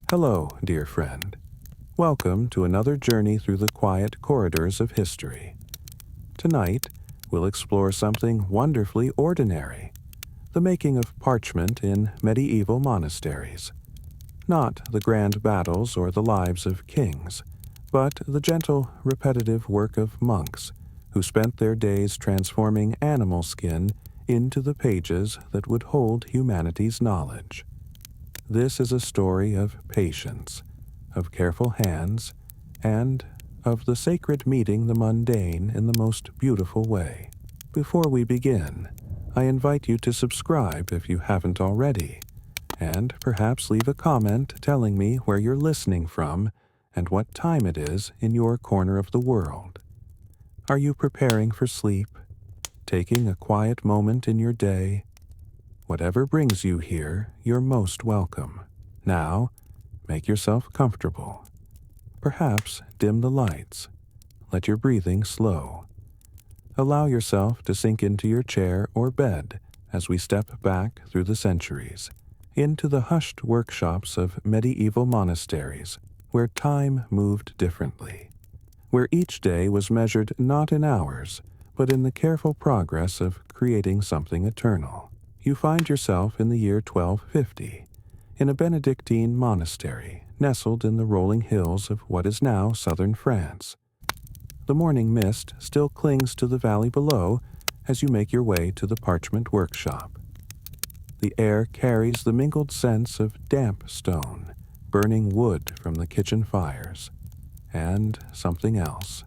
Hello, dear friend. Welcome to another journey through the quiet corridors of history. Tonight, we'll explore something wonderfully ordinary, the making of parchment in medieval monasteries. Not the grand battles or the lives of kings, but the gentle, repetitive work of monks who spent their days transforming animal skin into the pages that would hold humanity's knowledge. This is a story of patience, of careful hands, and of the sacred meeting the mundane in the most beautiful way. Before we begin, I invite you to subscribe if you haven't already, and perhaps leave a comment telling me where you're listening from and what time it is in your corner of the world. Are you preparing for sleep? Taking a quiet moment in your day? Whatever brings you here, you're most welcome. Now, make yourself comfortable. Perhaps dim the lights. Let your breathing slow. Allow yourself to sink into your chair or bed as we step back through the centuries, into the hushed workshops of medieval monasteries, where time moved differently, where each day was measured not in hours, but in the careful progress of creating something eternal. You find yourself in the year 1250, in a Benedictine monastery nestled in the rolling hills of what is now southern France. The morning mist still clings to the valley below as you make your way to the parchment workshop. The air carries the mingled scents of damp stone, burning wood from the kitchen fires, and something else.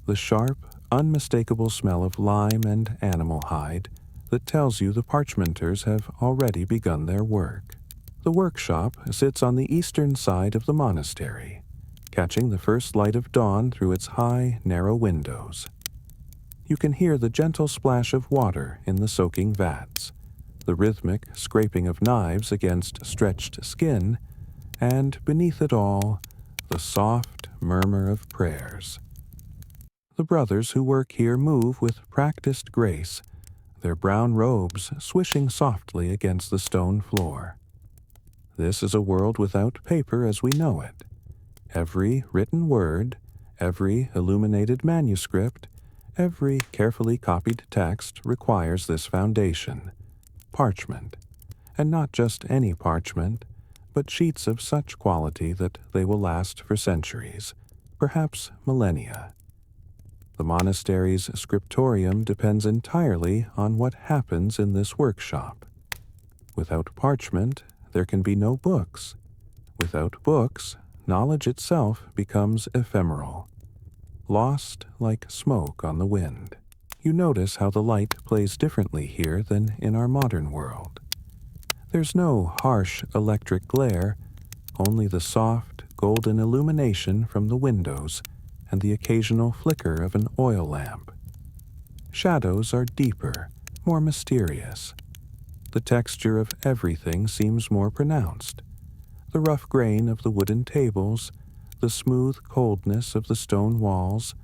The sharp, unmistakable smell of lime and animal hide that tells you the parchmenters have already begun their work. The workshop sits on the eastern side of the monastery, catching the first light of dawn through its high, narrow windows. You can hear the gentle splash of water in the soaking vats, the rhythmic scraping of knives against stretched skin, and beneath it all, the soft murmur of prayers. The brothers who work here move with practiced grace, their brown robes swishing softly against the stone floor. This is a world without paper as we know it. Every written word, every illuminated manuscript, every carefully copied text requires this foundation, parchment, and not just any parchment, but sheets of such quality that they will last for centuries, perhaps millennia. The monastery's scriptorium depends entirely on what happens in this workshop. Without parchment, there can be no books. Without books, knowledge itself becomes ephemeral, lost like smoke on the wind. You notice how the light plays differently here than in our modern world. There's no harsh electric glare, only the soft, golden illumination from the windows and the occasional flicker of an oil lamp. Shadows are deeper, more mysterious. The texture of everything seems more pronounced. The rough grain of the wooden tables, the smooth coldness of the stone walls,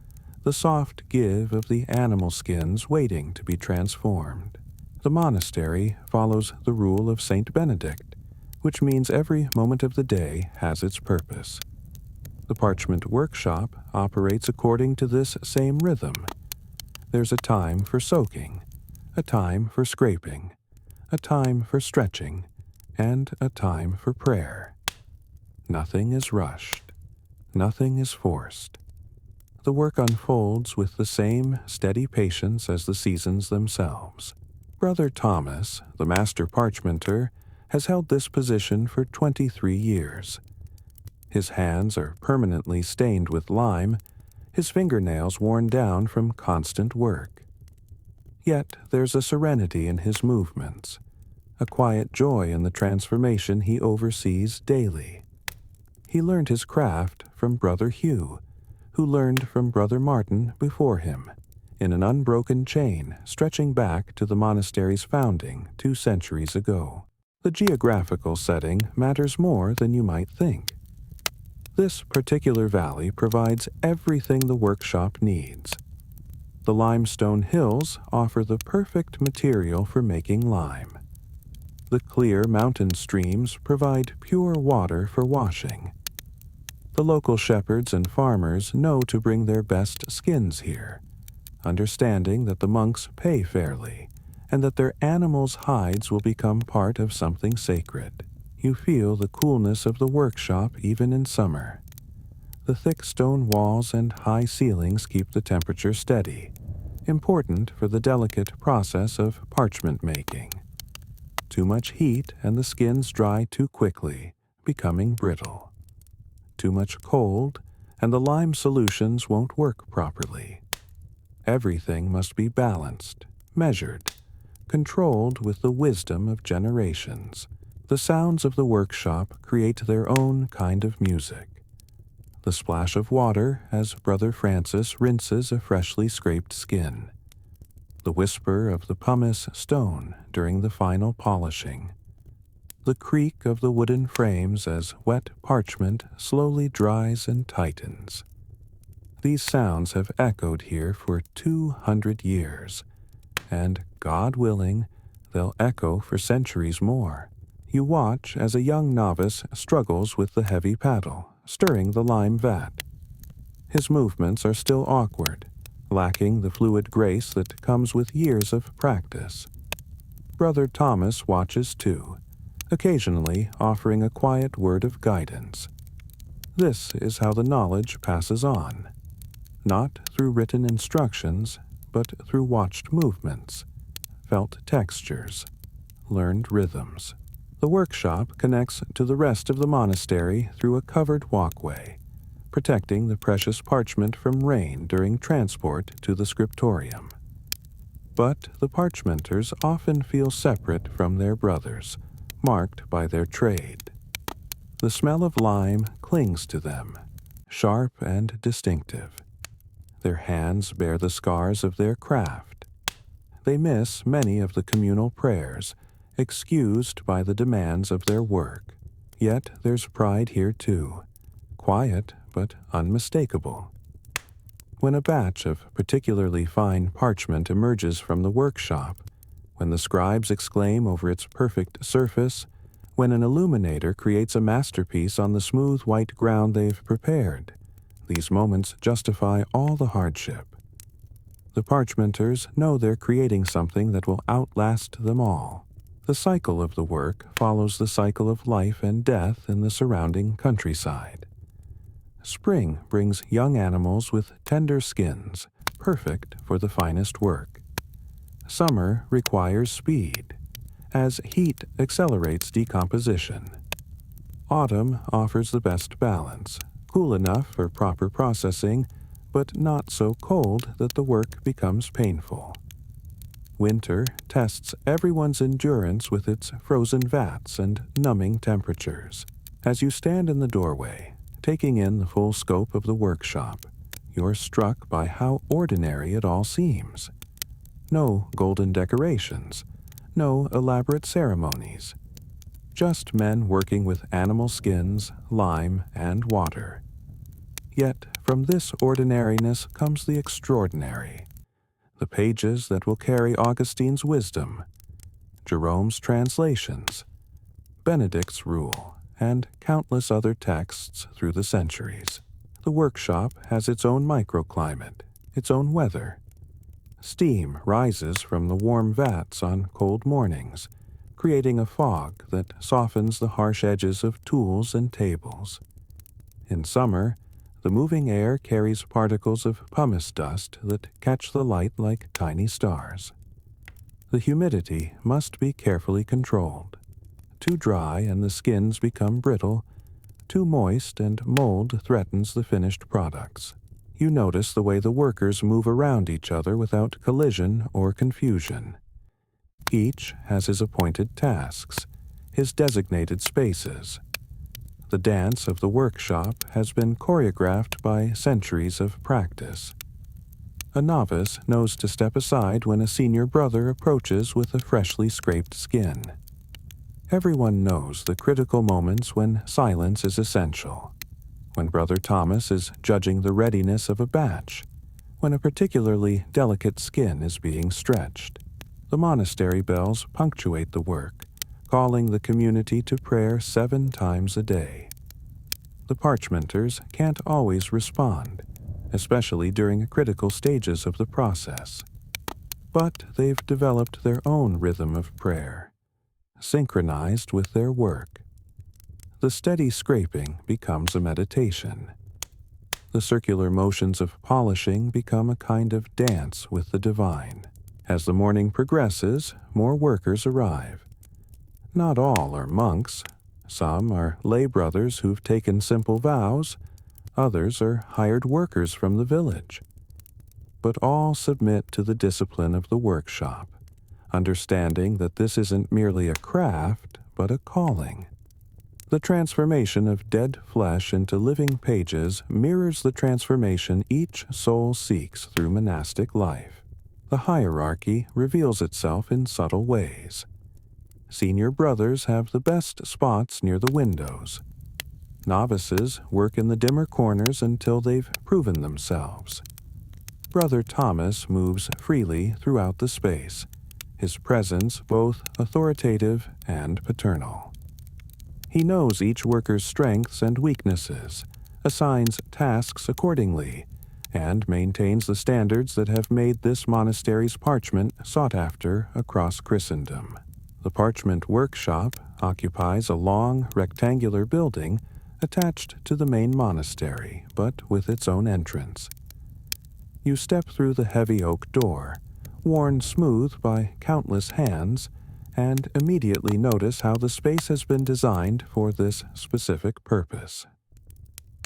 the soft give of the animal skins waiting to be transformed. The monastery follows the rule of Saint Benedict, which means every moment of the day has its purpose. The parchment workshop operates according to this same rhythm. There's a time for soaking, a time for scraping, a time for stretching, and a time for prayer. Nothing is rushed. Nothing is forced. The work unfolds with the same steady patience as the seasons themselves. Brother Thomas, the master parchmenter, has held this position for 23 years. His hands are permanently stained with lime, his fingernails worn down from constant work. Yet there's a serenity in his movements, a quiet joy in the transformation he oversees daily. He learned his craft from Brother Hugh, who learned from Brother Martin before him, in an unbroken chain stretching back to the monastery's founding 2 centuries ago. The geographical setting matters more than you might think. This particular valley provides everything the workshop needs. The limestone hills offer the perfect material for making lime. The clear mountain streams provide pure water for washing. The local shepherds and farmers know to bring their best skins here, understanding that the monks pay fairly and that their animals' hides will become part of something sacred. You feel the coolness of the workshop even in summer. The thick stone walls and high ceilings keep the temperature steady, important for the delicate process of parchment making. Too much heat and the skins dry too quickly, becoming brittle. Too much cold and the lime solutions won't work properly. Everything must be balanced, measured, controlled with the wisdom of generations. The sounds of the workshop create their own kind of music. The splash of water as Brother Francis rinses a freshly scraped skin. The whisper of the pumice stone during the final polishing. The creak of the wooden frames as wet parchment slowly dries and tightens. These sounds have echoed here for 200 years, and, God willing, they'll echo for centuries more. You watch as a young novice struggles with the heavy paddle, stirring the lime vat. His movements are still awkward, lacking the fluid grace that comes with years of practice. Brother Thomas watches too, occasionally offering a quiet word of guidance. This is how the knowledge passes on, not through written instructions, but through watched movements, felt textures, learned rhythms. The workshop connects to the rest of the monastery through a covered walkway, protecting the precious parchment from rain during transport to the scriptorium. But the parchmenters often feel separate from their brothers, marked by their trade. The smell of lime clings to them, sharp and distinctive. Their hands bear the scars of their craft. They miss many of the communal prayers, excused by the demands of their work. Yet there's pride here too, quiet but unmistakable. When a batch of particularly fine parchment emerges from the workshop, when the scribes exclaim over its perfect surface, when an illuminator creates a masterpiece on the smooth white ground they've prepared, these moments justify all the hardship. The parchmenters know they're creating something that will outlast them all. The cycle of the work follows the cycle of life and death in the surrounding countryside. Spring brings young animals with tender skins, perfect for the finest work. Summer requires speed, as heat accelerates decomposition. Autumn offers the best balance, cool enough for proper processing, but not so cold that the work becomes painful. Winter tests everyone's endurance with its frozen vats and numbing temperatures. As you stand in the doorway, taking in the full scope of the workshop, you're struck by how ordinary it all seems. No golden decorations, no elaborate ceremonies. Just men working with animal skins, lime, and water. Yet from this ordinariness comes the extraordinary. The pages that will carry Augustine's wisdom, Jerome's translations, Benedict's rule, and countless other texts through the centuries. The workshop has its own microclimate, its own weather. Steam rises from the warm vats on cold mornings, creating a fog that softens the harsh edges of tools and tables. In summer, the moving air carries particles of pumice dust that catch the light like tiny stars. The humidity must be carefully controlled. Too dry and the skins become brittle, too moist and mold threatens the finished products. You notice the way the workers move around each other without collision or confusion. Each has his appointed tasks, his designated spaces. The dance of the workshop has been choreographed by centuries of practice. A novice knows to step aside when a senior brother approaches with a freshly scraped skin. Everyone knows the critical moments when silence is essential. When Brother Thomas is judging the readiness of a batch, when a particularly delicate skin is being stretched. The monastery bells punctuate the work, calling the community to prayer 7 times a day. The parchmenters can't always respond, especially during critical stages of the process. But they've developed their own rhythm of prayer, synchronized with their work. The steady scraping becomes a meditation. The circular motions of polishing become a kind of dance with the divine. As the morning progresses, more workers arrive. Not all are monks. Some are lay brothers who've taken simple vows. Others are hired workers from the village. But all submit to the discipline of the workshop, understanding that this isn't merely a craft, but a calling. The transformation of dead flesh into living pages mirrors the transformation each soul seeks through monastic life. The hierarchy reveals itself in subtle ways. Senior brothers have the best spots near the windows. Novices work in the dimmer corners until they've proven themselves. Brother Thomas moves freely throughout the space, his presence both authoritative and paternal. He knows each worker's strengths and weaknesses, assigns tasks accordingly, and maintains the standards that have made this monastery's parchment sought after across Christendom. The Parchment workshop occupies a long, rectangular building attached to the main monastery, but with its own entrance. You step through the heavy oak door, worn smooth by countless hands, and immediately notice how the space has been designed for this specific purpose.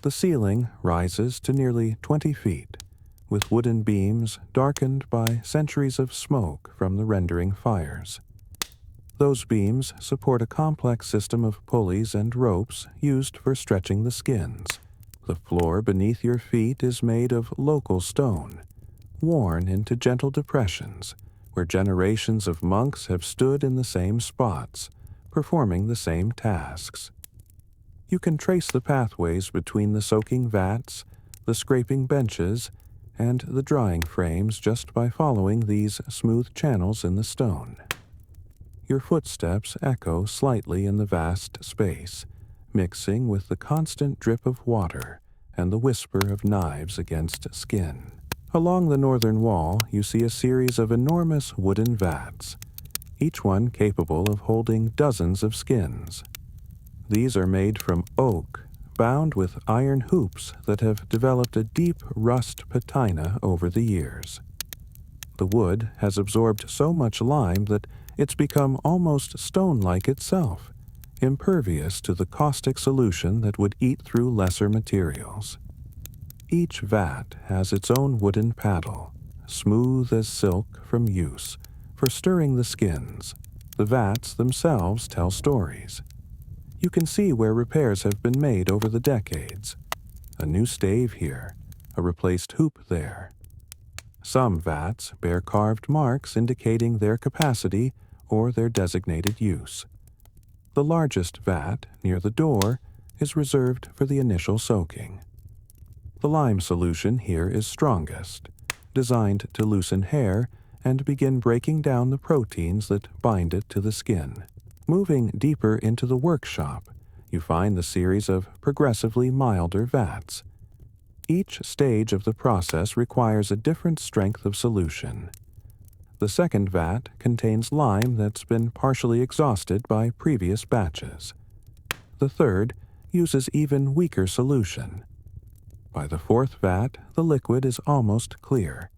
The ceiling rises to nearly 20 feet, with wooden beams darkened by centuries of smoke from the rendering fires. Those beams support a complex system of pulleys and ropes used for stretching the skins. The floor beneath your feet is made of local stone, worn into gentle depressions, where generations of monks have stood in the same spots, performing the same tasks. You can trace the pathways between the soaking vats, the scraping benches, and the drying frames just by following these smooth channels in the stone. Your footsteps echo slightly in the vast space, mixing with the constant drip of water and the whisper of knives against skin. Along the northern wall, you see a series of enormous wooden vats, each one capable of holding dozens of skins. These are made from oak, bound with iron hoops that have developed a deep rust patina over the years. The wood has absorbed so much lime that it's become almost stone-like itself, impervious to the caustic solution that would eat through lesser materials. Each vat has its own wooden paddle, smooth as silk from use, for stirring the skins. The vats themselves tell stories. You can see where repairs have been made over the decades. A new stave here, a replaced hoop there. Some vats bear carved marks indicating their capacity or their designated use. The largest vat, near the door, is reserved for the initial soaking. The lime solution here is strongest, designed to loosen hair and begin breaking down the proteins that bind it to the skin. Moving deeper into the workshop, you find the series of progressively milder vats. Each stage of the process requires a different strength of solution. The second vat contains lime that's been partially exhausted by previous batches. The third uses even weaker solution. By the fourth vat, the liquid is almost clear,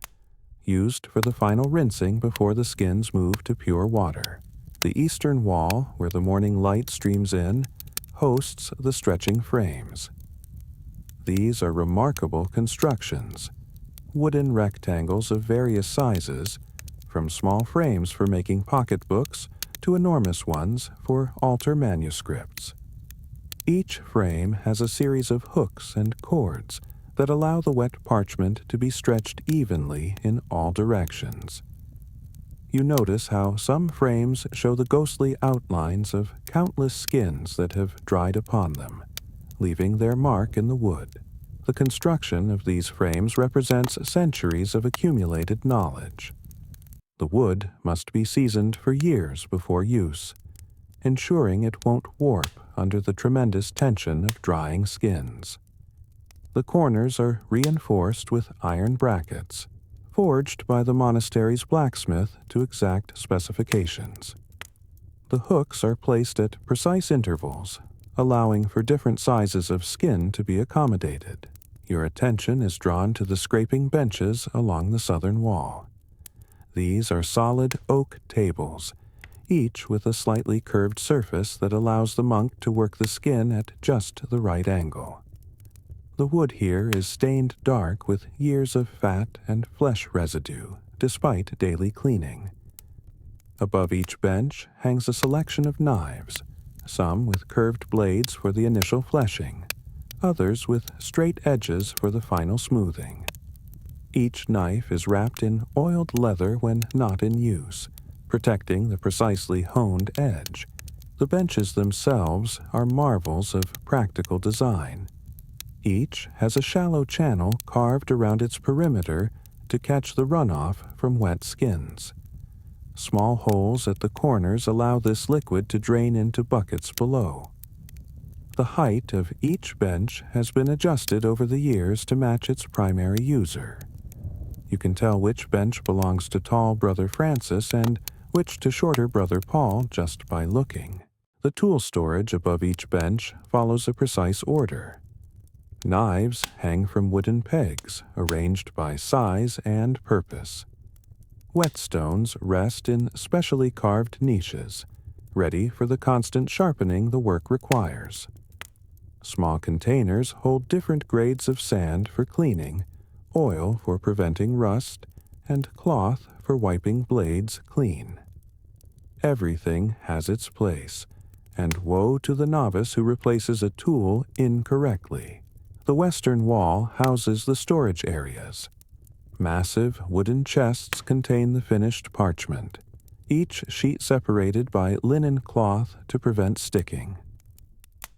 used for the final rinsing before the skins move to pure water. The eastern wall, where the morning light streams in, hosts the stretching frames. These are remarkable constructions, wooden rectangles of various sizes, from small frames for making pocketbooks to enormous ones for altar manuscripts. Each frame has a series of hooks and cords that allow the wet parchment to be stretched evenly in all directions. You notice how some frames show the ghostly outlines of countless skins that have dried upon them, leaving their mark in the wood. The construction of these frames represents centuries of accumulated knowledge. The wood must be seasoned for years before use. ensuring it won't warp under the tremendous tension of drying skins. The corners are reinforced with iron brackets, forged by the monastery's blacksmith to exact specifications. The hooks are placed at precise intervals, allowing for different sizes of skin to be accommodated. Your attention is drawn to the scraping benches along the southern wall. These are solid oak tables, each with a slightly curved surface that allows the monk to work the skin at just the right angle. The wood here is stained dark with years of fat and flesh residue, despite daily cleaning. Above each bench hangs a selection of knives, some with curved blades for the initial fleshing, others with straight edges for the final smoothing. Each knife is wrapped in oiled leather when not in use, protecting the precisely honed edge. The benches themselves are marvels of practical design. Each has a shallow channel carved around its perimeter to catch the runoff from wet skins. Small holes at the corners allow this liquid to drain into buckets below. The height of each bench has been adjusted over the years to match its primary user. You can tell which bench belongs to tall Brother Francis and which to shorter Brother Paul just by looking. The tool storage above each bench follows a precise order. Knives hang from wooden pegs, arranged by size and purpose. Whetstones rest in specially carved niches, ready for the constant sharpening the work requires. Small containers hold different grades of sand for cleaning, oil for preventing rust, and cloth for wiping blades clean. Everything has its place, and woe to the novice who replaces a tool incorrectly. The western wall houses the storage areas. Massive wooden chests contain the finished parchment, each sheet separated by linen cloth to prevent sticking.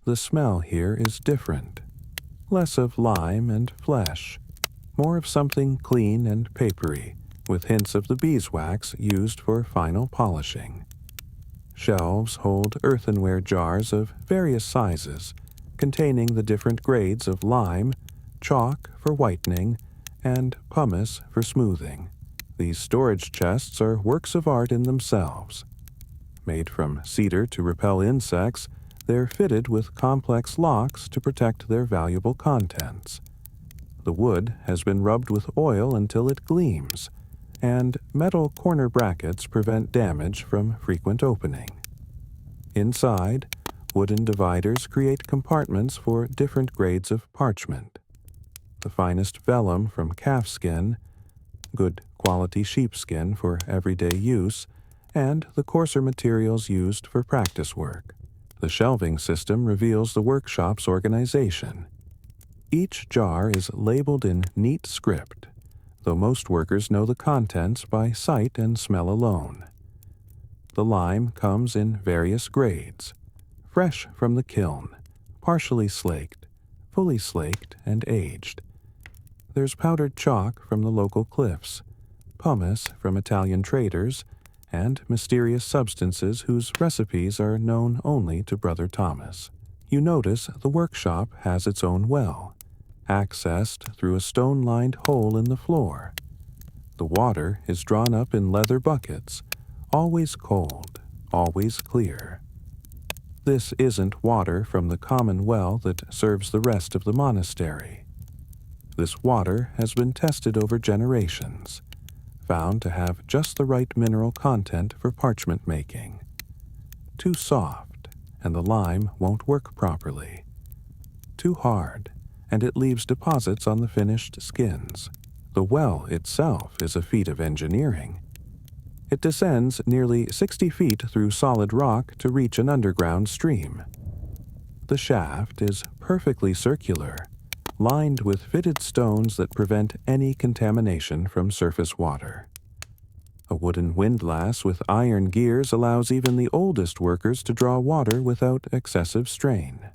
The smell here is different, less of lime and flesh, more of something clean and papery, with hints of the beeswax used for final polishing. Shelves hold earthenware jars of various sizes, containing the different grades of lime, chalk for whitening, and pumice for smoothing. These storage chests are works of art in themselves. Made from cedar to repel insects, they're fitted with complex locks to protect their valuable contents. The wood has been rubbed with oil until it gleams, and metal corner brackets prevent damage from frequent opening. Inside, wooden dividers create compartments for different grades of parchment. The finest vellum from calfskin, good quality sheepskin for everyday use, and the coarser materials used for practice work. The shelving system reveals the workshop's organization. Each jar is labeled in neat script, though most workers know the contents by sight and smell alone. The lime comes in various grades: fresh from the kiln, partially slaked, fully slaked, and aged. There's powdered chalk from the local cliffs, pumice from Italian traders, and mysterious substances whose recipes are known only to Brother Thomas. You notice the workshop has its own well, accessed through a stone-lined hole in the floor. The water is drawn up in leather buckets, always cold, always clear. This isn't water from the common well that serves the rest of the monastery. This water has been tested over generations, found to have just the right mineral content for parchment making. Too soft, and the lime won't work properly. Too hard, and it leaves deposits on the finished skins. The well itself is a feat of engineering. It descends nearly 60 feet through solid rock to reach an underground stream. The shaft is perfectly circular, lined with fitted stones that prevent any contamination from surface water. A wooden windlass with iron gears allows even the oldest workers to draw water without excessive strain.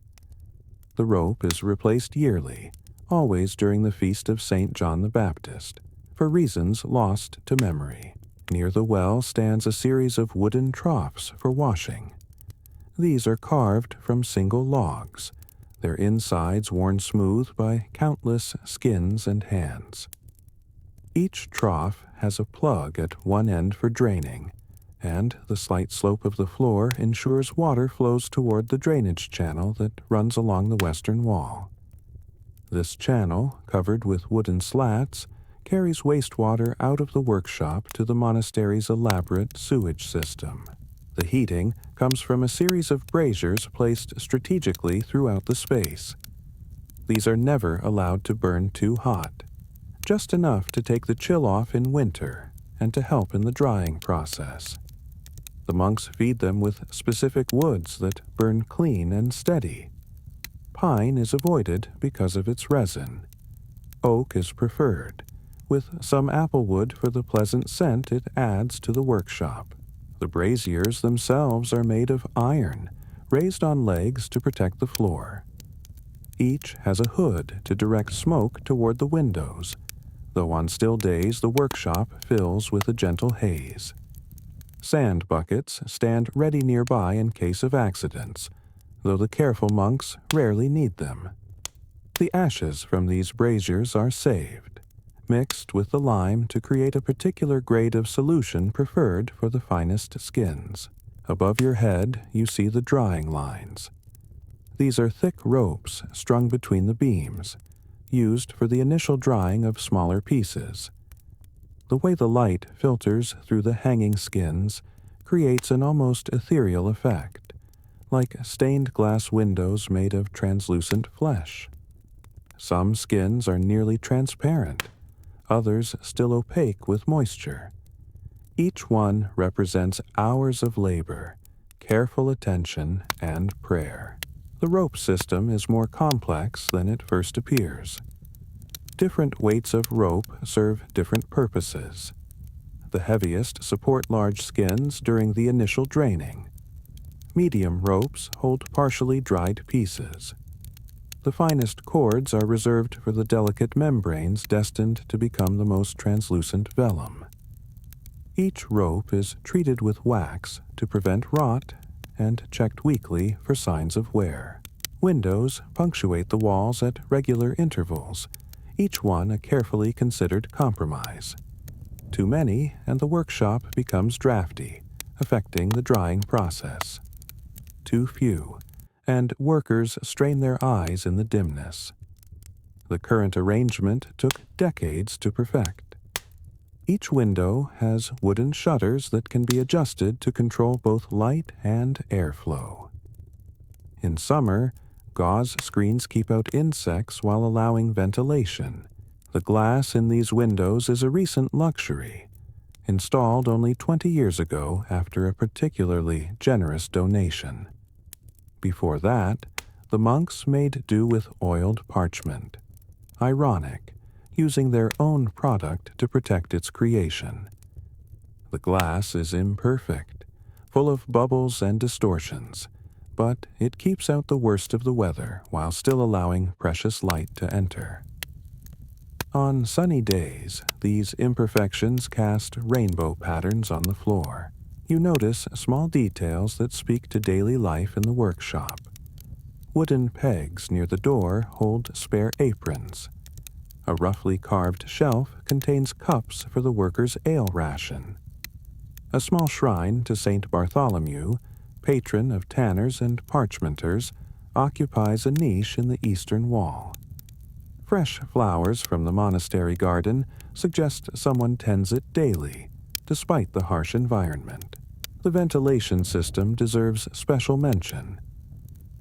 The rope is replaced yearly, always during the feast of St. John the Baptist, for reasons lost to memory. Near the well stands a series of wooden troughs for washing. These are carved from single logs, their insides worn smooth by countless skins and hands. Each trough has a plug at one end for draining, and the slight slope of the floor ensures water flows toward the drainage channel that runs along the western wall. This channel, covered with wooden slats, carries wastewater out of the workshop to the monastery's elaborate sewage system. The heating comes from a series of braziers placed strategically throughout the space. These are never allowed to burn too hot, just enough to take the chill off in winter and to help in the drying process. The monks feed them with specific woods that burn clean and steady. Pine is avoided because of its resin. Oak is preferred, with some applewood for the pleasant scent it adds to the workshop. The braziers themselves are made of iron, raised on legs to protect the floor. Each has a hood to direct smoke toward the windows, though on still days the workshop fills with a gentle haze. Sand buckets stand ready nearby in case of accidents, though the careful monks rarely need them. The ashes from these braziers are saved, mixed with the lime to create a particular grade of solution preferred for the finest skins. Above your head, you see the drying lines. These are thick ropes strung between the beams, used for the initial drying of smaller pieces. The way the light filters through the hanging skins creates an almost ethereal effect, like stained glass windows made of translucent flesh. Some skins are nearly transparent, others still opaque with moisture. Each one represents hours of labor, careful attention, and prayer. The rope system is more complex than it first appears. Different weights of rope serve different purposes. The heaviest support large skins during the initial draining. Medium ropes hold partially dried pieces. The finest cords are reserved for the delicate membranes destined to become the most translucent vellum. Each rope is treated with wax to prevent rot and checked weekly for signs of wear. Windows punctuate the walls at regular intervals, each one a carefully considered compromise. Too many, and the workshop becomes drafty, affecting the drying process. Too few, and workers strain their eyes in the dimness. The current arrangement took decades to perfect. Each window has wooden shutters that can be adjusted to control both light and airflow. In summer, gauze screens keep out insects while allowing ventilation. The glass in these windows is a recent luxury, installed only 20 years ago after a particularly generous donation. Before that, the monks made do with oiled parchment. Ironic, using their own product to protect its creation. The glass is imperfect, full of bubbles and distortions, but it keeps out the worst of the weather while still allowing precious light to enter. On sunny days, these imperfections cast rainbow patterns on the floor. You notice small details that speak to daily life in the workshop. Wooden pegs near the door hold spare aprons. A roughly carved shelf contains cups for the workers' ale ration. A small shrine to Saint Bartholomew, patron of tanners and parchmenters, occupies a niche in the eastern wall. Fresh flowers from the monastery garden suggest someone tends it daily, despite the harsh environment. The ventilation system deserves special mention.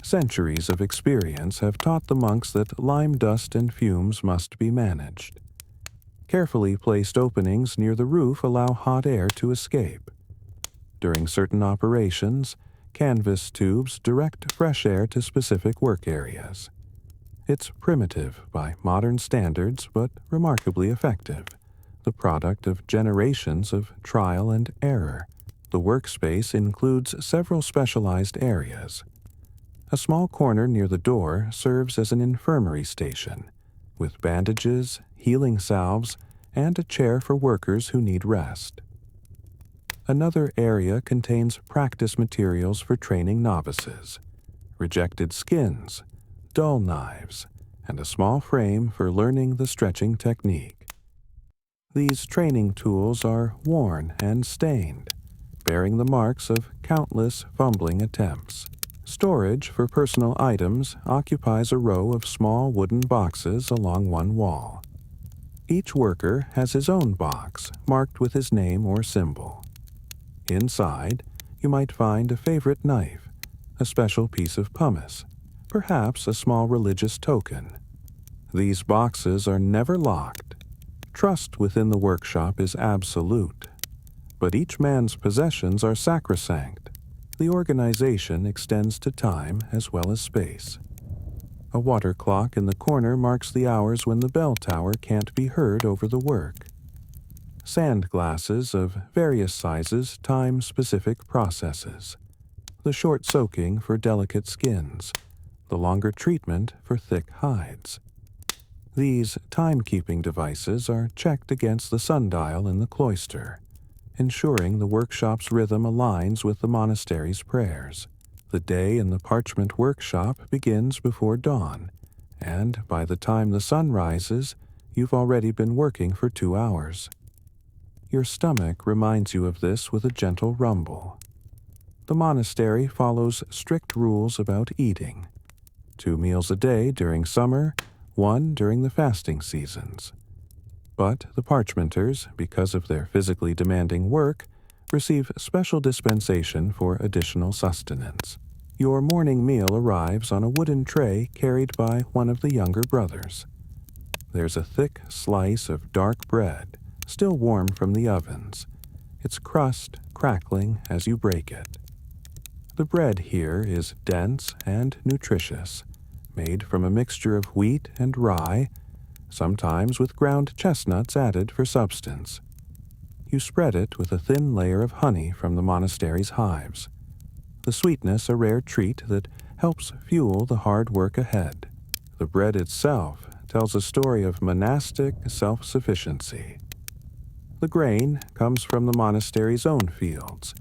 Centuries of experience have taught the monks that lime dust and fumes must be managed. Carefully placed openings near the roof allow hot air to escape. During certain operations, canvas tubes direct fresh air to specific work areas. It's primitive by modern standards, but remarkably effective, the product of generations of trial and error. The workspace includes several specialized areas. A small corner near the door serves as an infirmary station, with bandages, healing salves, and a chair for workers who need rest. Another area contains practice materials for training novices, rejected skins, dull knives, and a small frame for learning the stretching technique. These training tools are worn and stained, bearing the marks of countless fumbling attempts. Storage for personal items occupies a row of small wooden boxes along one wall. Each worker has his own box marked with his name or symbol. Inside, you might find a favorite knife, a special piece of pumice, perhaps a small religious token. These boxes are never locked. Trust within the workshop is absolute, but each man's possessions are sacrosanct. The organization extends to time as well as space. A water clock in the corner marks the hours when the bell tower can't be heard over the work. Sand glasses of various sizes time specific processes. The short soaking for delicate skins, the longer treatment for thick hides. These timekeeping devices are checked against the sundial in the cloister, ensuring the workshop's rhythm aligns with the monastery's prayers. The day in the Parchment workshop begins before dawn, and by the time the sun rises, you've already been working for 2 hours. Your stomach reminds you of this with a gentle rumble. The monastery follows strict rules about eating. 2 meals a day during summer, 1 during the fasting seasons. But the Parchmenters, because of their physically demanding work, receive special dispensation for additional sustenance. Your morning meal arrives on a wooden tray carried by one of the younger brothers. There's a thick slice of dark bread, still warm from the ovens, its crust crackling as you break it. The bread here is dense and nutritious, made from a mixture of wheat and rye, sometimes with ground chestnuts added for substance. You spread it with a thin layer of honey from the monastery's hives, the sweetness a rare treat that helps fuel the hard work ahead. The bread itself tells a story of monastic self-sufficiency. The grain comes from the monastery's own fields,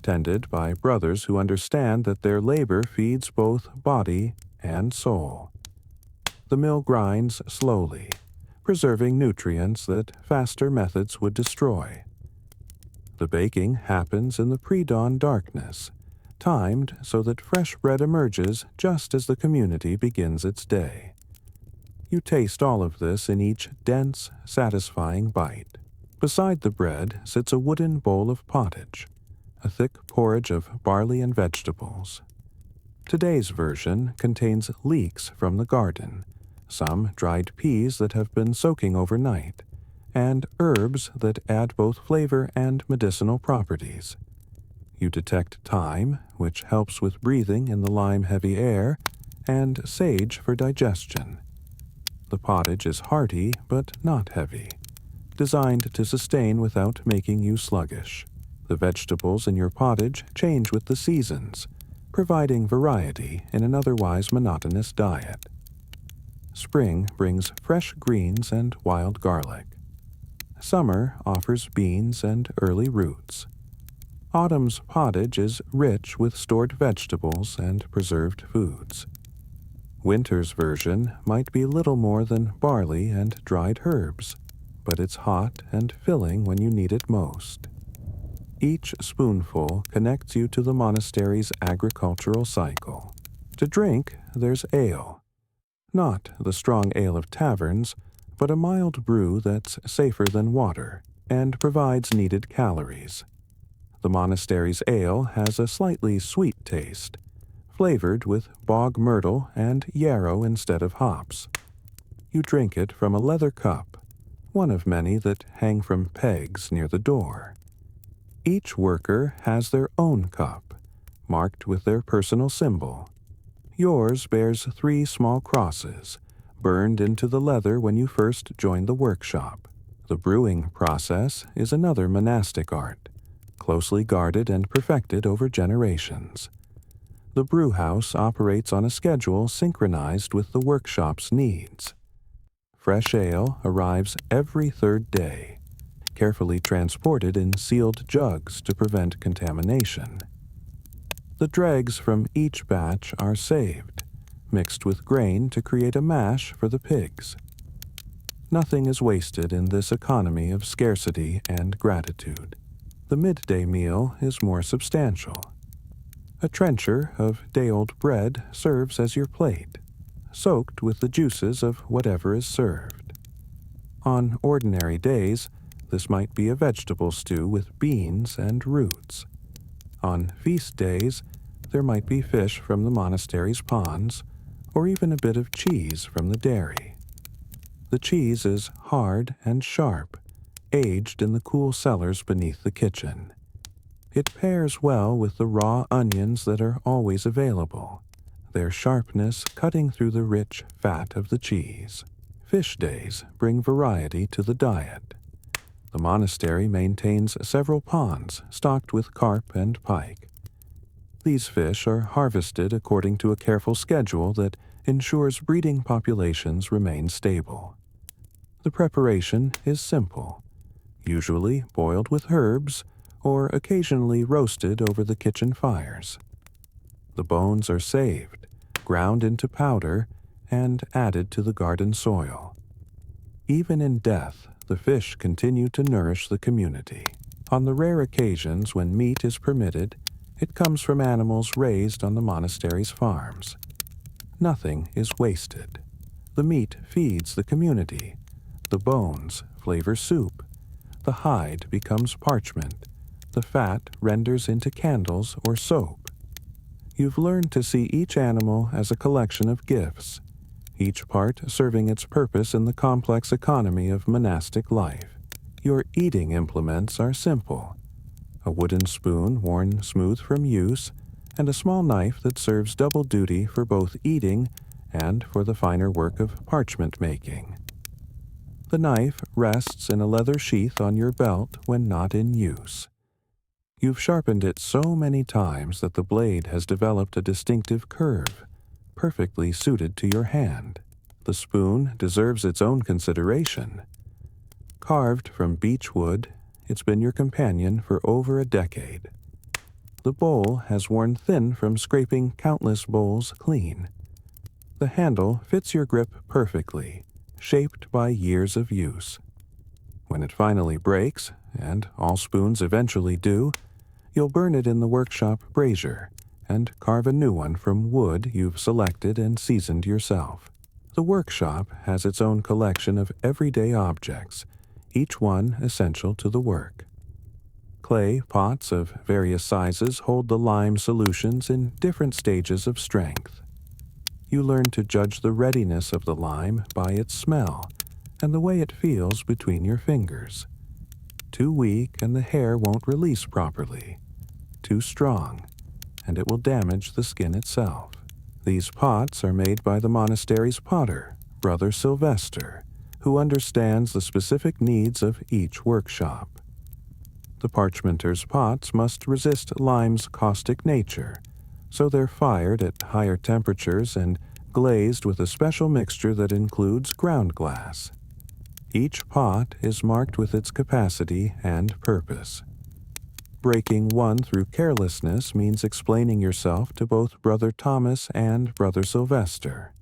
tended by brothers who understand that their labor feeds both body and soul. The mill grinds slowly, preserving nutrients that faster methods would destroy. The baking happens in the pre-dawn darkness, timed so that fresh bread emerges just as the community begins its day. You taste all of this in each dense, satisfying bite. Beside the bread sits a wooden bowl of pottage, a thick porridge of barley and vegetables. Today's version contains leeks from the garden, some dried peas that have been soaking overnight, and herbs that add both flavor and medicinal properties. You detect thyme, which helps with breathing in the lime-heavy air, and sage for digestion. The pottage is hearty but not heavy, designed to sustain without making you sluggish. The vegetables in your pottage change with the seasons, providing variety in an otherwise monotonous diet. Spring brings fresh greens and wild garlic. Summer offers beans and early roots. Autumn's pottage is rich with stored vegetables and preserved foods. Winter's version might be little more than barley and dried herbs, but it's hot and filling when you need it most. Each spoonful connects you to the monastery's agricultural cycle. To drink, there's ale. Not the strong ale of taverns, but a mild brew that's safer than water and provides needed calories. The monastery's ale has a slightly sweet taste, flavored with bog myrtle and yarrow instead of hops. You drink it from a leather cup, one of many that hang from pegs near the door. Each worker has their own cup, marked with their personal symbol. Yours bears 3 small crosses, burned into the leather when you first joined the workshop. The brewing process is another monastic art, closely guarded and perfected over generations. The brewhouse operates on a schedule synchronized with the workshop's needs. Fresh ale arrives every 3rd day. carefully transported in sealed jugs to prevent contamination. The dregs from each batch are saved, mixed with grain to create a mash for the pigs. Nothing is wasted in this economy of scarcity and gratitude. The midday meal is more substantial. A trencher of day-old bread serves as your plate, soaked with the juices of whatever is served. On ordinary days, this might be a vegetable stew with beans and roots. On feast days, there might be fish from the monastery's ponds, or even a bit of cheese from the dairy. The cheese is hard and sharp, aged in the cool cellars beneath the kitchen. It pairs well with the raw onions that are always available, their sharpness cutting through the rich fat of the cheese. Fish days bring variety to the diet. The monastery maintains several ponds stocked with carp and pike. These fish are harvested according to a careful schedule that ensures breeding populations remain stable. The preparation is simple, usually boiled with herbs or occasionally roasted over the kitchen fires. The bones are saved, ground into powder, and added to the garden soil. Even in death, the fish continue to nourish the community. On the rare occasions when meat is permitted, it comes from animals raised on the monastery's farms. Nothing is wasted. The meat feeds the community. The bones flavor soup. The hide becomes parchment. The fat renders into candles or soap. You've learned to see each animal as a collection of gifts, each part serving its purpose in the complex economy of monastic life. Your eating implements are simple: a wooden spoon worn smooth from use, and a small knife that serves double duty for both eating and for the finer work of parchment making. The knife rests in a leather sheath on your belt when not in use. You've sharpened it so many times that the blade has developed a distinctive curve, perfectly suited to your hand. The spoon deserves its own consideration. Carved from beech wood, it's been your companion for over a decade. The bowl has worn thin from scraping countless bowls clean. The handle fits your grip perfectly, shaped by years of use. When it finally breaks, and all spoons eventually do, you'll burn it in the workshop brazier and carve a new one from wood you've selected and seasoned yourself. The workshop has its own collection of everyday objects, each one essential to the work. Clay pots of various sizes hold the lime solutions in different stages of strength. You learn to judge the readiness of the lime by its smell and the way it feels between your fingers. Too weak and the hair won't release properly. Too strong, and it will damage the skin itself. These pots are made by the monastery's potter, Brother Sylvester, who understands the specific needs of each workshop. The parchmenter's pots must resist lime's caustic nature, so they're fired at higher temperatures and glazed with a special mixture that includes ground glass. Each pot is marked with its capacity and purpose. Breaking one through carelessness means explaining yourself to both Brother Thomas and Brother Sylvester.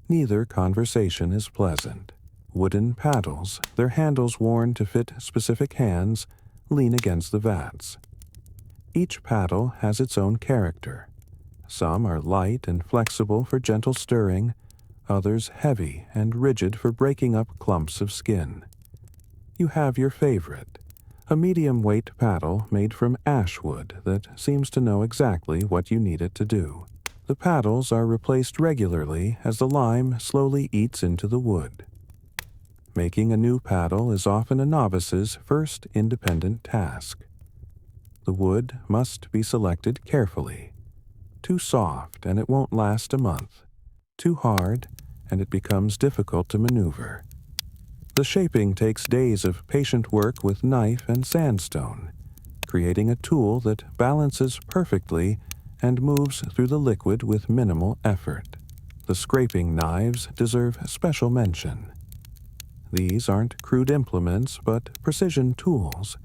Neither conversation is pleasant. Wooden paddles, their handles worn to fit specific hands, lean against the vats. Each paddle has its own character. Some are light and flexible for gentle stirring, others heavy and rigid for breaking up clumps of skin. You have your favorite, a medium-weight paddle made from ash wood that seems to know exactly what you need it to do. The paddles are replaced regularly as the lime slowly eats into the wood. Making a new paddle is often a novice's first independent task. The wood must be selected carefully. Too soft and it won't last a month. Too hard and it becomes difficult to maneuver. The shaping takes days of patient work with knife and sandstone, creating a tool that balances perfectly and moves through the liquid with minimal effort. The scraping knives deserve special mention. These aren't crude implements, but precision tools,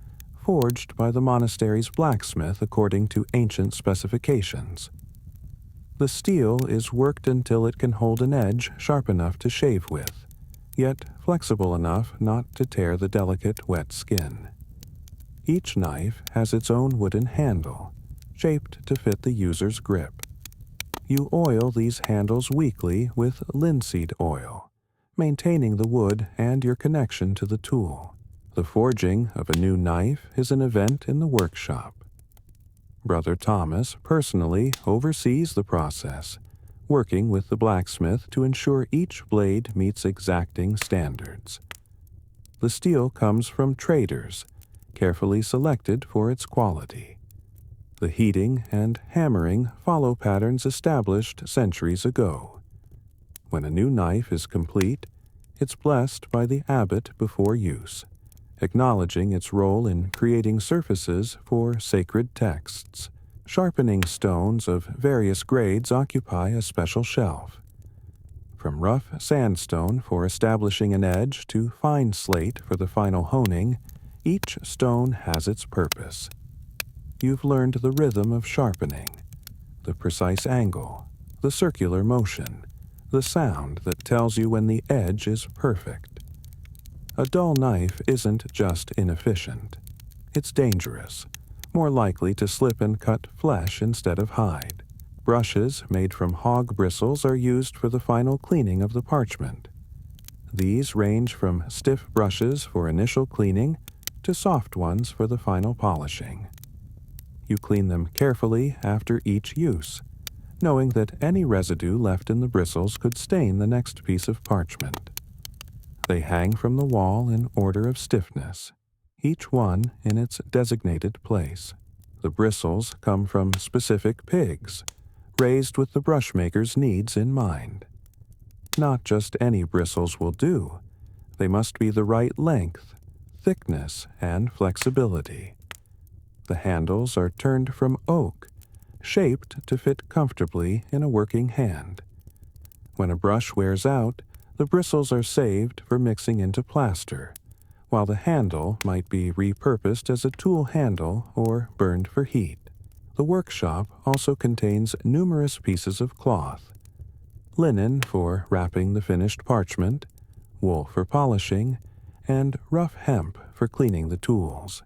forged by the monastery's blacksmith according to ancient specifications. The steel is worked until it can hold an edge sharp enough to shave with, yet flexible enough not to tear the delicate, wet skin. Each knife has its own wooden handle, shaped to fit the user's grip. You oil these handles weekly with linseed oil, maintaining the wood and your connection to the tool. The forging of a new knife is an event in the workshop. Brother Thomas personally oversees the process, working with the blacksmith to ensure each blade meets exacting standards. The steel comes from traders, carefully selected for its quality. The heating and hammering follow patterns established centuries ago. When a new knife is complete, it's blessed by the abbot before use, acknowledging its role in creating surfaces for sacred texts. Sharpening stones of various grades occupy a special shelf. From rough sandstone for establishing an edge to fine slate for the final honing, each stone has its purpose. You've learned the rhythm of sharpening, the precise angle, the circular motion, the sound that tells you when the edge is perfect. A dull knife isn't just inefficient. It's dangerous, more likely to slip and cut flesh instead of hide. Brushes made from hog bristles are used for the final cleaning of the parchment. These range from stiff brushes for initial cleaning to soft ones for the final polishing. You clean them carefully after each use, knowing that any residue left in the bristles could stain the next piece of parchment. They hang from the wall in order of stiffness, each one in its designated place. The bristles come from specific pigs, raised with the brushmaker's needs in mind. Not just any bristles will do. They must be the right length, thickness, and flexibility. The handles are turned from oak, shaped to fit comfortably in a working hand. When a brush wears out, the bristles are saved for mixing into plaster, while the handle might be repurposed as a tool handle or burned for heat. The workshop also contains numerous pieces of cloth: linen for wrapping the finished parchment, wool for polishing, and rough hemp for cleaning the tools.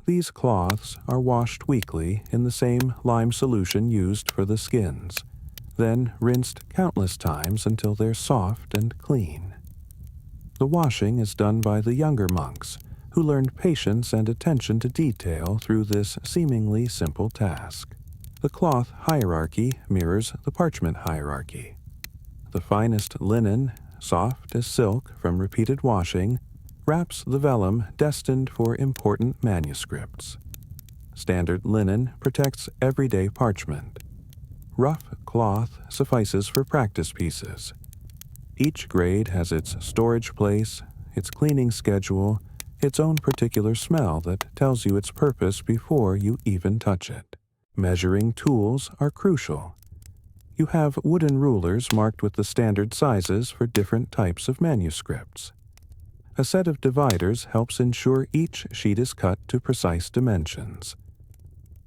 These cloths are washed weekly in the same lime solution used for the skins, then rinsed countless times until they're soft and clean. The washing is done by the younger monks, who learned patience and attention to detail through this seemingly simple task. The cloth hierarchy mirrors the parchment hierarchy. The finest linen, soft as silk from repeated washing, wraps the vellum destined for important manuscripts. Standard linen protects everyday parchment. Rough cloth suffices for practice pieces. Each grade has its storage place, its cleaning schedule, its own particular smell that tells you its purpose before you even touch it. Measuring tools are crucial. You have wooden rulers marked with the standard sizes for different types of manuscripts. A set of dividers helps ensure each sheet is cut to precise dimensions.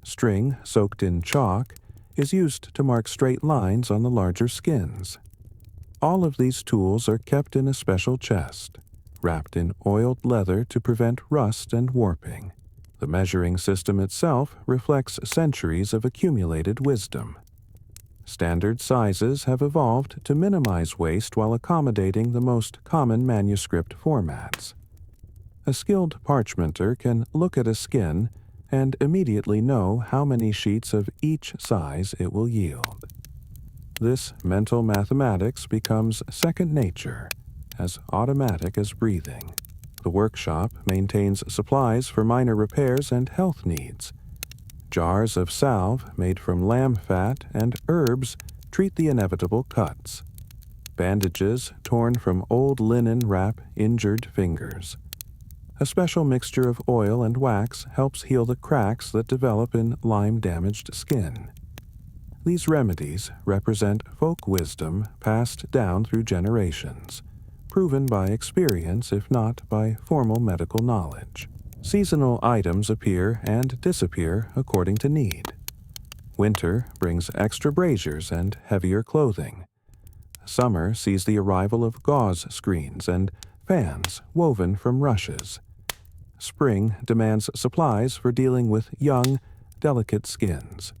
String soaked in chalk is used to mark straight lines on the larger skins. All of these tools are kept in a special chest, wrapped in oiled leather to prevent rust and warping. The measuring system itself reflects centuries of accumulated wisdom. Standard sizes have evolved to minimize waste while accommodating the most common manuscript formats. A skilled parchmenter can look at a skin and immediately know how many sheets of each size it will yield. This mental mathematics becomes second nature, as automatic as breathing. The workshop maintains supplies for minor repairs and health needs. Jars of salve made from lamb fat and herbs treat the inevitable cuts. Bandages torn from old linen wrap injured fingers. A special mixture of oil and wax helps heal the cracks that develop in lime-damaged skin. These remedies represent folk wisdom passed down through generations, proven by experience if not by formal medical knowledge. Seasonal items appear and disappear according to need. Winter brings extra braziers and heavier clothing. Summer sees the arrival of gauze screens and fans woven from rushes. Spring demands supplies for dealing with young, delicate skins.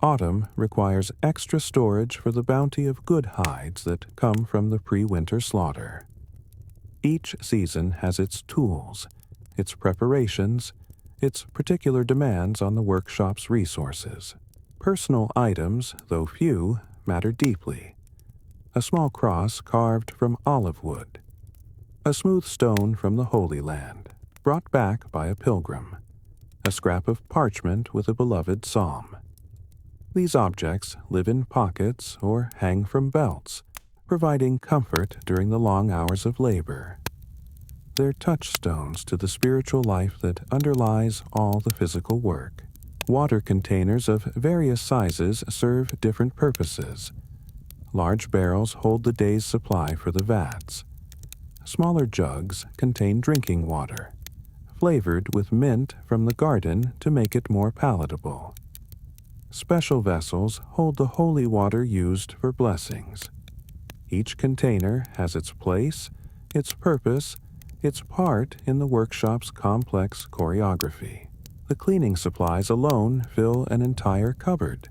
Autumn requires extra storage for the bounty of good hides that come from the pre-winter slaughter. Each season has its tools, its preparations, its particular demands on the workshop's resources. Personal items, though few, matter deeply. A small cross carved from olive wood. A smooth stone from the Holy Land, brought back by a pilgrim. A scrap of parchment with a beloved psalm. These objects live in pockets or hang from belts, providing comfort during the long hours of labor. They're touchstones to the spiritual life that underlies all the physical work. Water containers of various sizes serve different purposes. Large barrels hold the day's supply for the vats. Smaller jugs contain drinking water, flavored with mint from the garden to make it more palatable. Special vessels hold the holy water used for blessings. Each container has its place, its purpose, its part in the workshop's complex choreography. The cleaning supplies alone fill an entire cupboard.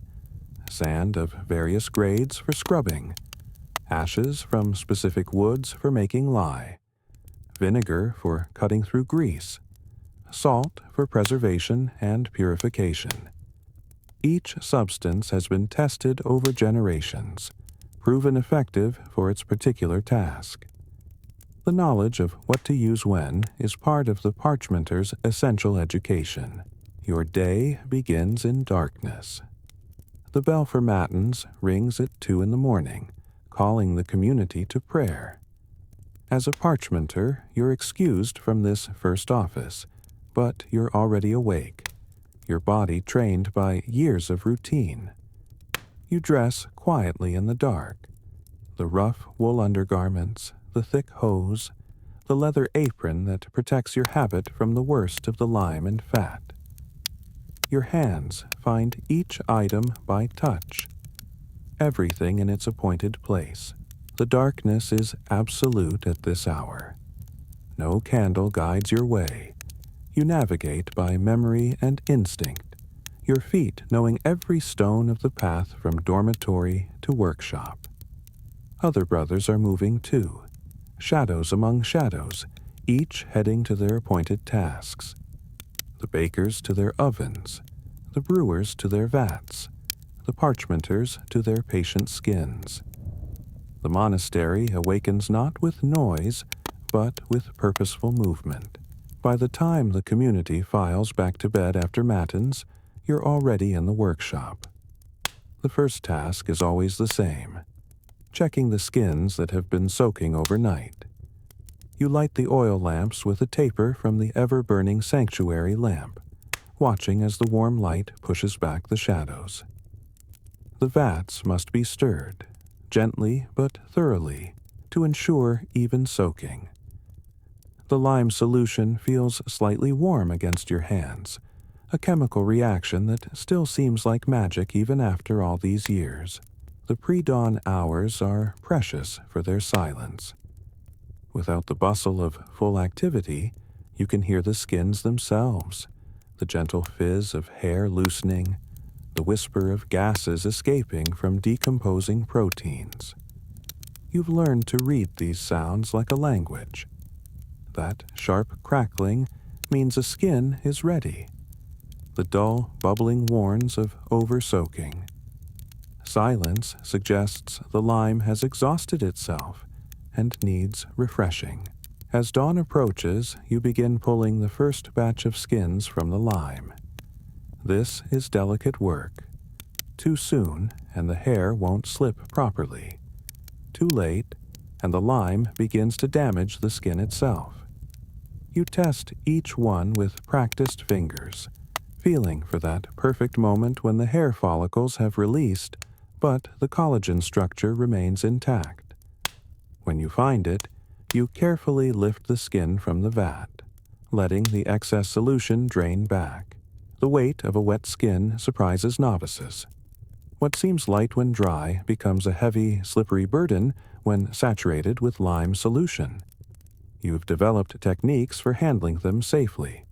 Sand of various grades for scrubbing, ashes from specific woods for making lye, vinegar for cutting through grease, salt for preservation and purification. Each substance has been tested over generations, proven effective for its particular task. The knowledge of what to use when is part of the parchmenter's essential education. Your day begins in darkness. The bell for matins rings at 2 a.m, calling the community to prayer. As a parchmenter, you're excused from this first office, but you're already awake, your body trained by years of routine. You dress quietly in the dark. The rough wool undergarments, the thick hose, the leather apron that protects your habit from the worst of the lime and fat. Your hands find each item by touch, everything in its appointed place. The darkness is absolute at this hour. No candle guides your way. You navigate by memory and instinct, your feet knowing every stone of the path from dormitory to workshop. Other brothers are moving too, shadows among shadows, each heading to their appointed tasks. The bakers to their ovens, the brewers to their vats, the parchmenters to their patient skins. The monastery awakens not with noise, but with purposeful movement. By the time the community files back to bed after matins, you're already in the workshop. The first task is always the same, checking the skins that have been soaking overnight. You light the oil lamps with a taper from the ever-burning sanctuary lamp, watching as the warm light pushes back the shadows. The vats must be stirred, gently but thoroughly, to ensure even soaking. The lime solution feels slightly warm against your hands, a chemical reaction that still seems like magic even after all these years. The pre-dawn hours are precious for their silence. Without the bustle of full activity, you can hear the skins themselves, the gentle fizz of hair loosening, the whisper of gases escaping from decomposing proteins. You've learned to read these sounds like a language. That sharp crackling means a skin is ready. The dull, bubbling warns of over-soaking. Silence suggests the lime has exhausted itself and needs refreshing. As dawn approaches, you begin pulling the first batch of skins from the lime. This is delicate work. Too soon, and the hair won't slip properly. Too late, and the lime begins to damage the skin itself. You test each one with practiced fingers, feeling for that perfect moment when the hair follicles have released, but the collagen structure remains intact. When you find it, You carefully lift the skin from the vat, letting the excess solution drain back. The weight of a wet skin surprises novices. What seems light when dry becomes a heavy, slippery burden when saturated with lime solution. You've developed techniques for handling them safely.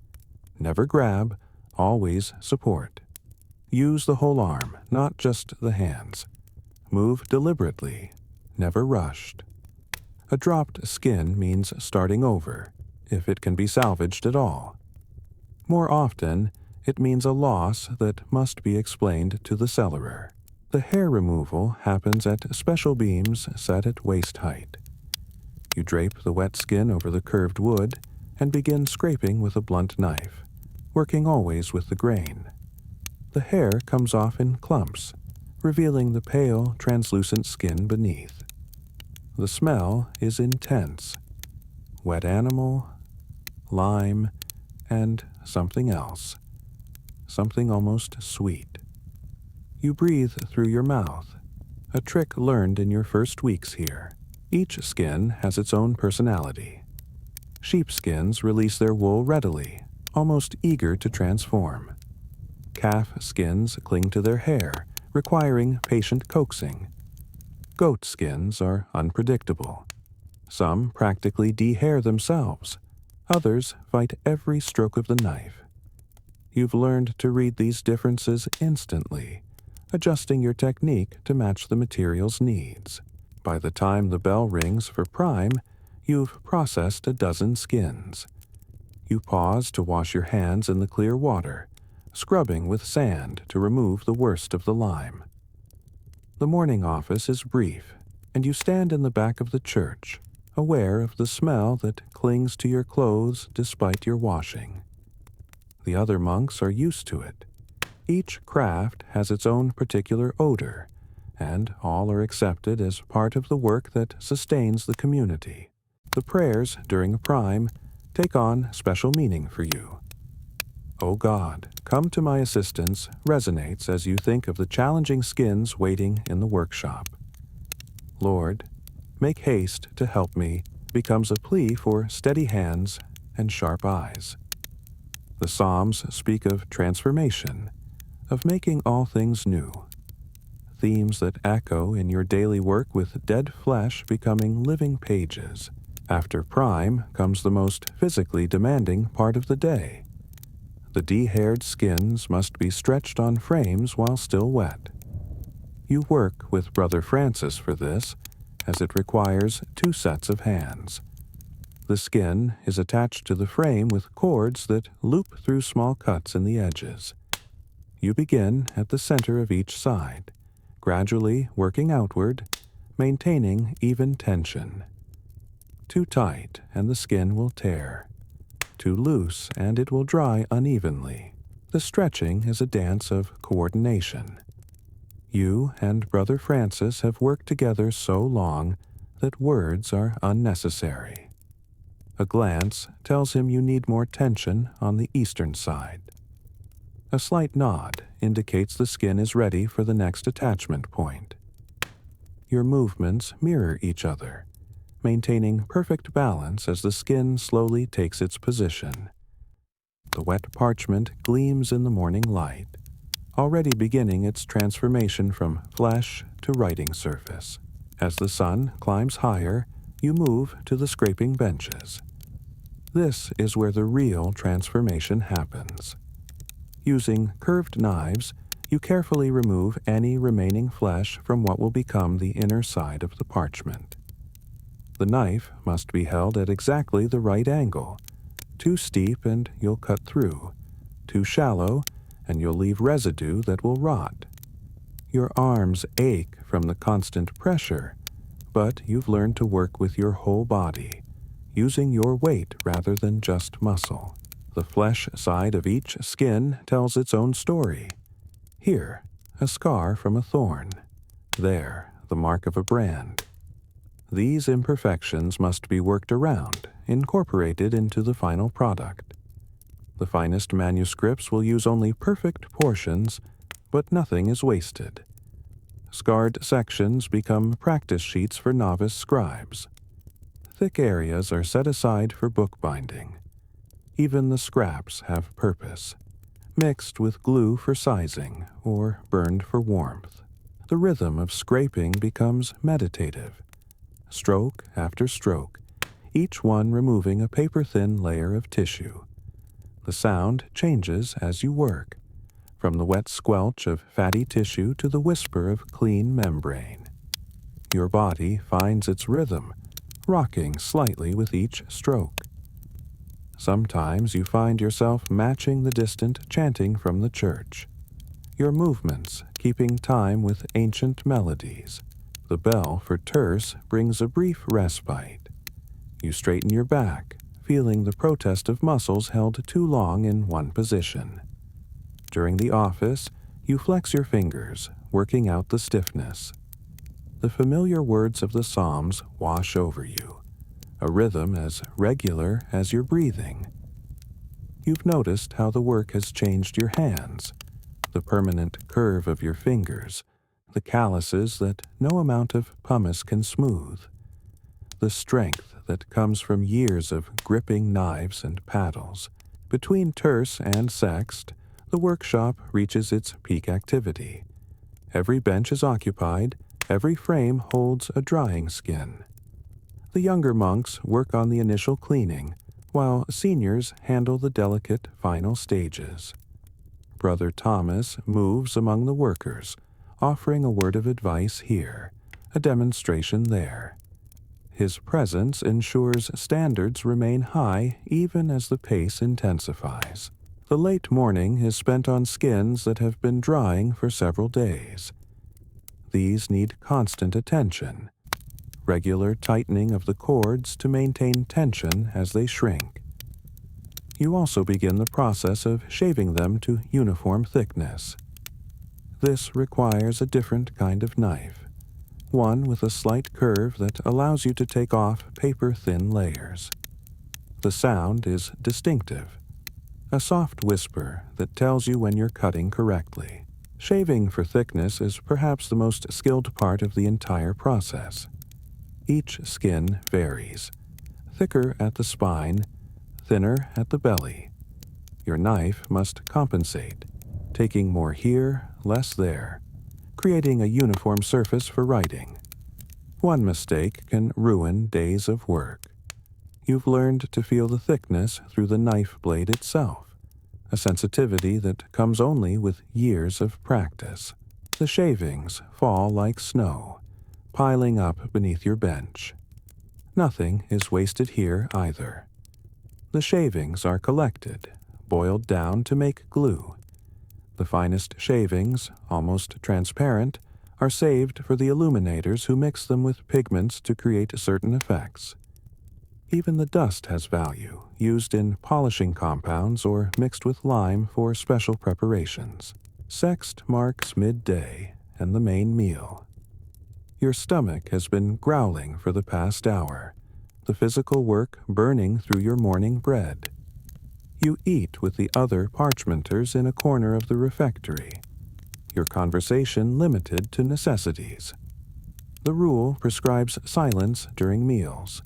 Never grab, always support. Use the whole arm, not just the hands. Move deliberately, never rushed. A dropped skin means starting over, if it can be salvaged at all. More often, it means a loss that must be explained to the cellarer. The hair removal happens at special beams set at waist height. You drape the wet skin over the curved wood and begin scraping with a blunt knife, working always with the grain. The hair comes off in clumps, revealing the pale, translucent skin beneath. The smell is intense. Wet animal, lime, and something else. Something almost sweet. You breathe through your mouth, a trick learned in your first weeks here. Each skin has its own personality. Sheepskins release their wool readily, almost eager to transform. Calf skins cling to their hair, requiring patient coaxing. Goat skins are unpredictable. Some practically de-hair themselves. Others fight every stroke of the knife. You've learned to read these differences instantly, adjusting your technique to match the material's needs. By the time the bell rings for prime, you've processed a dozen skins. You pause to wash your hands in the clear water, scrubbing with sand to remove the worst of the lime. The morning office is brief, and you stand in the back of the church, aware of the smell that clings to your clothes despite your washing. The other monks are used to it. Each craft has its own particular odor, and all are accepted as part of the work that sustains the community. The prayers during a prime take on special meaning for you. "O God, come to my assistance" resonates as you think of the challenging skins waiting in the workshop. "Lord, make haste to help me" becomes a plea for steady hands and sharp eyes. The Psalms speak of transformation, of making all things new. Themes that echo in your daily work with dead flesh becoming living pages. After prime comes the most physically demanding part of the day. The de-haired skins must be stretched on frames while still wet. You work with Brother Francis for this, as it requires 2 sets of hands. The skin is attached to the frame with cords that loop through small cuts in the edges. You begin at the center of each side, gradually working outward, maintaining even tension. Too tight and the skin will tear. Too loose and it will dry unevenly. The stretching is a dance of coordination. You and Brother Francis have worked together so long that words are unnecessary. A glance tells him you need more tension on the eastern side. A slight nod indicates the skin is ready for the next attachment point. Your movements mirror each other, maintaining perfect balance as the skin slowly takes its position. The wet parchment gleams in the morning light, already beginning its transformation from flesh to writing surface. As the sun climbs higher, you move to the scraping benches. This is where the real transformation happens. Using curved knives, you carefully remove any remaining flesh from what will become the inner side of the parchment. The knife must be held at exactly the right angle. Too steep and you'll cut through. Too shallow and you'll leave residue that will rot. Your arms ache from the constant pressure, but you've learned to work with your whole body, using your weight rather than just muscle. The flesh side of each skin tells its own story. Here, a scar from a thorn. There, the mark of a brand. These imperfections must be worked around, incorporated into the final product. The finest manuscripts will use only perfect portions, but nothing is wasted. Scarred sections become practice sheets for novice scribes. Thick areas are set aside for bookbinding. Even the scraps have purpose, mixed with glue for sizing or burned for warmth. The rhythm of scraping becomes meditative, stroke after stroke, each one removing a paper-thin layer of tissue. The sound changes as you work, from the wet squelch of fatty tissue to the whisper of clean membrane. Your body finds its rhythm, rocking slightly with each stroke. Sometimes you find yourself matching the distant chanting from the church, your movements keeping time with ancient melodies. The bell for terce brings a brief respite. You straighten your back, feeling the protest of muscles held too long in one position. During the office, you flex your fingers, working out the stiffness. The familiar words of the Psalms wash over you, a rhythm as regular as your breathing. You've noticed how the work has changed your hands, the permanent curve of your fingers, the calluses that no amount of pumice can smooth, the strength that comes from years of gripping knives and paddles. Between terce and sext, the workshop reaches its peak activity. Every bench is occupied, every frame holds a drying skin. The younger monks work on the initial cleaning, while seniors handle the delicate final stages. Brother Thomas moves among the workers, offering a word of advice here, a demonstration there. His presence ensures standards remain high even as the pace intensifies. The late morning is spent on skins that have been drying for several days. These need constant attention, regular tightening of the cords to maintain tension as they shrink. You also begin the process of shaving them to uniform thickness. This requires a different kind of knife, one with a slight curve that allows you to take off paper-thin layers. The sound is distinctive, a soft whisper that tells you when you're cutting correctly. Shaving for thickness is perhaps the most skilled part of the entire process. Each skin varies, thicker at the spine, thinner at the belly. Your knife must compensate, taking more here, less there, creating a uniform surface for writing. One mistake can ruin days of work. You've learned to feel the thickness through the knife blade itself, a sensitivity that comes only with years of practice. The shavings fall like snow, piling up beneath your bench. Nothing is wasted here either. The shavings are collected, boiled down to make glue. The finest shavings, almost transparent, are saved for the illuminators who mix them with pigments to create certain effects. Even the dust has value, used in polishing compounds or mixed with lime for special preparations. Sext marks midday and the main meal. Your stomach has been growling for the past hour, the physical work burning through your morning bread. You eat with the other parchmenters in a corner of the refectory, your conversation limited to necessities. The rule prescribes silence during meals,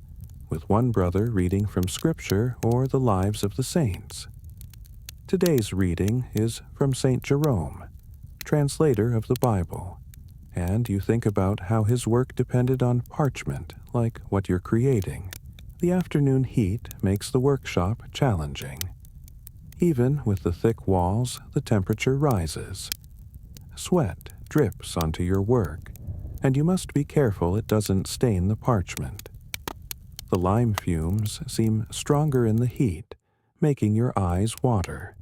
with one brother reading from Scripture or the lives of the saints. Today's reading is from St. Jerome, translator of the Bible, and you think about how his work depended on parchment, like what you're creating. The afternoon heat makes the workshop challenging. Even with the thick walls, the temperature rises. Sweat drips onto your work, and you must be careful it doesn't stain the parchment. The lime fumes seem stronger in the heat, making your eyes water.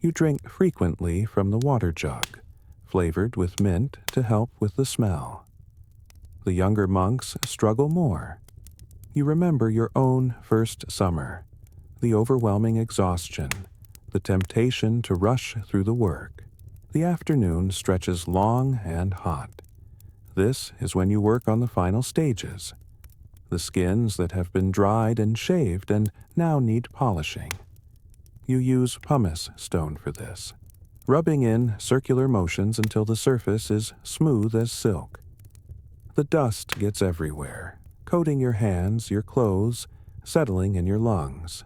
You drink frequently from the water jug, flavored with mint to help with the smell. The younger monks struggle more. You remember your own first summer, the overwhelming exhaustion, the temptation to rush through the work. The afternoon stretches long and hot. This is when you work on the final stages, the skins that have been dried and shaved and now need polishing. You use pumice stone for this, rubbing in circular motions until the surface is smooth as silk. The dust gets everywhere, coating your hands, your clothes, settling in your lungs.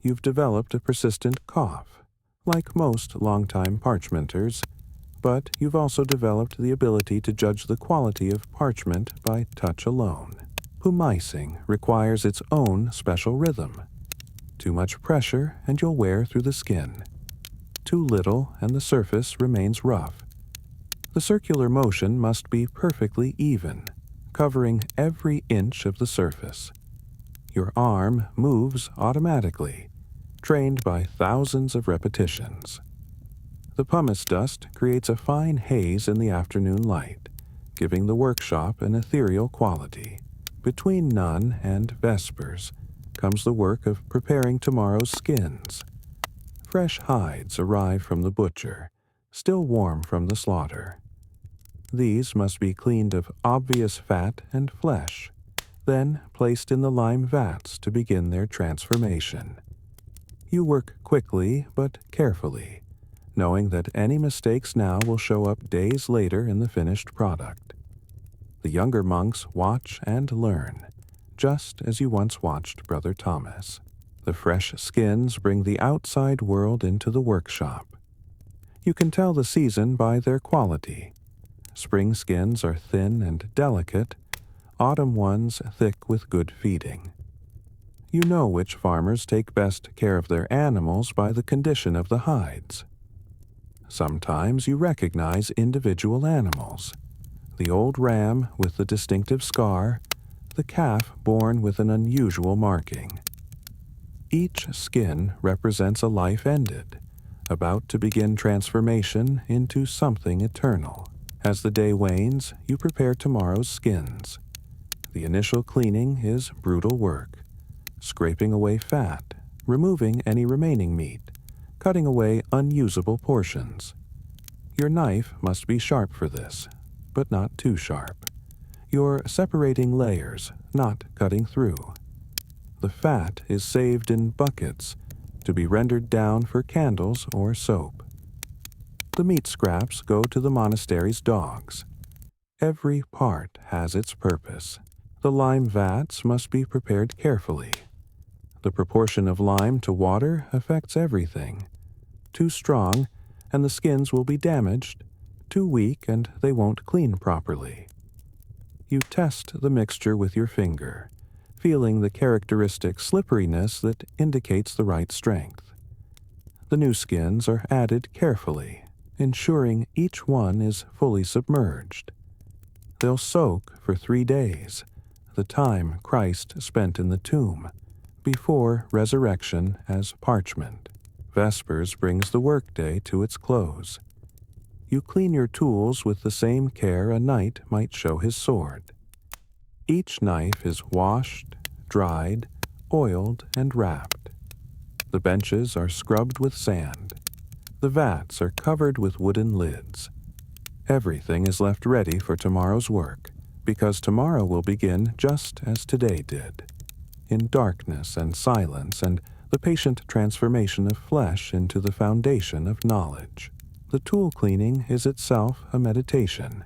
You've developed a persistent cough, like most longtime parchmenters, but you've also developed the ability to judge the quality of parchment by touch alone. Pumicing requires its own special rhythm. Too much pressure and you'll wear through the skin. Too little and the surface remains rough. The circular motion must be perfectly even, covering every inch of the surface. Your arm moves automatically, trained by thousands of repetitions. The pumice dust creates a fine haze in the afternoon light, giving the workshop an ethereal quality. Between none and vespers comes the work of preparing tomorrow's skins. Fresh hides arrive from the butcher, still warm from the slaughter. These must be cleaned of obvious fat and flesh, then placed in the lime vats to begin their transformation. You work quickly but carefully, knowing that any mistakes now will show up days later in the finished product. The younger monks watch and learn, just as you once watched Brother Thomas. The fresh skins bring the outside world into the workshop. You can tell the season by their quality. Spring skins are thin and delicate, autumn ones thick with good feeding. You know which farmers take best care of their animals by the condition of the hides. Sometimes you recognize individual animals. The old ram with the distinctive scar, the calf born with an unusual marking. Each skin represents a life ended, about to begin transformation into something eternal. As the day wanes, you prepare tomorrow's skins. The initial cleaning is brutal work, scraping away fat, removing any remaining meat, cutting away unusable portions. Your knife must be sharp for this, but not too sharp. You're separating layers, not cutting through. The fat is saved in buckets to be rendered down for candles or soap. The meat scraps go to the monastery's dogs. Every part has its purpose. The lime vats must be prepared carefully. The proportion of lime to water affects everything. Too strong, and the skins will be damaged. Too weak, and they won't clean properly. You test the mixture with your finger, feeling the characteristic slipperiness that indicates the right strength. The new skins are added carefully, ensuring each one is fully submerged. They'll soak for 3 days, the time Christ spent in the tomb, before resurrection as parchment. Vespers brings the workday to its close. You clean your tools with the same care a knight might show his sword. Each knife is washed, dried, oiled, and wrapped. The benches are scrubbed with sand. The vats are covered with wooden lids. Everything is left ready for tomorrow's work, because tomorrow will begin just as today did, in darkness and silence and the patient transformation of flesh into the foundation of knowledge. The tool cleaning is itself a meditation.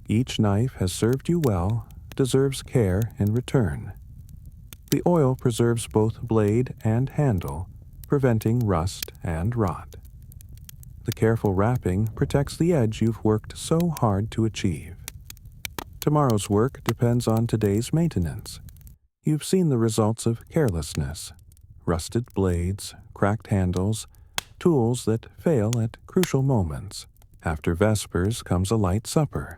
Each knife has served you well, deserves care in return. The oil preserves both blade and handle, preventing rust and rot. The careful wrapping protects the edge you've worked so hard to achieve. Tomorrow's work depends on today's maintenance. You've seen the results of carelessness: rusted blades, cracked handles, tools that fail at crucial moments. After vespers comes a light supper,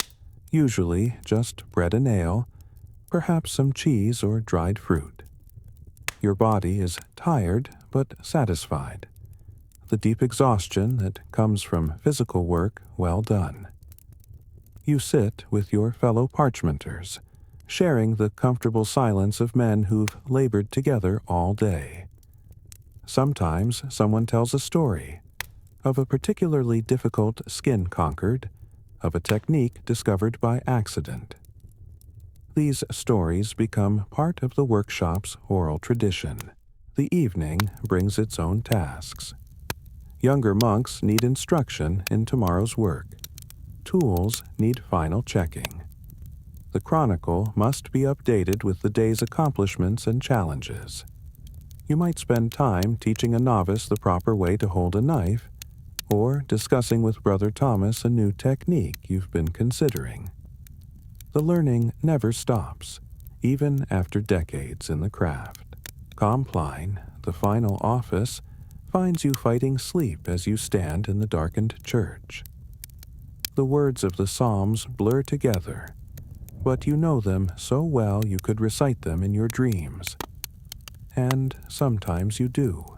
usually just bread and ale, perhaps some cheese or dried fruit. Your body is tired but satisfied. The deep exhaustion that comes from physical work well done. You sit with your fellow parchmenters, sharing the comfortable silence of men who've labored together all day. Sometimes someone tells a story of a particularly difficult skin conquered, of a technique discovered by accident. These stories become part of the workshop's oral tradition. The evening brings its own tasks. Younger monks need instruction in tomorrow's work. Tools need final checking. The chronicle must be updated with the day's accomplishments and challenges. You might spend time teaching a novice the proper way to hold a knife, or discussing with Brother Thomas a new technique you've been considering. The learning never stops, even after decades in the craft. Compline, the final office, finds you fighting sleep as you stand in the darkened church. The words of the Psalms blur together, but you know them so well you could recite them in your dreams. And sometimes you do,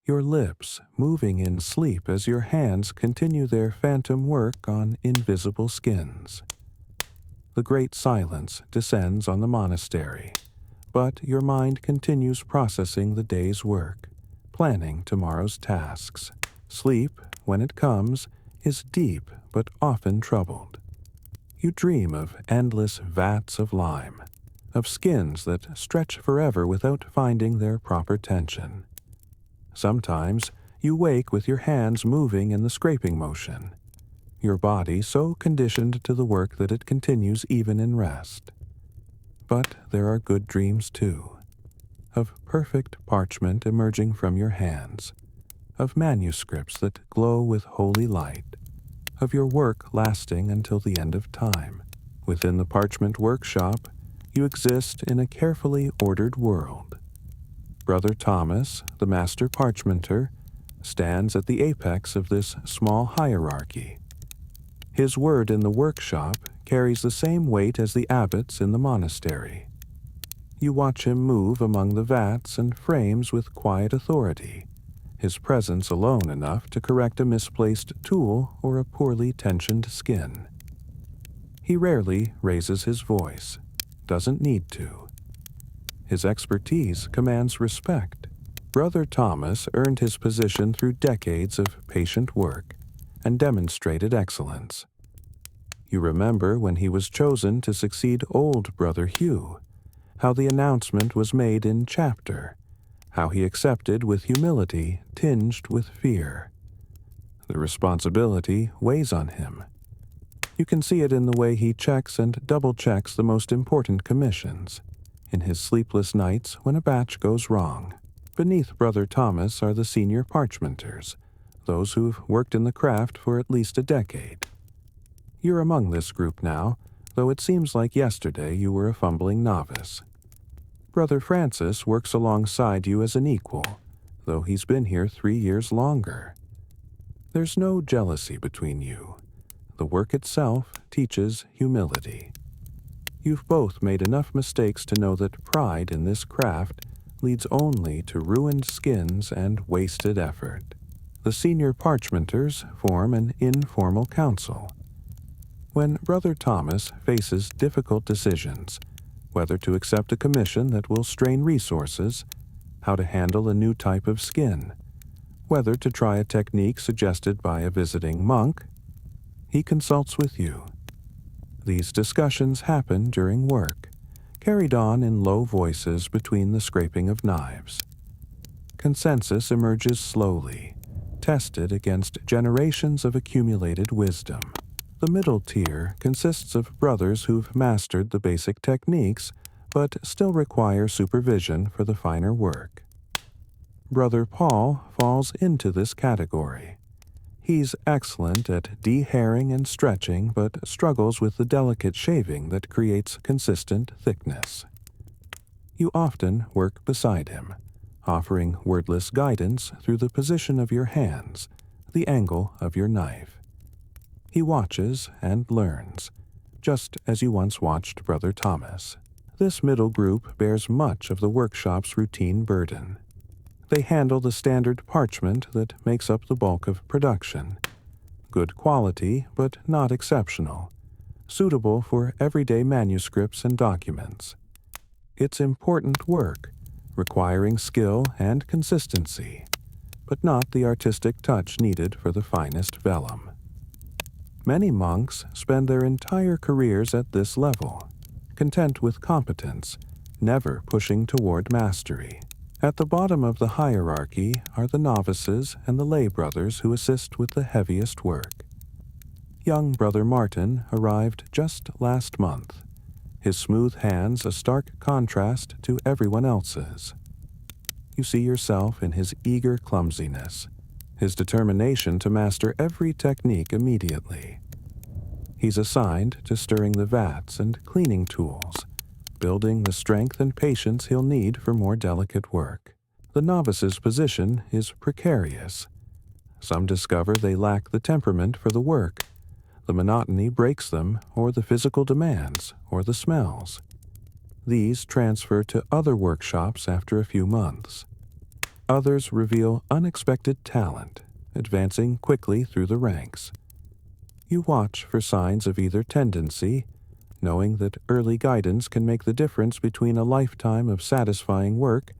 your lips moving in sleep as your hands continue their phantom work on invisible skins. The great silence descends on the monastery, but your mind continues processing the day's work, planning tomorrow's tasks. Sleep, when it comes, is deep but often troubled. You dream of endless vats of lime, of skins that stretch forever without finding their proper tension. Sometimes you wake with your hands moving in the scraping motion, your body so conditioned to the work that it continues even in rest. But there are good dreams too, of perfect parchment emerging from your hands, of manuscripts that glow with holy light, of your work lasting until the end of time. Within the parchment workshop, you exist in a carefully ordered world. Brother Thomas, the master parchmenter, stands at the apex of this small hierarchy. His word in the workshop carries the same weight as the abbot's in the monastery. You watch him move among the vats and frames with quiet authority, his presence alone enough to correct a misplaced tool or a poorly tensioned skin. He rarely raises his voice, doesn't need to. His expertise commands respect. Brother Thomas earned his position through decades of patient work and demonstrated excellence. You remember when he was chosen to succeed old Brother Hugh, how the announcement was made in chapter, how he accepted with humility tinged with fear. The responsibility weighs on him. You can see it in the way he checks and double-checks the most important commissions, in his sleepless nights when a batch goes wrong. Beneath Brother Thomas are the senior parchmenters, those who've worked in the craft for at least a decade. You're among this group now, though it seems like yesterday you were a fumbling novice. Brother Francis works alongside you as an equal, though he's been here 3 years longer. There's no jealousy between you. The work itself teaches humility. You've both made enough mistakes to know that pride in this craft leads only to ruined skins and wasted effort. The senior parchmenters form an informal council. When Brother Thomas faces difficult decisions, whether to accept a commission that will strain resources, how to handle a new type of skin, whether to try a technique suggested by a visiting monk, he consults with you. These discussions happen during work, carried on in low voices between the scraping of knives. Consensus emerges slowly, tested against generations of accumulated wisdom. The middle tier consists of brothers who've mastered the basic techniques, but still require supervision for the finer work. Brother Paul falls into this category. He's excellent at de-hairing and stretching, but struggles with the delicate shaving that creates consistent thickness. You often work beside him, offering wordless guidance through the position of your hands, the angle of your knife. He watches and learns, just as you once watched Brother Thomas. This middle group bears much of the workshop's routine burden. They handle the standard parchment that makes up the bulk of production. Good quality, but not exceptional. Suitable for everyday manuscripts and documents. It's important work, requiring skill and consistency, but not the artistic touch needed for the finest vellum. Many monks spend their entire careers at this level, content with competence, never pushing toward mastery. At the bottom of the hierarchy are the novices and the lay brothers who assist with the heaviest work. Young Brother Martin arrived just last month, his smooth hands a stark contrast to everyone else's. You see yourself in his eager clumsiness, his determination to master every technique immediately. He's assigned to stirring the vats and cleaning tools, building the strength and patience he'll need for more delicate work. The novice's position is precarious. Some discover they lack the temperament for the work. The monotony breaks them, or the physical demands, or the smells. These transfer to other workshops after a few months. Others reveal unexpected talent, advancing quickly through the ranks. You watch for signs of either tendency, knowing that early guidance can make the difference between a lifetime of satisfying work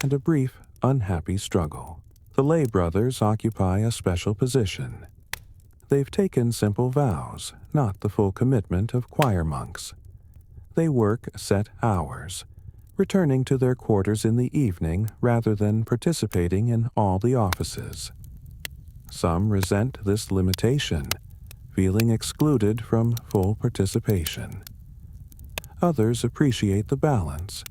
and a brief, unhappy struggle. The lay brothers occupy a special position. They've taken simple vows, not the full commitment of choir monks. They work set hours, returning to their quarters in the evening rather than participating in all the offices. Some resent this limitation, feeling excluded from full participation. Others appreciate the balance,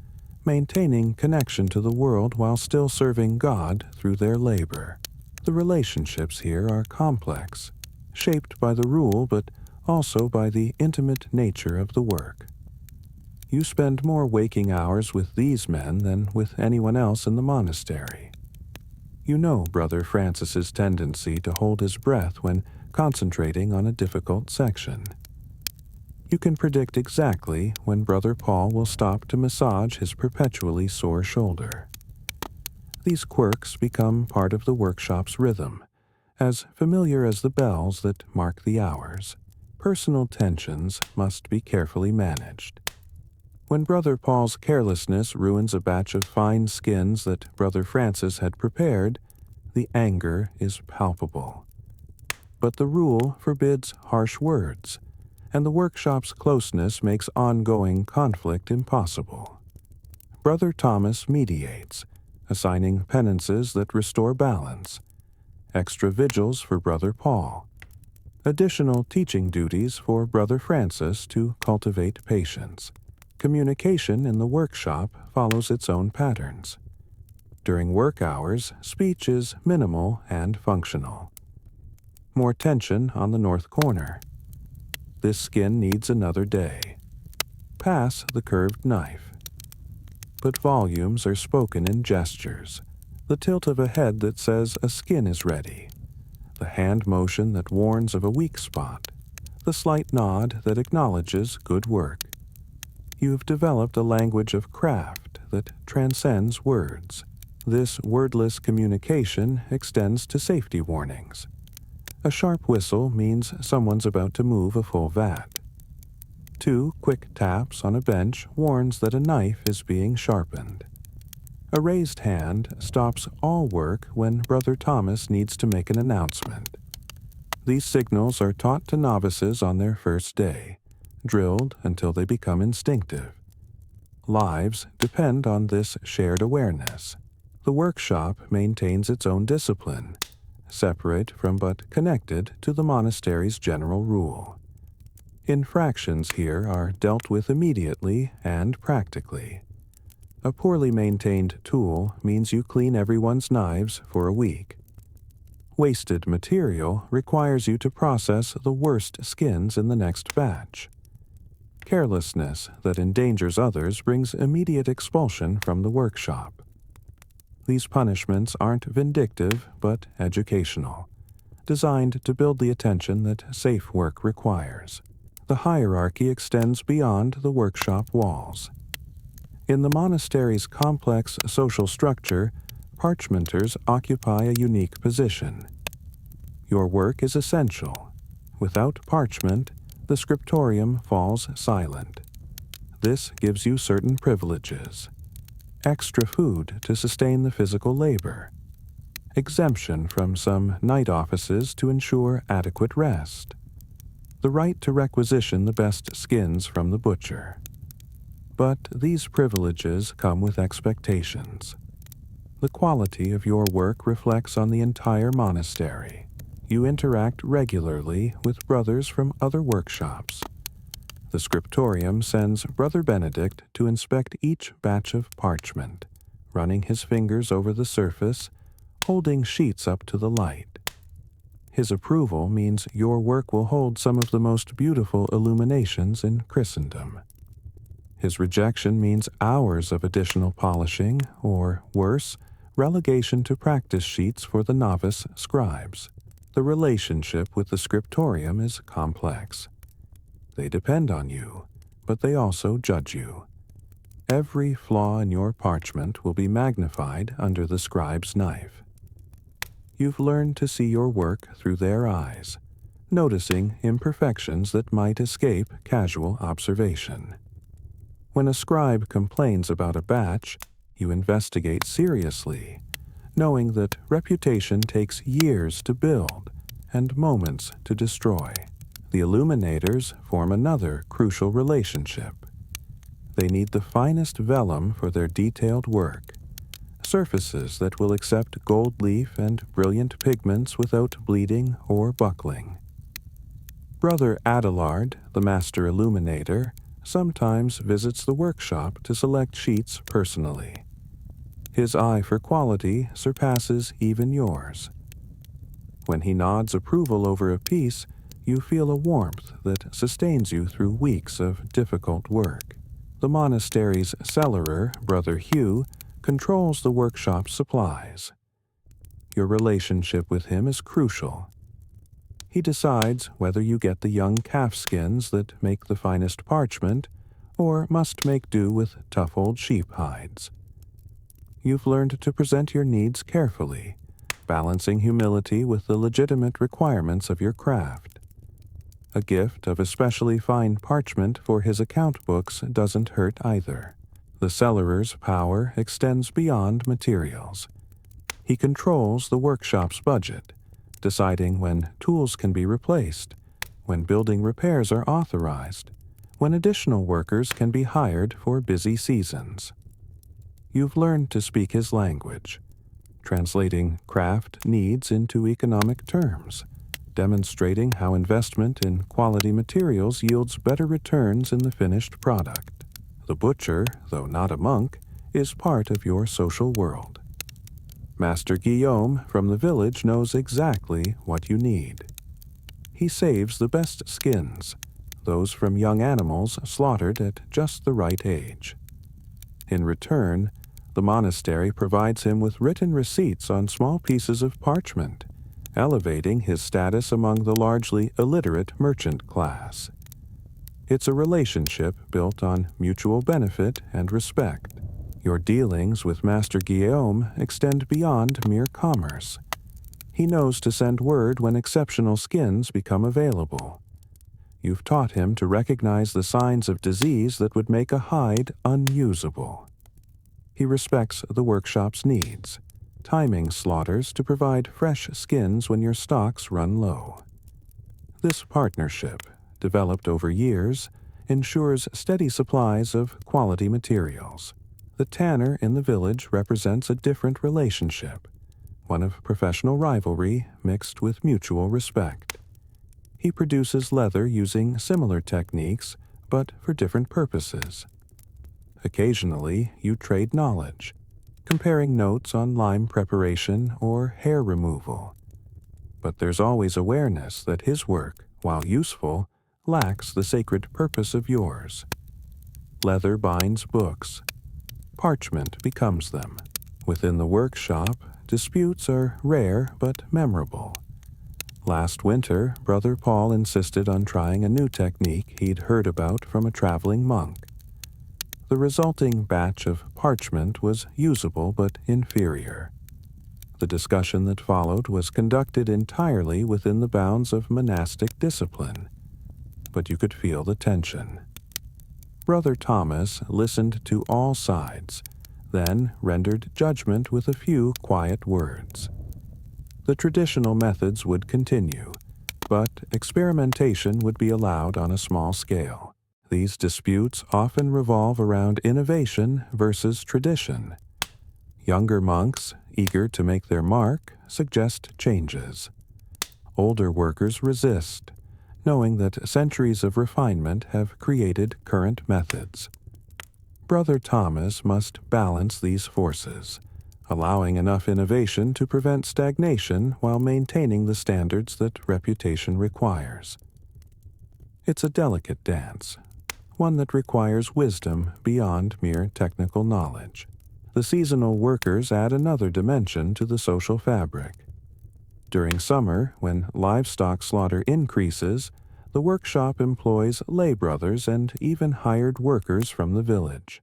maintaining connection to the world while still serving God through their labor. The relationships here are complex, shaped by the rule but also by the intimate nature of the work. You spend more waking hours with these men than with anyone else in the monastery. You know Brother Francis's tendency to hold his breath when concentrating on a difficult section. You can predict exactly when Brother Paul will stop to massage his perpetually sore shoulder. These quirks become part of the workshop's rhythm, as familiar as the bells that mark the hours. Personal tensions must be carefully managed. When Brother Paul's carelessness ruins a batch of fine skins that Brother Francis had prepared, the anger is palpable. But the rule forbids harsh words, and the workshop's closeness makes ongoing conflict impossible. Brother Thomas mediates, assigning penances that restore balance, extra vigils for Brother Paul, additional teaching duties for Brother Francis to cultivate patience. Communication in the workshop follows its own patterns. During work hours, speech is minimal and functional. More tension on the north corner. This skin needs another day. Pass the curved knife. But volumes are spoken in gestures. The tilt of a head that says a skin is ready. The hand motion that warns of a weak spot. The slight nod that acknowledges good work. You've developed a language of craft that transcends words. This wordless communication extends to safety warnings. A sharp whistle means someone's about to move a full vat. 2 quick taps on a bench warns that a knife is being sharpened. A raised hand stops all work when Brother Thomas needs to make an announcement. These signals are taught to novices on their first day, drilled until they become instinctive. Lives depend on this shared awareness. The workshop maintains its own discipline, separate from but connected to the monastery's general rule. Infractions here are dealt with immediately and practically. A poorly maintained tool means you clean everyone's knives for a week. Wasted material requires you to process the worst skins in the next batch. Carelessness that endangers others brings immediate expulsion from the workshop. These punishments aren't vindictive, but educational, designed to build the attention that safe work requires. The hierarchy extends beyond the workshop walls. In the monastery's complex social structure, parchmenters occupy a unique position. Your work is essential. Without parchment, the scriptorium falls silent. This gives you certain privileges. Extra food to sustain the physical labor. Exemption from some night offices to ensure adequate rest. The right to requisition the best skins from the butcher. But these privileges come with expectations. The quality of your work reflects on the entire monastery. You interact regularly with brothers from other workshops. The scriptorium sends Brother Benedict to inspect each batch of parchment, running his fingers over the surface, holding sheets up to the light. His approval means your work will hold some of the most beautiful illuminations in Christendom. His rejection means hours of additional polishing, or worse, relegation to practice sheets for the novice scribes. The relationship with the scriptorium is complex. They depend on you, but they also judge you. Every flaw in your parchment will be magnified under the scribe's knife. You've learned to see your work through their eyes, noticing imperfections that might escape casual observation. When a scribe complains about a batch, you investigate seriously, knowing that reputation takes years to build and moments to destroy. The illuminators form another crucial relationship. They need the finest vellum for their detailed work, surfaces that will accept gold leaf and brilliant pigments without bleeding or buckling. Brother Adelard, the master illuminator, sometimes visits the workshop to select sheets personally. His eye for quality surpasses even yours. When he nods approval over a piece, you feel a warmth that sustains you through weeks of difficult work. The monastery's cellarer, Brother Hugh, controls the workshop's supplies. Your relationship with him is crucial. He decides whether you get the young calf skins that make the finest parchment, or must make do with tough old sheep hides. You've learned to present your needs carefully, balancing humility with the legitimate requirements of your craft. A gift of especially fine parchment for his account books doesn't hurt either. The cellarer's power extends beyond materials. He controls the workshop's budget, deciding when tools can be replaced, when building repairs are authorized, when additional workers can be hired for busy seasons. You've learned to speak his language, translating craft needs into economic terms, demonstrating how investment in quality materials yields better returns in the finished product. The butcher, though not a monk, is part of your social world. Master Guillaume from the village knows exactly what you need. He saves the best skins, those from young animals slaughtered at just the right age. In return, the monastery provides him with written receipts on small pieces of parchment, elevating his status among the largely illiterate merchant class. It's a relationship built on mutual benefit and respect. Your dealings with Master Guillaume extend beyond mere commerce. He knows to send word when exceptional skins become available. You've taught him to recognize the signs of disease that would make a hide unusable. He respects the workshop's needs, timing slaughters to provide fresh skins when your stocks run low. This partnership, developed over years, ensures steady supplies of quality materials. The tanner in the village represents a different relationship, one of professional rivalry mixed with mutual respect. He produces leather using similar techniques, but for different purposes. Occasionally, you trade knowledge, comparing notes on lime preparation or hair removal. But there's always awareness that his work, while useful, lacks the sacred purpose of yours. Leather binds books. Parchment becomes them. Within the workshop, disputes are rare but memorable. Last winter, Brother Paul insisted on trying a new technique he'd heard about from a traveling monk. The resulting batch of parchment was usable but inferior. The discussion that followed was conducted entirely within the bounds of monastic discipline, but you could feel the tension. Brother Thomas listened to all sides, then rendered judgment with a few quiet words. The traditional methods would continue, but experimentation would be allowed on a small scale. These disputes often revolve around innovation versus tradition. Younger monks, eager to make their mark, suggest changes. Older workers resist, knowing that centuries of refinement have created current methods. Brother Thomas must balance these forces, allowing enough innovation to prevent stagnation while maintaining the standards that reputation requires. It's a delicate dance, one that requires wisdom beyond mere technical knowledge. The seasonal workers add another dimension to the social fabric. During summer, when livestock slaughter increases, the workshop employs lay brothers and even hired workers from the village.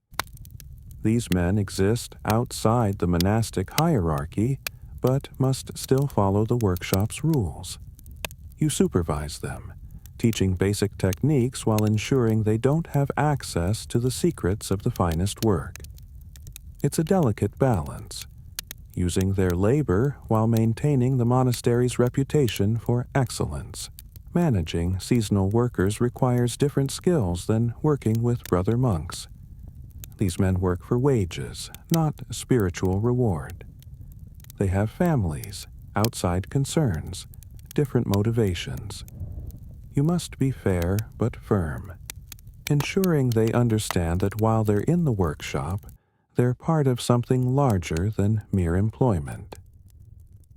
These men exist outside the monastic hierarchy, but must still follow the workshop's rules. You supervise them, teaching basic techniques while ensuring they don't have access to the secrets of the finest work. It's a delicate balance, using their labor while maintaining the monastery's reputation for excellence. Managing seasonal workers requires different skills than working with brother monks. These men work for wages, not spiritual reward. They have families, outside concerns, different motivations. You must be fair but firm, ensuring they understand that while they're in the workshop, they're part of something larger than mere employment.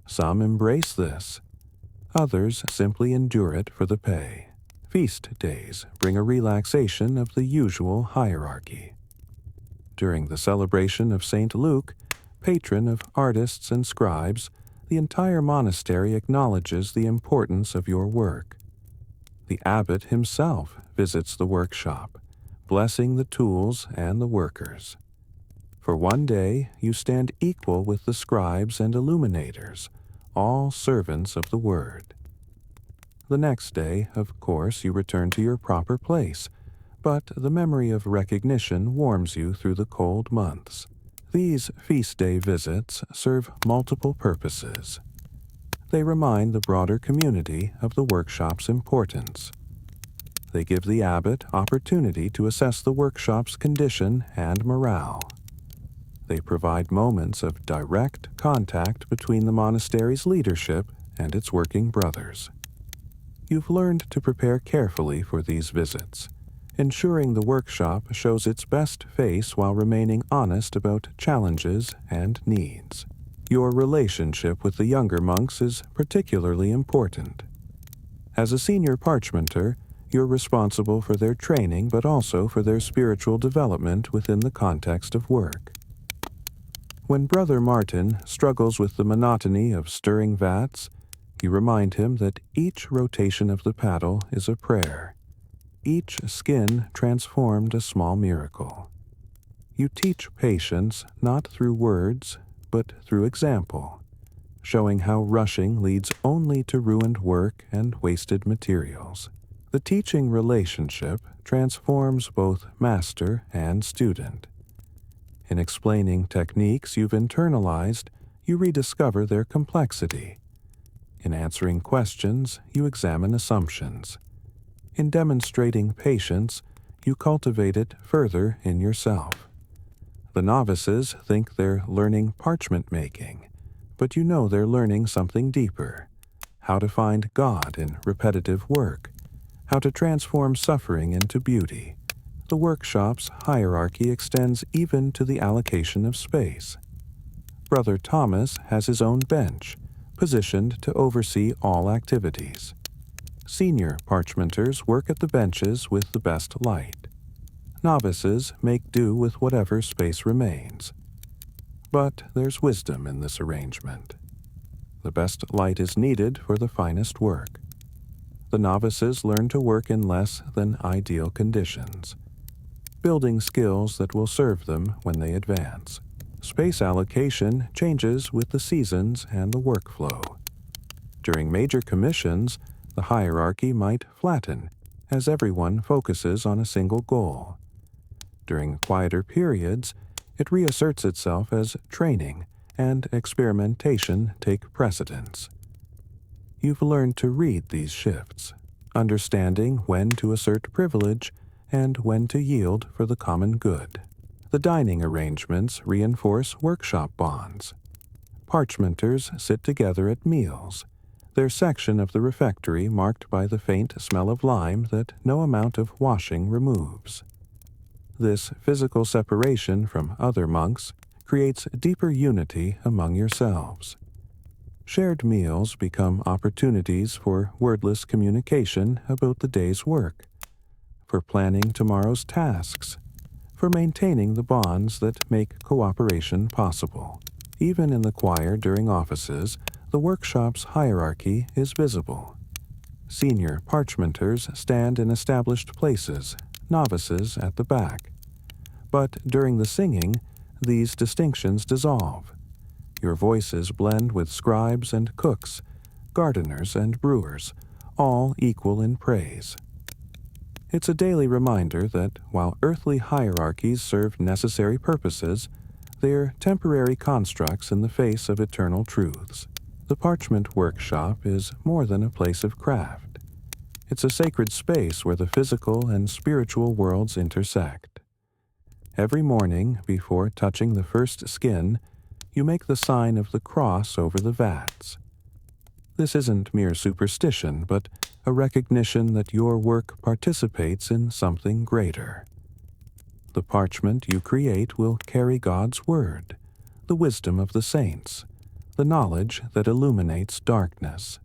Some embrace this. Others simply endure it for the pay. Feast days bring a relaxation of the usual hierarchy. During the celebration of St. Luke, patron of artists and scribes, the entire monastery acknowledges the importance of your work. The abbot himself visits the workshop, blessing the tools and the workers. For one day, you stand equal with the scribes and illuminators, all servants of the word. The next day, of course, you return to your proper place, but the memory of recognition warms you through the cold months. These feast day visits serve multiple purposes. They remind the broader community of the workshop's importance. They give the abbot opportunity to assess the workshop's condition and morale. They provide moments of direct contact between the monastery's leadership and its working brothers. You've learned to prepare carefully for these visits, ensuring the workshop shows its best face while remaining honest about challenges and needs. Your relationship with the younger monks is particularly important. As a senior parchmenter, you're responsible for their training but also for their spiritual development within the context of work. When Brother Martin struggles with the monotony of stirring vats, you remind him that each rotation of the paddle is a prayer. Each skin transformed a small miracle. You teach patience not through words, but through example, showing how rushing leads only to ruined work and wasted materials. The teaching relationship transforms both master and student. In explaining techniques you've internalized, you rediscover their complexity. In answering questions, you examine assumptions. In demonstrating patience, you cultivate it further in yourself. The novices think they're learning parchment making, but you know they're learning something deeper: how to find God in repetitive work, how to transform suffering into beauty. The workshop's hierarchy extends even to the allocation of space. Brother Thomas has his own bench, positioned to oversee all activities. Senior parchmenters work at the benches with the best light. Novices make do with whatever space remains. But there's wisdom in this arrangement. The best light is needed for the finest work. The novices learn to work in less than ideal conditions, building skills that will serve them when they advance. Space allocation changes with the seasons and the workflow. During major commissions, the hierarchy might flatten as everyone focuses on a single goal. During quieter periods, it reasserts itself as training and experimentation take precedence. You've learned to read these shifts, understanding when to assert privilege and when to yield for the common good. The dining arrangements reinforce workshop bonds. Parchmenters sit together at meals, their section of the refectory marked by the faint smell of lime that no amount of washing removes. This physical separation from other monks creates deeper unity among yourselves. Shared meals become opportunities for wordless communication about the day's work, for planning tomorrow's tasks, for maintaining the bonds that make cooperation possible. Even in the choir during offices, the workshop's hierarchy is visible. Senior parchmenters stand in established places, novices at the back. But during the singing, these distinctions dissolve. Your voices blend with scribes and cooks, gardeners and brewers, all equal in praise. It's a daily reminder that while earthly hierarchies serve necessary purposes, they're temporary constructs in the face of eternal truths. The Parchment workshop is more than a place of craft. It's a sacred space where the physical and spiritual worlds intersect. Every morning, before touching the first skin, you make the sign of the cross over the vats. This isn't mere superstition, but a recognition that your work participates in something greater. The parchment you create will carry God's word, the wisdom of the saints, the knowledge that illuminates darkness.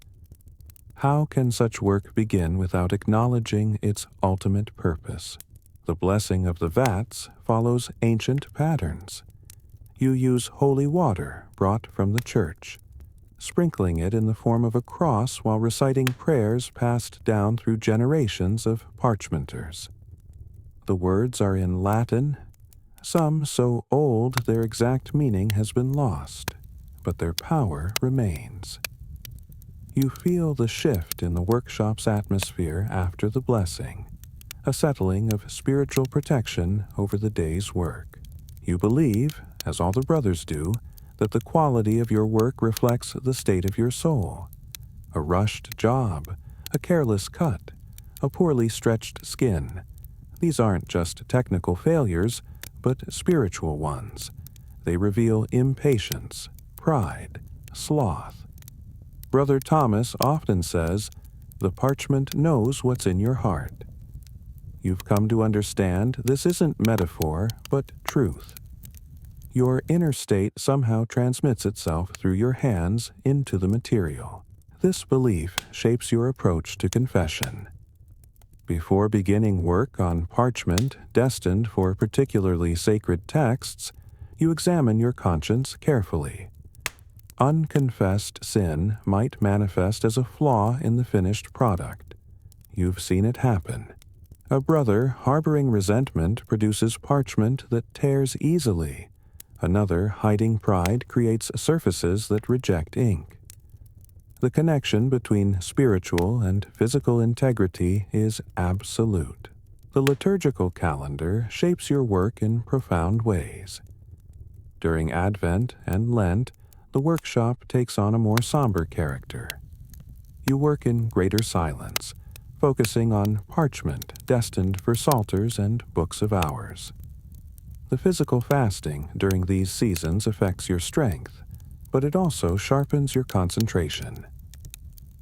How can such work begin without acknowledging its ultimate purpose? The blessing of the vats follows ancient patterns. You use holy water brought from the church, sprinkling it in the form of a cross while reciting prayers passed down through generations of parchmenters. The words are in Latin, some so old their exact meaning has been lost, but their power remains. You feel the shift in the workshop's atmosphere after the blessing, a settling of spiritual protection over the day's work. You believe, as all the brothers do, that the quality of your work reflects the state of your soul. A rushed job, a careless cut, a poorly stretched skin. These aren't just technical failures, but spiritual ones. They reveal impatience, pride, sloth. Brother Thomas often says, "The parchment knows what's in your heart." You've come to understand this isn't metaphor, but truth. Your inner state somehow transmits itself through your hands into the material. This belief shapes your approach to confession. Before beginning work on parchment destined for particularly sacred texts, you examine your conscience carefully. Unconfessed sin might manifest as a flaw in the finished product. You've seen it happen. A brother harboring resentment produces parchment that tears easily. Another hiding pride creates surfaces that reject ink. The connection between spiritual and physical integrity is absolute. The liturgical calendar shapes your work in profound ways. During Advent and Lent, the workshop takes on a more somber character. You work in greater silence, focusing on parchment destined for psalters and books of hours. The physical fasting during these seasons affects your strength, but it also sharpens your concentration.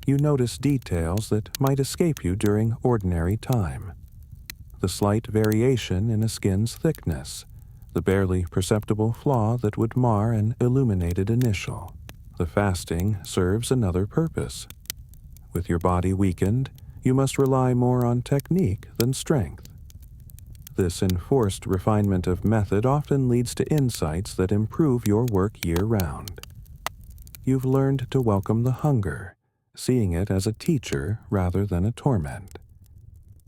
You notice details that might escape you during ordinary time. The slight variation in a skin's thickness, the barely perceptible flaw that would mar an illuminated initial. The fasting serves another purpose. With your body weakened, you must rely more on technique than strength. This enforced refinement of method often leads to insights that improve your work year-round. You've learned to welcome the hunger, seeing it as a teacher rather than a torment.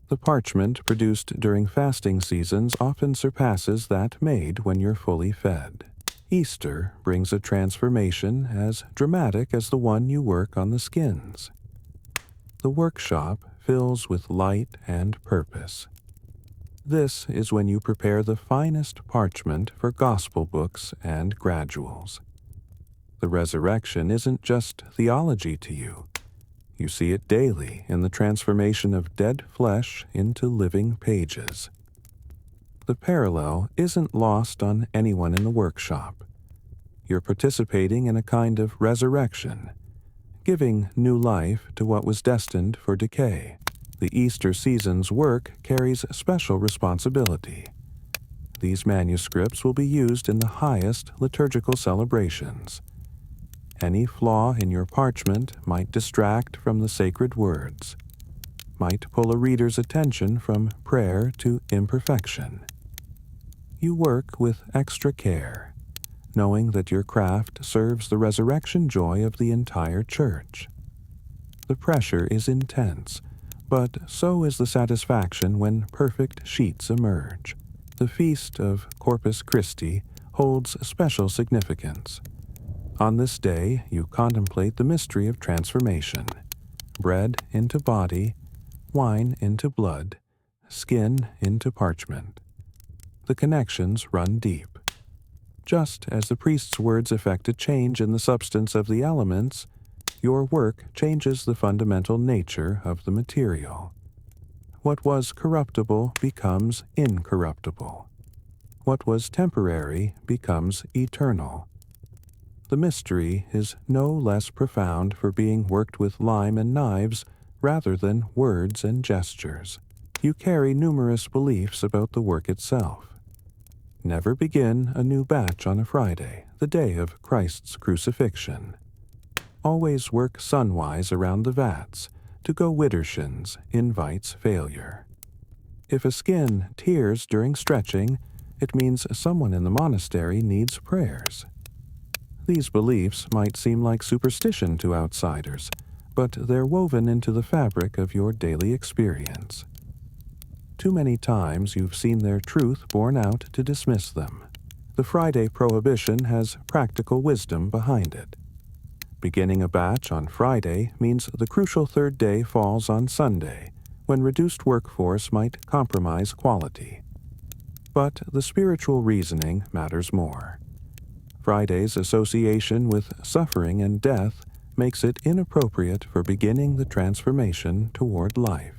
The parchment produced during fasting seasons often surpasses that made when you're fully fed. Easter brings a transformation as dramatic as the one you work on the skins. The workshop fills with light and purpose. This is when you prepare the finest parchment for gospel books and graduals. The resurrection isn't just theology to you. You see it daily in the transformation of dead flesh into living pages. The parallel isn't lost on anyone in the workshop. You're participating in a kind of resurrection. giving new life to what was destined for decay. The Easter season's work carries special responsibility. These manuscripts will be used in the highest liturgical celebrations. Any flaw in your parchment might distract from the sacred words, might pull a reader's attention from prayer to imperfection. You work with extra care, knowing that your craft serves the resurrection joy of the entire church. The pressure is intense, but so is the satisfaction when perfect sheets emerge. The feast of Corpus Christi holds special significance. On this day, you contemplate the mystery of transformation, bread into body, wine into blood, skin into parchment. The connections run deep. Just as the priest's words effect a change in the substance of the elements, your work changes the fundamental nature of the material. What was corruptible becomes incorruptible. What was temporary becomes eternal. The mystery is no less profound for being worked with lime and knives rather than words and gestures. You carry numerous beliefs about the work itself. Never begin a new batch on a Friday, the day of Christ's crucifixion. Always work sunwise around the vats. To go widdershins invites failure. If a skin tears during stretching, it means someone in the monastery needs prayers. These beliefs might seem like superstition to outsiders, but they're woven into the fabric of your daily experience. Too many times you've seen their truth borne out to dismiss them. The Friday prohibition has practical wisdom behind it. Beginning a batch on Friday means the crucial third day falls on Sunday, when reduced workforce might compromise quality. But the spiritual reasoning matters more. Friday's association with suffering and death makes it inappropriate for beginning the transformation toward life.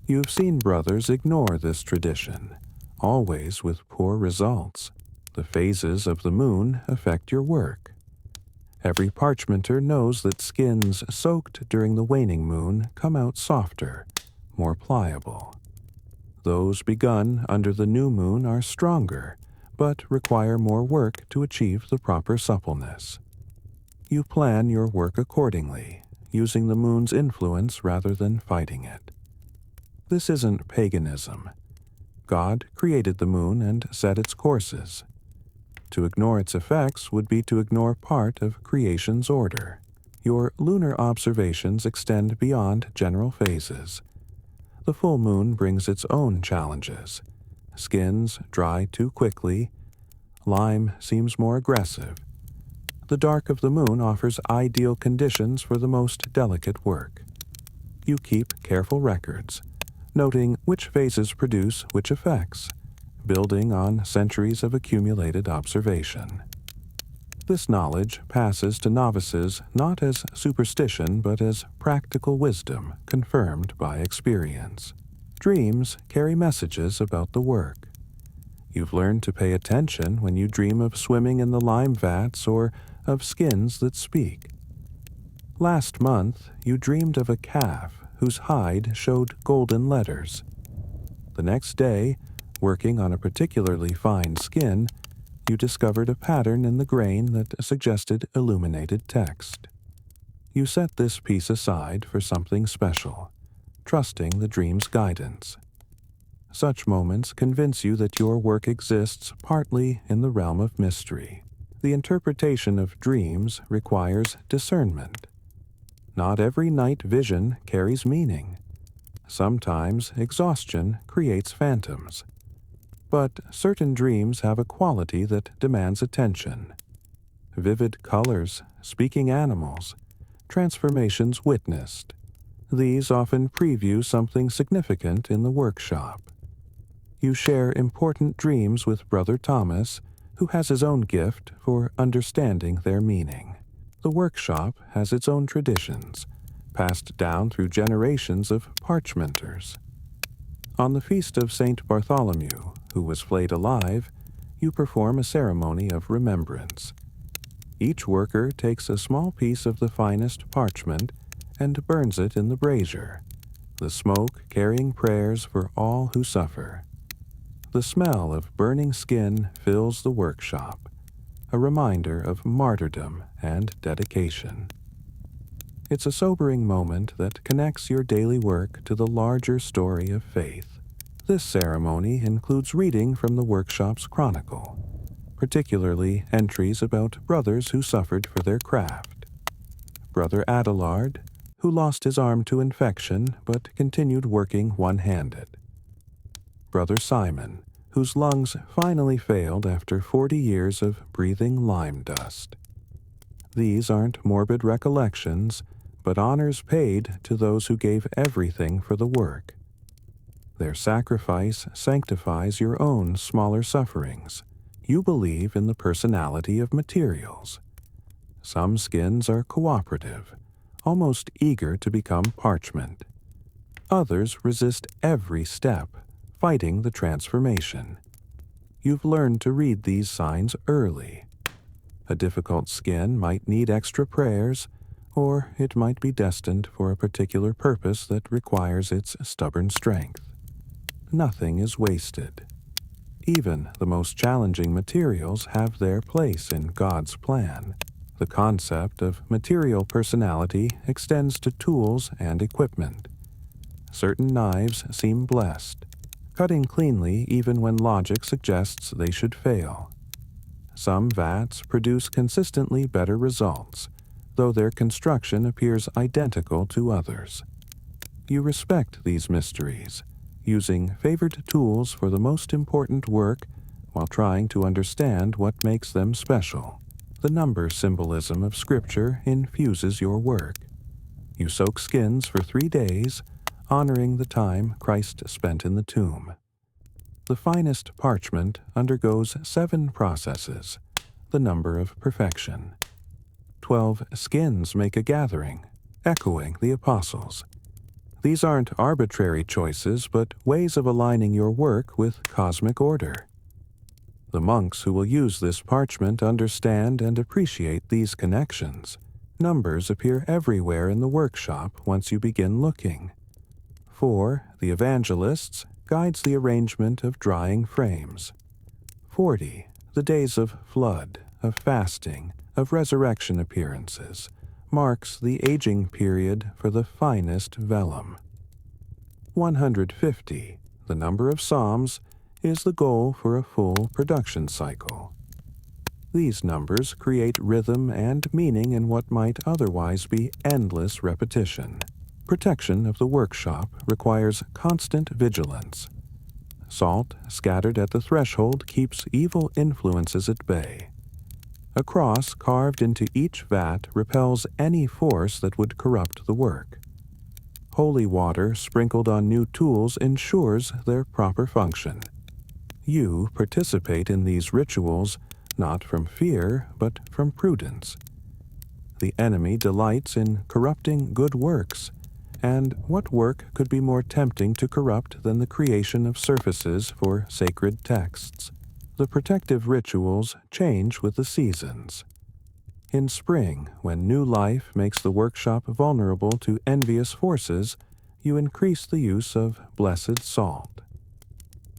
You've seen brothers ignore this tradition, always with poor results. The phases of the moon affect your work. Every parchmenter knows that skins soaked during the waning moon come out softer, more pliable. Those begun under the new moon are stronger, but require more work to achieve the proper suppleness. You plan your work accordingly, using the moon's influence rather than fighting it. This isn't paganism. God created the moon and set its courses. To ignore its effects would be to ignore part of creation's order. Your lunar observations extend beyond general phases. The full moon brings its own challenges. Skins dry too quickly. Lime seems more aggressive. The dark of the moon offers ideal conditions for the most delicate work. You keep careful records, noting which phases produce which effects, building on centuries of accumulated observation. This knowledge passes to novices not as superstition but as practical wisdom confirmed by experience. Dreams carry messages about the work. You've learned to pay attention when you dream of swimming in the lime vats or of skins that speak. Last month, you dreamed of a calf whose hide showed golden letters. The next day, working on a particularly fine skin, you discovered a pattern in the grain that suggested illuminated text. You set this piece aside for something special, trusting the dream's guidance. Such moments convince you that your work exists partly in the realm of mystery. The interpretation of dreams requires discernment. Not every night vision carries meaning. Sometimes exhaustion creates phantoms. But certain dreams have a quality that demands attention. Vivid colors, speaking animals, transformations witnessed. These often preview something significant in the workshop. You share important dreams with Brother Thomas, who has his own gift for understanding their meaning. The workshop has its own traditions, passed down through generations of parchmenters. On the feast of St. Bartholomew, who was flayed alive, you perform a ceremony of remembrance. Each worker takes a small piece of the finest parchment and burns it in the brazier, the smoke carrying prayers for all who suffer. The smell of burning skin fills the workshop, a reminder of martyrdom and dedication. It's a sobering moment that connects your daily work to the larger story of faith. This ceremony includes reading from the workshop's chronicle, particularly entries about brothers who suffered for their craft. Brother Adelard, who lost his arm to infection but continued working one-handed. Brother Simon, whose lungs finally failed after 40 years of breathing lime dust. These aren't morbid recollections, but honors paid to those who gave everything for the work. Their sacrifice sanctifies your own smaller sufferings. You believe in the personality of materials. Some skins are cooperative, almost eager to become parchment. Others resist every step, fighting the transformation. You've learned to read these signs early. A difficult skin might need extra prayers, or it might be destined for a particular purpose that requires its stubborn strength. Nothing is wasted. Even the most challenging materials have their place in God's plan. The concept of material personality extends to tools and equipment. Certain knives seem blessed, cutting cleanly even when logic suggests they should fail. Some vats produce consistently better results, though their construction appears identical to others. You respect these mysteries, using favored tools for the most important work while trying to understand what makes them special. The number symbolism of Scripture infuses your work. You soak skins for 3 days, honoring the time Christ spent in the tomb. The finest parchment undergoes 7 processes, the number of perfection. 12 skins make a gathering, echoing the apostles. These aren't arbitrary choices, but ways of aligning your work with cosmic order. The monks who will use this parchment understand and appreciate these connections. Numbers appear everywhere in the workshop once you begin looking. 4, the evangelists, guides the arrangement of drying frames. 40, the days of flood, of fasting, of resurrection appearances, marks the aging period for the finest vellum. 150, the number of psalms, is the goal for a full production cycle. These numbers create rhythm and meaning in what might otherwise be endless repetition. Protection of the workshop requires constant vigilance. Salt scattered at the threshold keeps evil influences at bay. A cross carved into each vat repels any force that would corrupt the work. Holy water sprinkled on new tools ensures their proper function. You participate in these rituals not from fear, but from prudence. The enemy delights in corrupting good works, and what work could be more tempting to corrupt than the creation of surfaces for sacred texts? The protective rituals change with the seasons. In spring, when new life makes the workshop vulnerable to envious forces, you increase the use of blessed salt.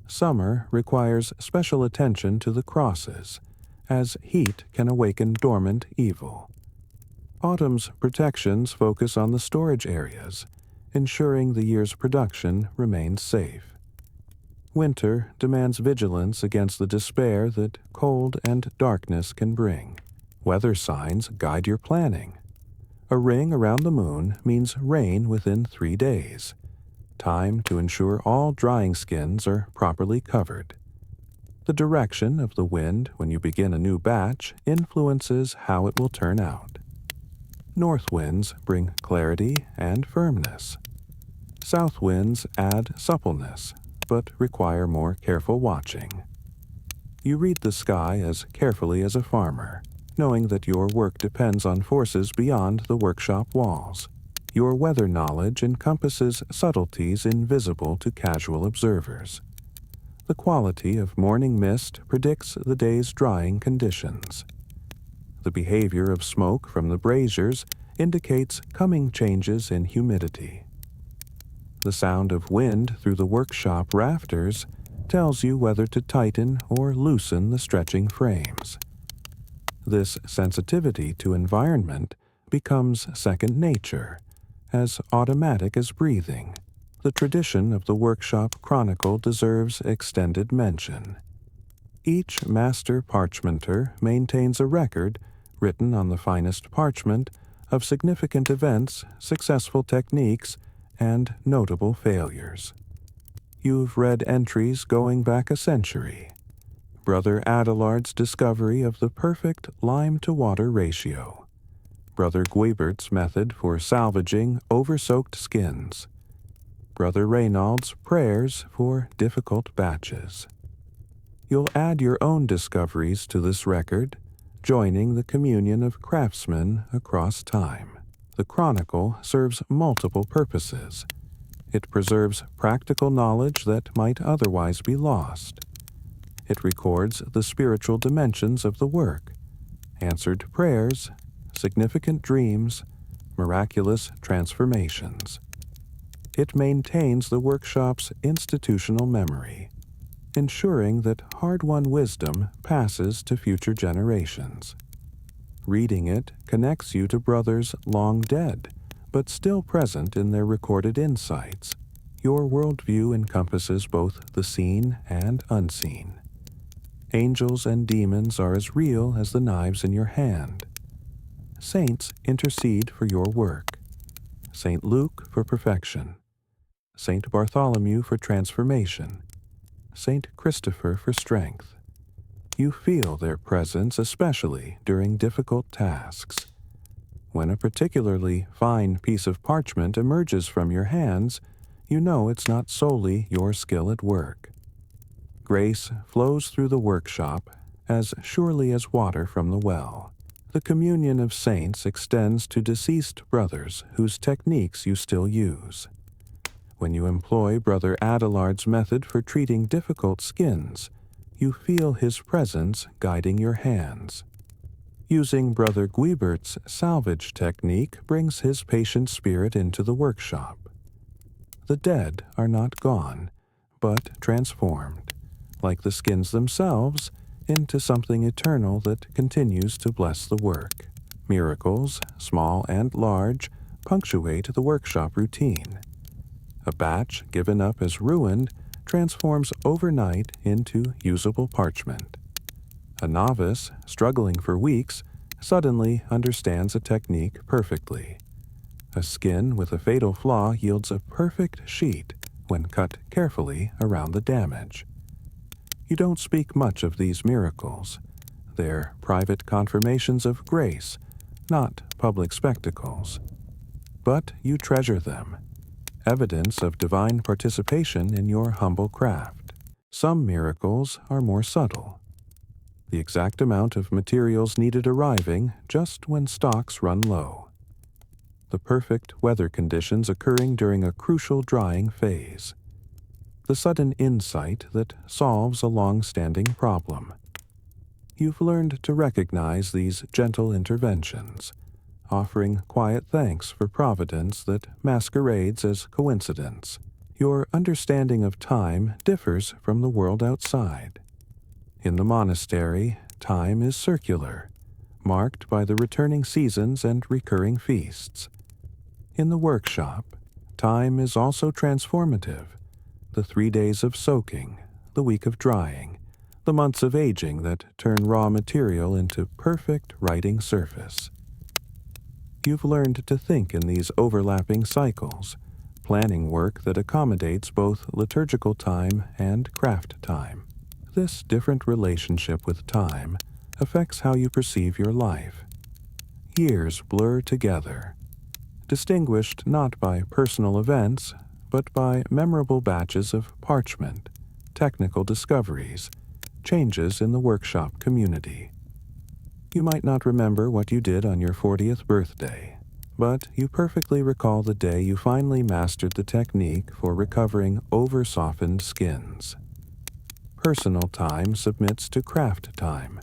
Summer requires special attention to the crosses, as heat can awaken dormant evil. Autumn's protections focus on the storage areas, ensuring the year's production remains safe. Winter demands vigilance against the despair that cold and darkness can bring. Weather signs guide your planning. A ring around the moon means rain within 3 days. Time to ensure all drying skins are properly covered. The direction of the wind when you begin a new batch influences how it will turn out. North winds bring clarity and firmness. South winds add suppleness, but require more careful watching. You read the sky as carefully as a farmer, knowing that your work depends on forces beyond the workshop walls. Your weather knowledge encompasses subtleties invisible to casual observers. The quality of morning mist predicts the day's drying conditions. The behavior of smoke from the braziers indicates coming changes in humidity. The sound of wind through the workshop rafters tells you whether to tighten or loosen the stretching frames. This sensitivity to environment becomes second nature, as automatic as breathing. The tradition of the workshop chronicle deserves extended mention. Each master parchmenter maintains a record, written on the finest parchment, of significant events, successful techniques, and notable failures. You've read entries going back a century. Brother Adelard's discovery of the perfect lime-to-water ratio. Brother Guibert's method for salvaging over-soaked skins. Brother Reynald's prayers for difficult batches. You'll add your own discoveries to this record, joining the communion of craftsmen across time. The chronicle serves multiple purposes. It preserves practical knowledge that might otherwise be lost. It records the spiritual dimensions of the work, answered prayers, significant dreams, miraculous transformations. It maintains the workshop's institutional memory, ensuring that hard-won wisdom passes to future generations. Reading it connects you to brothers long dead, but still present in their recorded insights. Your worldview encompasses both the seen and unseen. Angels and demons are as real as the knives in your hand. Saints intercede for your work. Saint Luke for perfection. Saint Bartholomew for transformation. Saint Christopher for strength. You feel their presence especially during difficult tasks. When a particularly fine piece of parchment emerges from your hands, you know it's not solely your skill at work. Grace flows through the workshop as surely as water from the well. The communion of saints extends to deceased brothers whose techniques you still use. When you employ Brother Adelard's method for treating difficult skins, you feel his presence guiding your hands. Using Brother Guibert's salvage technique brings his patient spirit into the workshop. The dead are not gone, but transformed, like the skins themselves, into something eternal that continues to bless the work. Miracles, small and large, punctuate the workshop routine. A batch given up as ruined transforms overnight into usable parchment. A novice, struggling for weeks, suddenly understands a technique perfectly. A skin with a fatal flaw yields a perfect sheet when cut carefully around the damage. You don't speak much of these miracles. They're private confirmations of grace, not public spectacles. But you treasure them, evidence of divine participation in your humble craft. Some miracles are more subtle. The exact amount of materials needed arriving just when stocks run low. The perfect weather conditions occurring during a crucial drying phase. The sudden insight that solves a long-standing problem. You've learned to recognize these gentle interventions, offering quiet thanks for providence that masquerades as coincidence. Your understanding of time differs from the world outside. In the monastery, time is circular, marked by the returning seasons and recurring feasts. In the workshop, time is also transformative. The 3 days of soaking, the week of drying, the months of aging that turn raw material into perfect writing surface. You've learned to think in these overlapping cycles, planning work that accommodates both liturgical time and craft time. This different relationship with time affects how you perceive your life. Years blur together, distinguished not by personal events, but by memorable batches of parchment, technical discoveries, changes in the workshop community. You might not remember what you did on your 40th birthday, but you perfectly recall the day you finally mastered the technique for recovering over-softened skins. Personal time submits to craft time,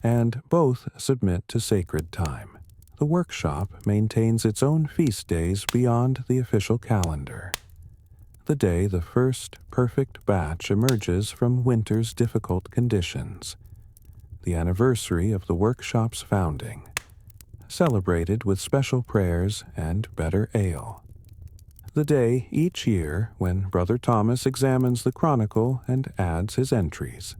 and both submit to sacred time. The workshop maintains its own feast days beyond the official calendar. The day the first perfect batch emerges from winter's difficult conditions. The anniversary of the workshop's founding, celebrated with special prayers and better ale. The day each year when Brother Thomas examines the chronicle and adds his entries.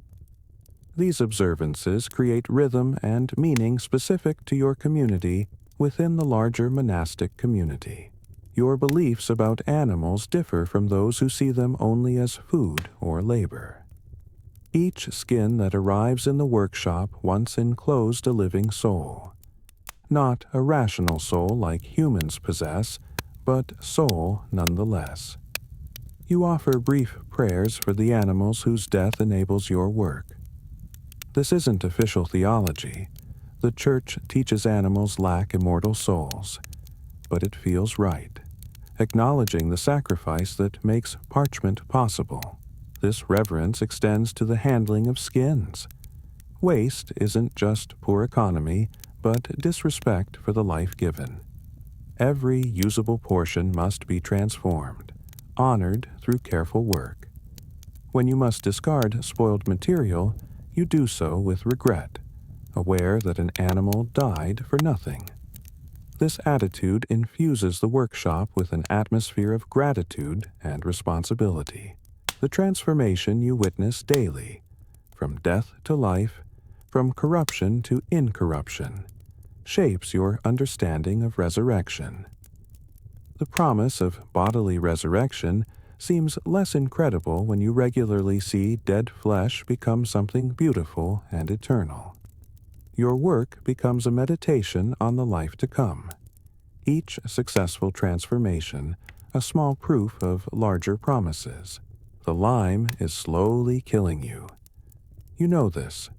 These observances create rhythm and meaning specific to your community within the larger monastic community. Your beliefs about animals differ from those who see them only as food or labor. Each skin that arrives in the workshop once enclosed a living soul. Not a rational soul like humans possess, but soul nonetheless. You offer brief prayers for the animals whose death enables your work. This isn't official theology. The Church teaches animals lack immortal souls, but it feels right, acknowledging the sacrifice that makes parchment possible. This reverence extends to the handling of skins. Waste isn't just poor economy, but disrespect for the life given. Every usable portion must be transformed, honored through careful work. When you must discard spoiled material, you do so with regret, aware that an animal died for nothing. This attitude infuses the workshop with an atmosphere of gratitude and responsibility. The transformation you witness daily, from death to life, from corruption to incorruption, shapes your understanding of resurrection. The promise of bodily resurrection seems less incredible when you regularly see dead flesh become something beautiful and eternal. Your work becomes a meditation on the life to come. Each successful transformation, a small proof of larger promises. The lime is slowly killing you. You know this.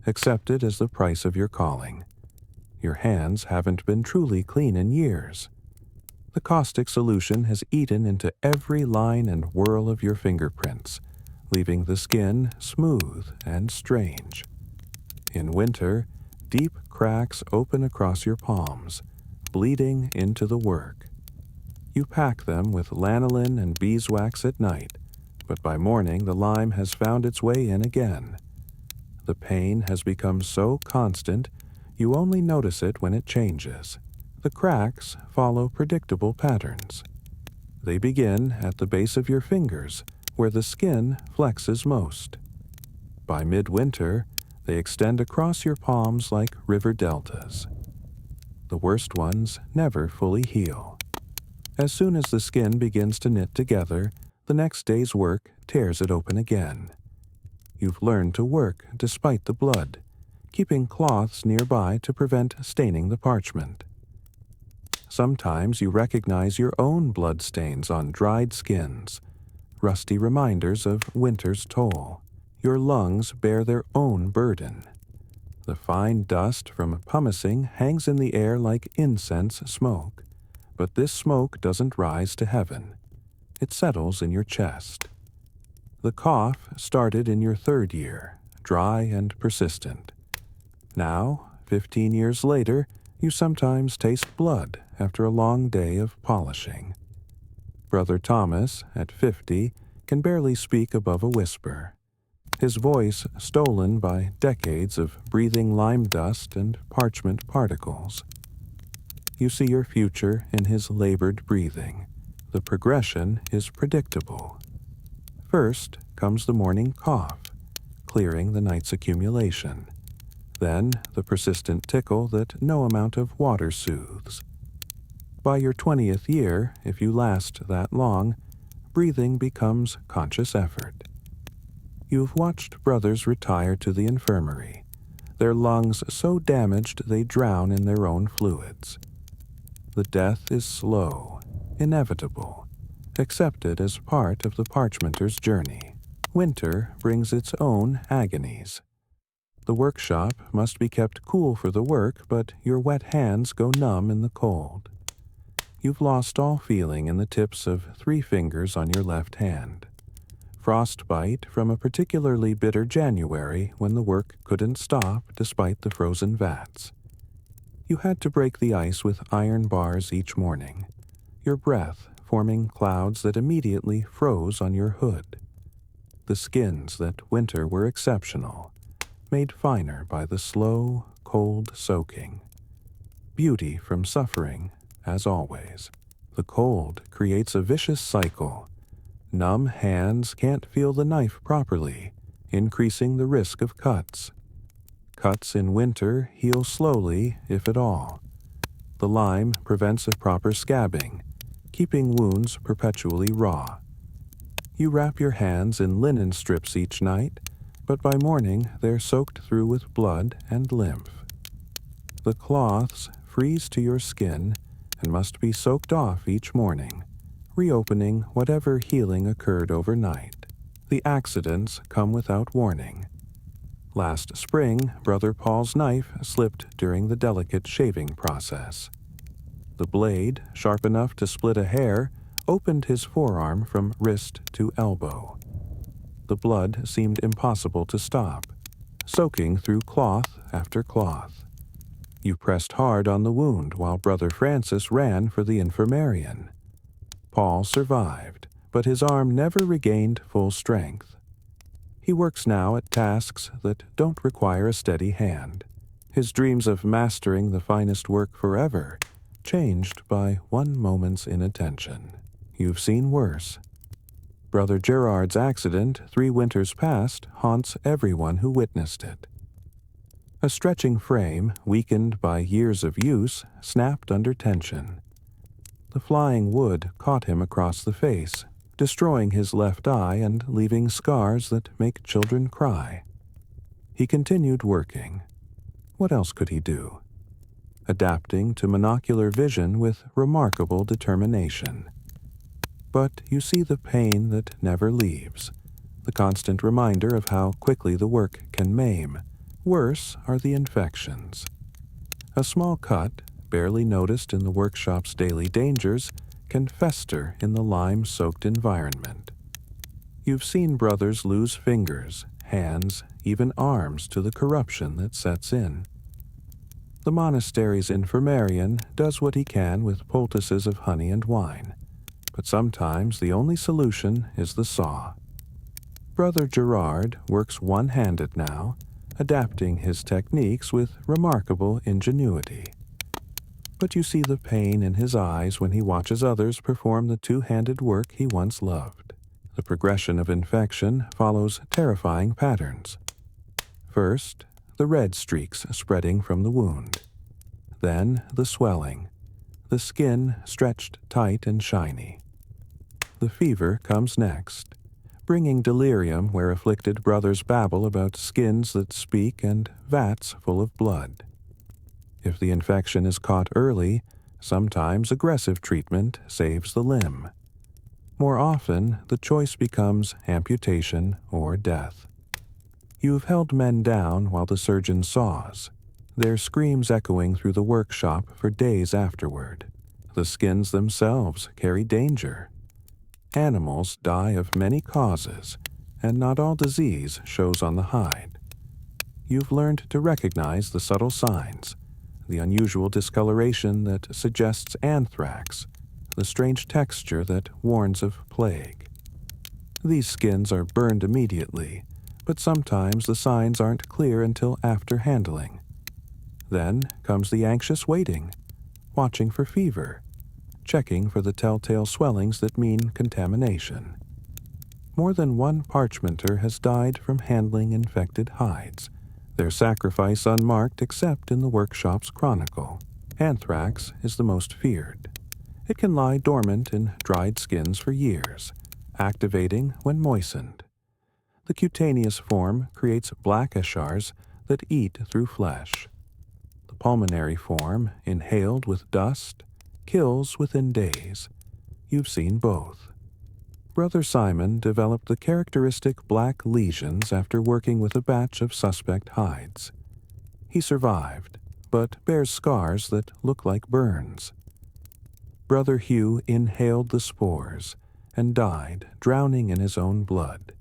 Accept it as the price of your calling. Your hands haven't been truly clean in years. The caustic solution has eaten into every line and whirl of your fingerprints, leaving the skin smooth and strange. In winter, deep cracks open across your palms, bleeding into the work. You pack them with lanolin and beeswax at night, but by morning the lime has found its way in again. The pain has become so constant, you only notice it when it changes. The cracks follow predictable patterns. They begin at the base of your fingers, where the skin flexes most. By midwinter, they extend across your palms like river deltas. The worst ones never fully heal. As soon as the skin begins to knit together, the next day's work tears it open again. You've learned to work despite the blood, keeping cloths nearby to prevent staining the parchment. Sometimes you recognize your own blood stains on dried skins, rusty reminders of winter's toll. Your lungs bear their own burden. The fine dust from pumicing hangs in the air like incense smoke, but this smoke doesn't rise to heaven. It settles in your chest. The cough started in your third year, dry and persistent. Now, 15 years later, you sometimes taste blood after a long day of polishing. Brother Thomas, at 50, can barely speak above a whisper, his voice stolen by decades of breathing lime dust and parchment particles. You see your future in his labored breathing. The progression is predictable. First comes the morning cough, clearing the night's accumulation. Then the persistent tickle that no amount of water soothes. By your 20th year, if you last that long, breathing becomes conscious effort. You've watched brothers retire to the infirmary, their lungs so damaged they drown in their own fluids. The death is slow, inevitable, accepted as part of the parchmenter's journey. Winter brings its own agonies. The workshop must be kept cool for the work, but your wet hands go numb in the cold. You've lost all feeling in the tips of 3 fingers on your left hand. frostbite from a particularly bitter January when the work couldn't stop despite the frozen vats. You had to break the ice with iron bars each morning, your breath forming clouds that immediately froze on your hood. The skins that winter were exceptional, made finer by the slow, cold soaking. Beauty from suffering, as always. The cold creates a vicious cycle. Numb hands can't feel the knife properly, increasing the risk of cuts. Cuts in winter heal slowly, if at all. The lime prevents a proper scabbing, keeping wounds perpetually raw. You wrap your hands in linen strips each night, but by morning they're soaked through with blood and lymph. The cloths freeze to your skin and must be soaked off each morning, reopening whatever healing occurred overnight. The accidents come without warning. Last spring, Brother Paul's knife slipped during the delicate shaving process. The blade, sharp enough to split a hair, opened his forearm from wrist to elbow. The blood seemed impossible to stop, soaking through cloth after cloth. You pressed hard on the wound while Brother Francis ran for the infirmarian. Paul survived, but his arm never regained full strength. He works now at tasks that don't require a steady hand. His dreams of mastering the finest work forever changed by one moment's inattention. You've seen worse. Brother Gerard's accident 3 winters past haunts everyone who witnessed it. A stretching frame, weakened by years of use, snapped under tension. The flying wood caught him across the face, destroying his left eye and leaving scars that make children cry. He continued working. What else could he do? Adapting to monocular vision with remarkable determination. But you see the pain that never leaves, the constant reminder of how quickly the work can maim. Worse are the infections. A small cut, barely noticed in the workshop's daily dangers, can fester in the lime-soaked environment. You've seen brothers lose fingers, hands, even arms to the corruption that sets in. The monastery's infirmarian does what he can with poultices of honey and wine, but sometimes the only solution is the saw. Brother Gerard works one-handed now, adapting his techniques with remarkable ingenuity. But you see the pain in his eyes when he watches others perform the two-handed work he once loved. The progression of infection follows terrifying patterns. First, the red streaks spreading from the wound. Then the swelling, the skin stretched tight and shiny. The fever comes next, bringing delirium where afflicted brothers babble about skins that speak and vats full of blood. If the infection is caught early, sometimes aggressive treatment saves the limb. More often, the choice becomes amputation or death. You've held men down while the surgeon saws, their screams echoing through the workshop for days afterward. The skins themselves carry danger. Animals die of many causes, and not all disease shows on the hide. You've learned to recognize the subtle signs, the unusual discoloration that suggests anthrax, the strange texture that warns of plague. These skins are burned immediately, but sometimes the signs aren't clear until after handling. Then comes the anxious waiting, watching for fever, checking for the telltale swellings that mean contamination. More than one parchmenter has died from handling infected hides, their sacrifice unmarked except in the workshop's chronicle. Anthrax is the most feared. It can lie dormant in dried skins for years, activating when moistened. The cutaneous form creates black eschars that eat through flesh. The pulmonary form, inhaled with dust, kills within days. You've seen both. Brother Simon developed the characteristic black lesions after working with a batch of suspect hides. He survived, but bears scars that look like burns. Brother Hugh inhaled the spores, and died, drowning in his own blood,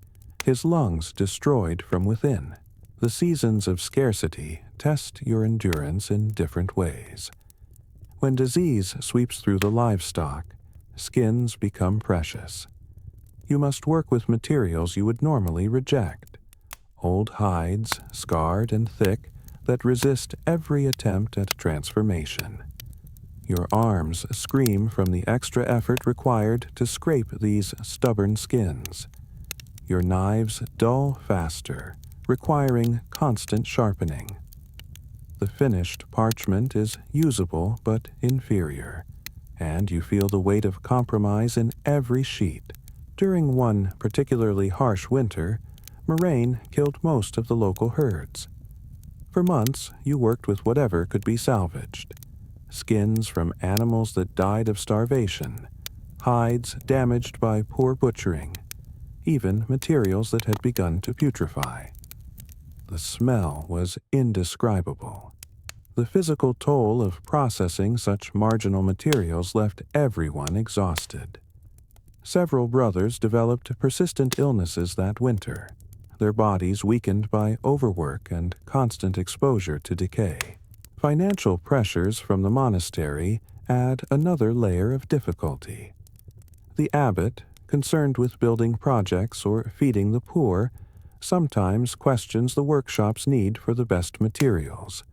his lungs destroyed from within. The seasons of scarcity test your endurance in different ways. When disease sweeps through the livestock, skins become precious. You must work with materials you would normally reject. Old hides, scarred and thick, that resist every attempt at transformation. Your arms scream from the extra effort required to scrape these stubborn skins. Your knives dull faster, requiring constant sharpening. The finished parchment is usable but inferior, and you feel the weight of compromise in every sheet. During one particularly harsh winter, moraine killed most of the local herds. For months, you worked with whatever could be salvaged. Skins from animals that died of starvation, hides damaged by poor butchering, even materials that had begun to putrefy. The smell was indescribable. The physical toll of processing such marginal materials left everyone exhausted. Several brothers developed persistent illnesses that winter, their bodies weakened by overwork and constant exposure to decay. Financial pressures from the monastery add another layer of difficulty. The abbot, concerned with building projects or feeding the poor, sometimes questions the workshop's need for the best materials.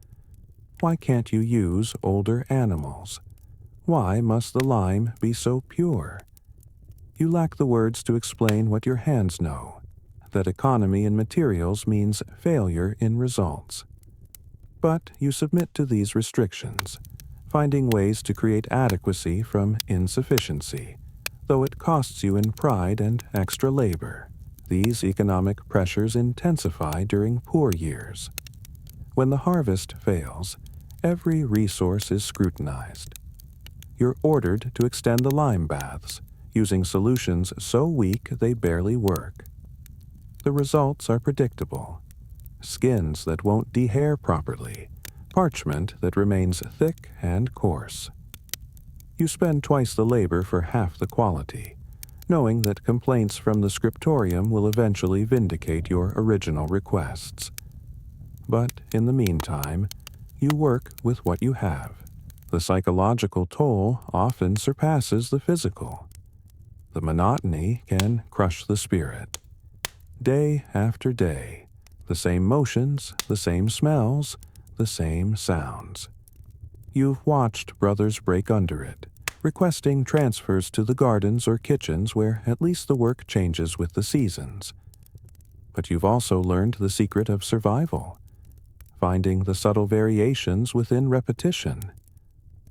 Why can't you use older animals? Why must the lime be so pure? You lack the words to explain what your hands know, that economy in materials means failure in results. But you submit to these restrictions, finding ways to create adequacy from insufficiency, though it costs you in pride and extra labor. These economic pressures intensify during poor years. When the harvest fails, every resource is scrutinized. You're ordered to extend the lime baths, using solutions so weak they barely work. The results are predictable. Skins that won't dehair properly, parchment that remains thick and coarse. You spend twice the labor for half the quality, knowing that complaints from the scriptorium will eventually vindicate your original requests. But in the meantime, you work with what you have. The psychological toll often surpasses the physical. The monotony can crush the spirit. Day after day, the same motions, the same smells, the same sounds. You've watched brothers break under it, requesting transfers to the gardens or kitchens where at least the work changes with the seasons. But you've also learned the secret of survival, finding the subtle variations within repetition.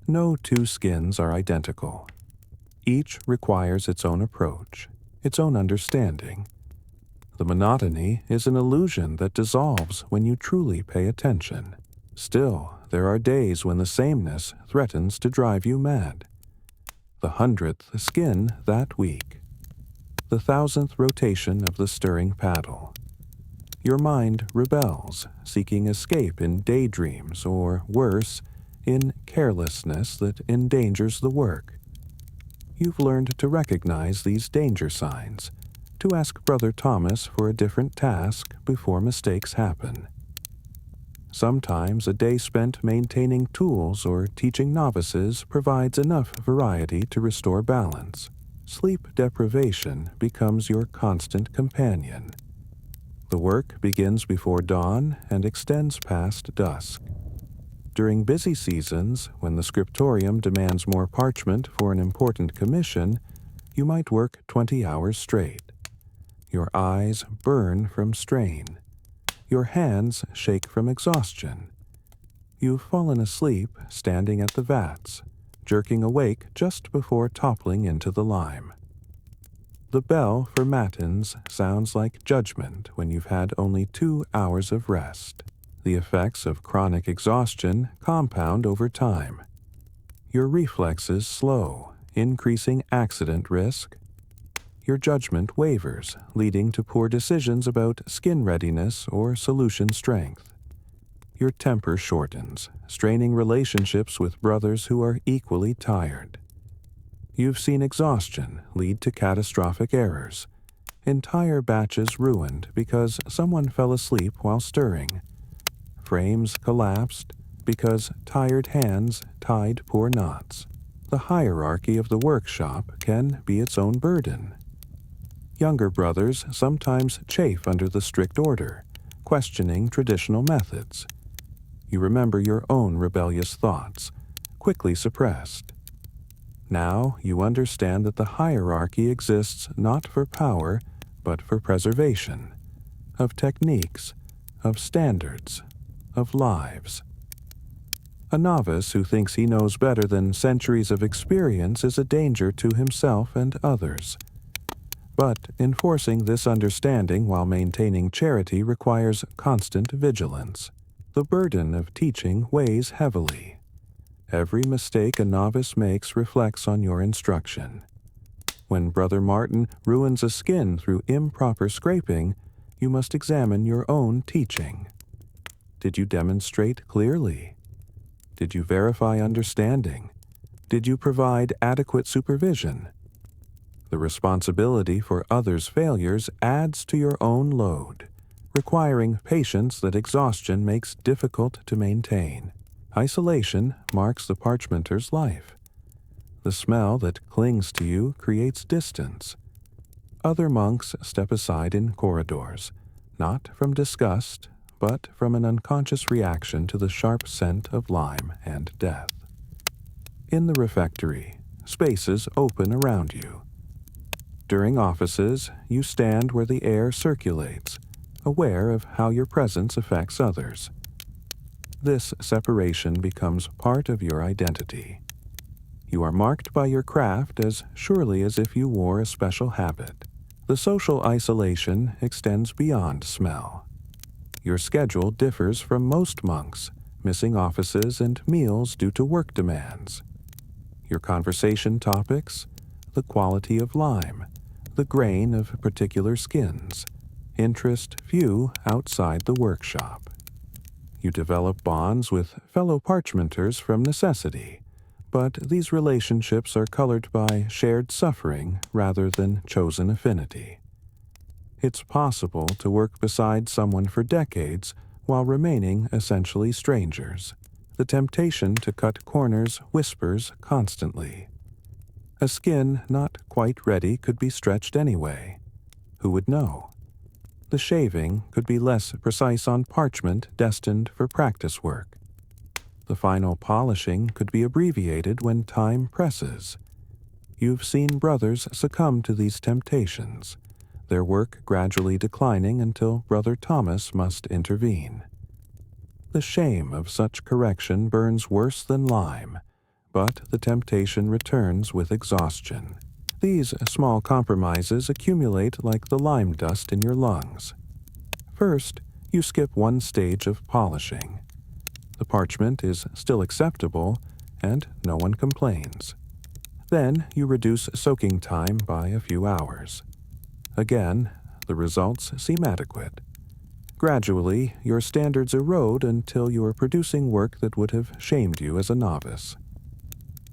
No two skins are identical. Each requires its own approach, its own understanding. The monotony is an illusion that dissolves when you truly pay attention. Still, there are days when the sameness threatens to drive you mad. The 100th skin that week. The 1000th rotation of the stirring paddle. Your mind rebels, seeking escape in daydreams or, worse, in carelessness that endangers the work. You've learned to recognize these danger signs, to ask Brother Thomas for a different task before mistakes happen. Sometimes a day spent maintaining tools or teaching novices provides enough variety to restore balance. Sleep deprivation becomes your constant companion. The work begins before dawn and extends past dusk. During busy seasons, when the scriptorium demands more parchment for an important commission, you might work 20 hours straight. Your eyes burn from strain. Your hands shake from exhaustion. You've fallen asleep standing at the vats, jerking awake just before toppling into the lime. The bell for matins sounds like judgment when you've had only 2 hours of rest. The effects of chronic exhaustion compound over time. Your reflexes slow, increasing accident risk. Your judgment wavers, leading to poor decisions about skin readiness or solution strength. Your temper shortens, straining relationships with brothers who are equally tired. You've seen exhaustion lead to catastrophic errors, entire batches ruined because someone fell asleep while stirring, frames collapsed because tired hands tied poor knots. The hierarchy of the workshop can be its own burden. Younger brothers sometimes chafe under the strict order, questioning traditional methods. You remember your own rebellious thoughts, quickly suppressed. Now you understand that the hierarchy exists not for power, but for preservation, of techniques, of standards, of lives. A novice who thinks he knows better than centuries of experience is a danger to himself and others. But enforcing this understanding while maintaining charity requires constant vigilance. The burden of teaching weighs heavily. Every mistake a novice makes reflects on your instruction. When Brother Martin ruins a skin through improper scraping, you must examine your own teaching. Did you demonstrate clearly? Did you verify understanding? Did you provide adequate supervision? The responsibility for others' failures adds to your own load, requiring patience that exhaustion makes difficult to maintain. Isolation marks the parchmenter's life. The smell that clings to you creates distance. Other monks step aside in corridors, not from disgust, but from an unconscious reaction to the sharp scent of lime and death. In the refectory, spaces open around you. During offices, you stand where the air circulates, aware of how your presence affects others. This separation becomes part of your identity. You are marked by your craft as surely as if you wore a special habit. The social isolation extends beyond smell. Your schedule differs from most monks, missing offices and meals due to work demands. Your conversation topics, the quality of lime, the grain of particular skins, interest few outside the workshop. You develop bonds with fellow parchmenters from necessity, but these relationships are colored by shared suffering rather than chosen affinity. It's possible to work beside someone for decades while remaining essentially strangers. The temptation to cut corners whispers constantly. A skin not quite ready could be stretched anyway. Who would know? The shaving could be less precise on parchment destined for practice work. The final polishing could be abbreviated when time presses. You've seen brothers succumb to these temptations, their work gradually declining until Brother Thomas must intervene. The shame of such correction burns worse than lime, but the temptation returns with exhaustion. These small compromises accumulate like the lime dust in your lungs. First, you skip one stage of polishing. The parchment is still acceptable, and no one complains. Then you reduce soaking time by a few hours. Again, the results seem adequate. Gradually, your standards erode until you are producing work that would have shamed you as a novice.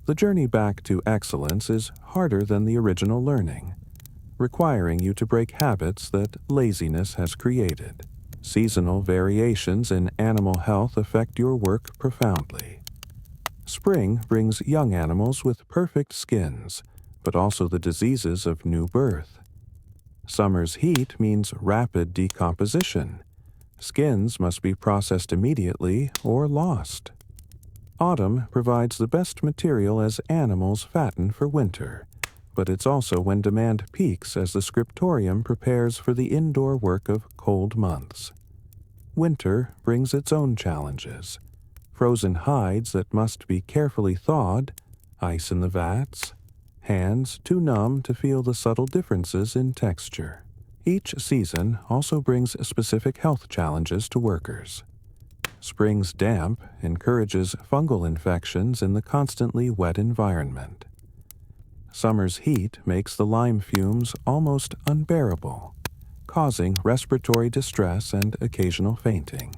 The journey back to excellence is harder than the original learning, requiring you to break habits that laziness has created. Seasonal variations in animal health affect your work profoundly. Spring brings young animals with perfect skins, but also the diseases of new birth. Summer's heat means rapid decomposition. Skins must be processed immediately or lost. Autumn provides the best material as animals fatten for winter, but it's also when demand peaks as the scriptorium prepares for the indoor work of cold months. Winter brings its own challenges. Frozen hides that must be carefully thawed, ice in the vats, hands too numb to feel the subtle differences in texture. Each season also brings specific health challenges to workers. Spring's damp encourages fungal infections in the constantly wet environment. Summer's heat makes the lime fumes almost unbearable, causing respiratory distress and occasional fainting.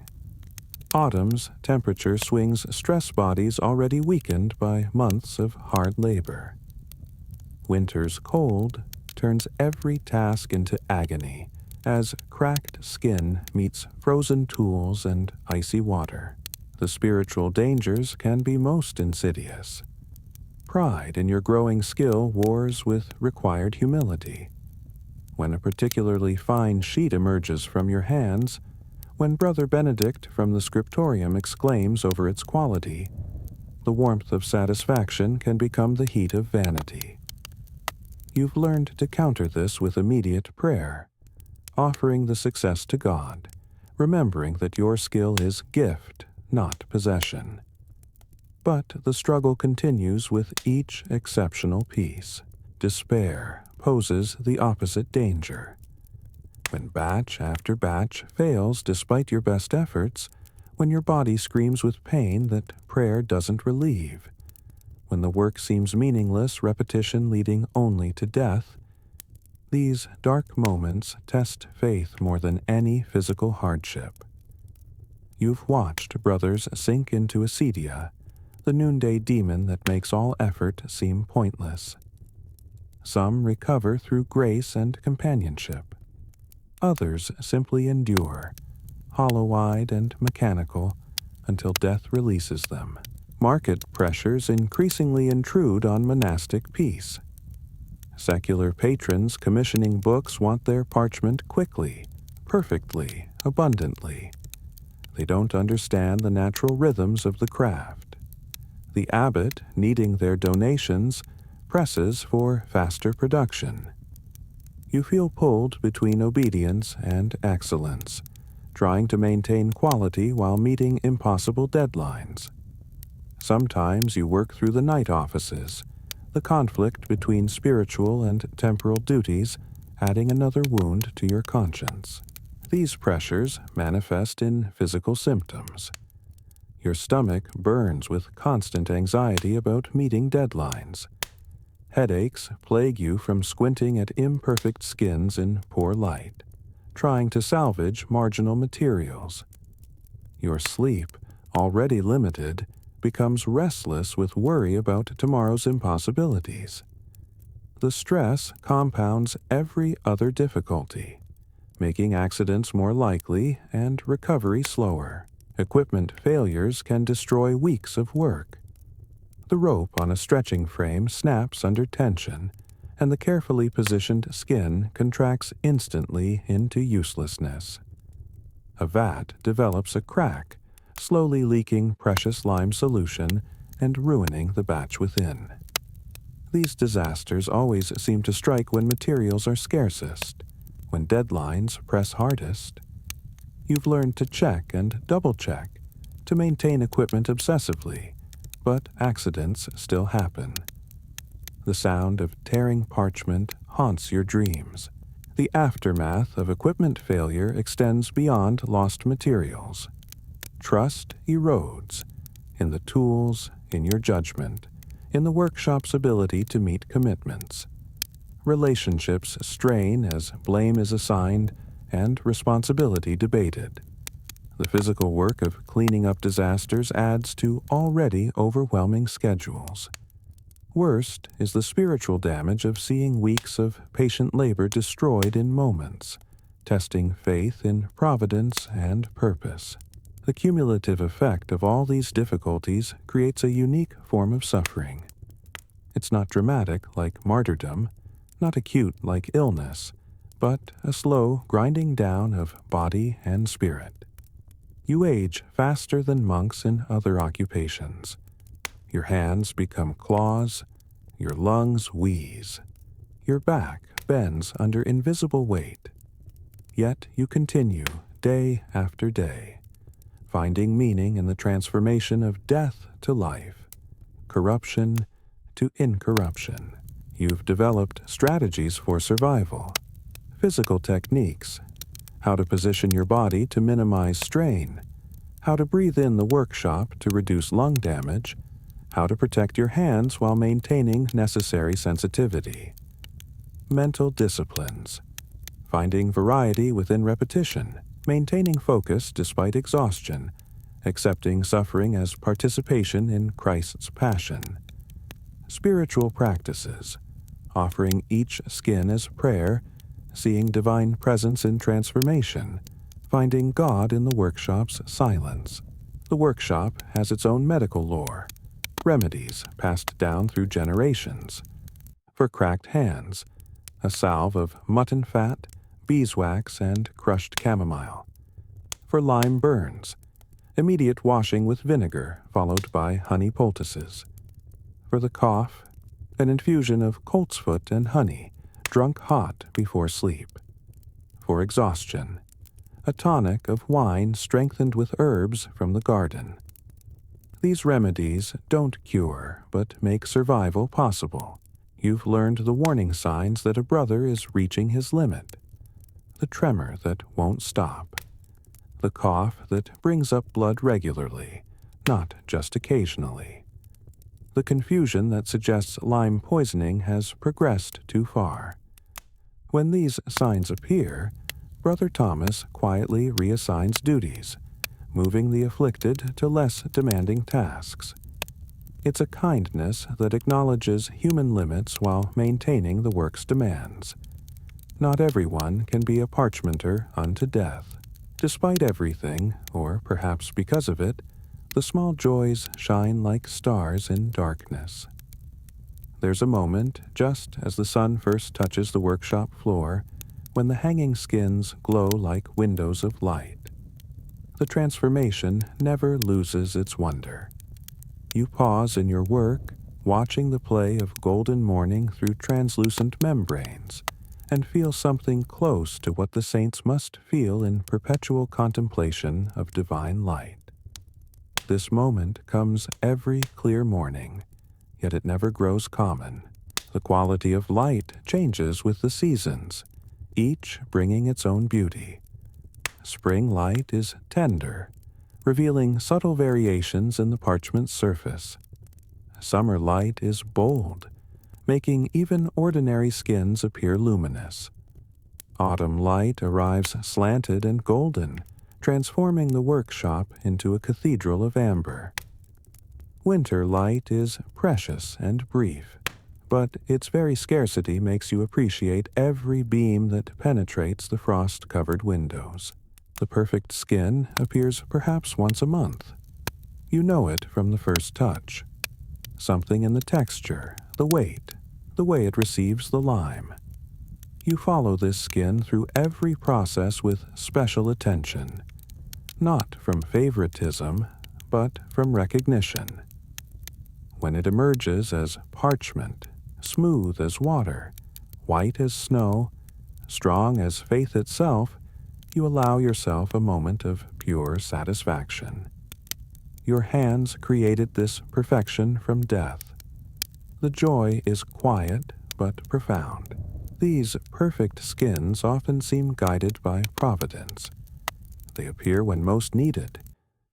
Autumn's temperature swings stress bodies already weakened by months of hard labor. Winter's cold turns every task into agony as cracked skin meets frozen tools and icy water. The spiritual dangers can be most insidious. Pride in your growing skill wars with required humility. When a particularly fine sheet emerges from your hands, when Brother Benedict from the scriptorium exclaims over its quality, the warmth of satisfaction can become the heat of vanity. You've learned to counter this with immediate prayer, offering the success to God, remembering that your skill is gift, not possession. But the struggle continues with each exceptional piece. Despair poses the opposite danger. When batch after batch fails despite your best efforts, when your body screams with pain that prayer doesn't relieve, when the work seems meaningless, repetition leading only to death, these dark moments test faith more than any physical hardship. You've watched brothers sink into acedia, the noonday demon that makes all effort seem pointless. Some recover through grace and companionship. Others simply endure, hollow-eyed and mechanical, until death releases them. Market pressures increasingly intrude on monastic peace. Secular patrons commissioning books want their parchment quickly, perfectly, abundantly. They don't understand the natural rhythms of the craft. The abbot, needing their donations, presses for faster production. You feel pulled between obedience and excellence, trying to maintain quality while meeting impossible deadlines. Sometimes you work through the night offices, the conflict between spiritual and temporal duties adding another wound to your conscience. These pressures manifest in physical symptoms. Your stomach burns with constant anxiety about meeting deadlines. Headaches plague you from squinting at imperfect skins in poor light, trying to salvage marginal materials. Your sleep, already limited, becomes restless with worry about tomorrow's impossibilities. The stress compounds every other difficulty, making accidents more likely and recovery slower. Equipment failures can destroy weeks of work. The rope on a stretching frame snaps under tension, and the carefully positioned skin contracts instantly into uselessness. A vat develops a crack, slowly leaking precious lime solution and ruining the batch within. These disasters always seem to strike when materials are scarcest, when deadlines press hardest. You've learned to check and double-check, to maintain equipment obsessively, but accidents still happen. The sound of tearing parchment haunts your dreams. The aftermath of equipment failure extends beyond lost materials. Trust erodes in the tools, in your judgment, in the workshop's ability to meet commitments. Relationships strain as blame is assigned and responsibility debated. The physical work of cleaning up disasters adds to already overwhelming schedules. Worst is the spiritual damage of seeing weeks of patient labor destroyed in moments, testing faith in providence and purpose. The cumulative effect of all these difficulties creates a unique form of suffering. It's not dramatic like martyrdom, not acute like illness, but a slow grinding down of body and spirit. You age faster than monks in other occupations. Your hands become claws, your lungs wheeze, your back bends under invisible weight. Yet you continue day after day, finding meaning in the transformation of death to life, corruption to incorruption. You've developed strategies for survival, physical techniques, how to position your body to minimize strain, how to breathe in the workshop to reduce lung damage, how to protect your hands while maintaining necessary sensitivity. Mental disciplines, finding variety within repetition, maintaining focus despite exhaustion, accepting suffering as participation in Christ's passion. Spiritual practices, offering each skin as prayer, seeing divine presence in transformation, finding God in the workshop's silence. The workshop has its own medical lore, remedies passed down through generations. For cracked hands, a salve of mutton fat, beeswax, and crushed chamomile. For lime burns, immediate washing with vinegar followed by honey poultices. For the cough, an infusion of coltsfoot and honey, drunk hot before sleep. For exhaustion, a tonic of wine strengthened with herbs from the garden. These remedies don't cure, but make survival possible. You've learned the warning signs that a brother is reaching his limit. The tremor that won't stop. The cough that brings up blood regularly, not just occasionally. The confusion that suggests lime poisoning has progressed too far. When these signs appear, Brother Thomas quietly reassigns duties, moving the afflicted to less demanding tasks. It's a kindness that acknowledges human limits while maintaining the work's demands. Not everyone can be a parchmenter unto death. Despite everything, or perhaps because of it, the small joys shine like stars in darkness. There's a moment, just as the sun first touches the workshop floor, when the hanging skins glow like windows of light. The transformation never loses its wonder. You pause in your work, watching the play of golden morning through translucent membranes, and feel something close to what the saints must feel in perpetual contemplation of divine light. This moment comes every clear morning, yet it never grows common. The quality of light changes with the seasons, each bringing its own beauty. Spring light is tender, revealing subtle variations in the parchment surface. Summer light is bold, making even ordinary skins appear luminous. Autumn light arrives slanted and golden, transforming the workshop into a cathedral of amber. Winter light is precious and brief, but its very scarcity makes you appreciate every beam that penetrates the frost-covered windows. The perfect skin appears perhaps once a month. You know it from the first touch. Something in the texture, the weight, the way it receives the lime. You follow this skin through every process with special attention, not from favoritism, but from recognition. When it emerges as parchment, smooth as water, white as snow, strong as faith itself, you allow yourself a moment of pure satisfaction. Your hands created this perfection from death. The joy is quiet but profound. These perfect skins often seem guided by providence. They appear when most needed,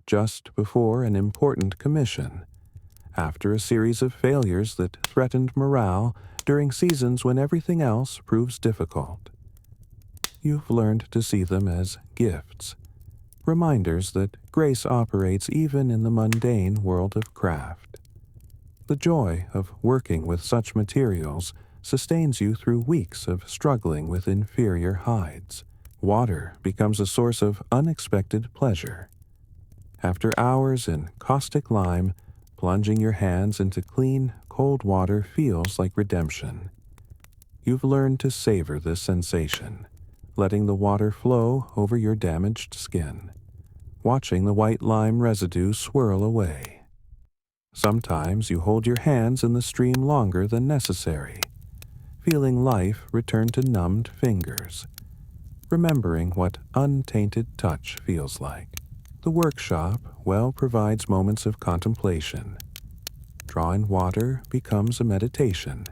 just before an important commission, after a series of failures that threatened morale during seasons when everything else proves difficult. You've learned to see them as gifts, reminders that grace operates even in the mundane world of craft. The joy of working with such materials sustains you through weeks of struggling with inferior hides. Water becomes a source of unexpected pleasure. After hours in caustic lime, plunging your hands into clean, cold water feels like redemption. You've learned to savor this sensation, letting the water flow over your damaged skin, watching the white lime residue swirl away. Sometimes you hold your hands in the stream longer than necessary, feeling life return to numbed fingers, remembering what untainted touch feels like. The workshop well provides moments of contemplation. Drawing water becomes a meditation,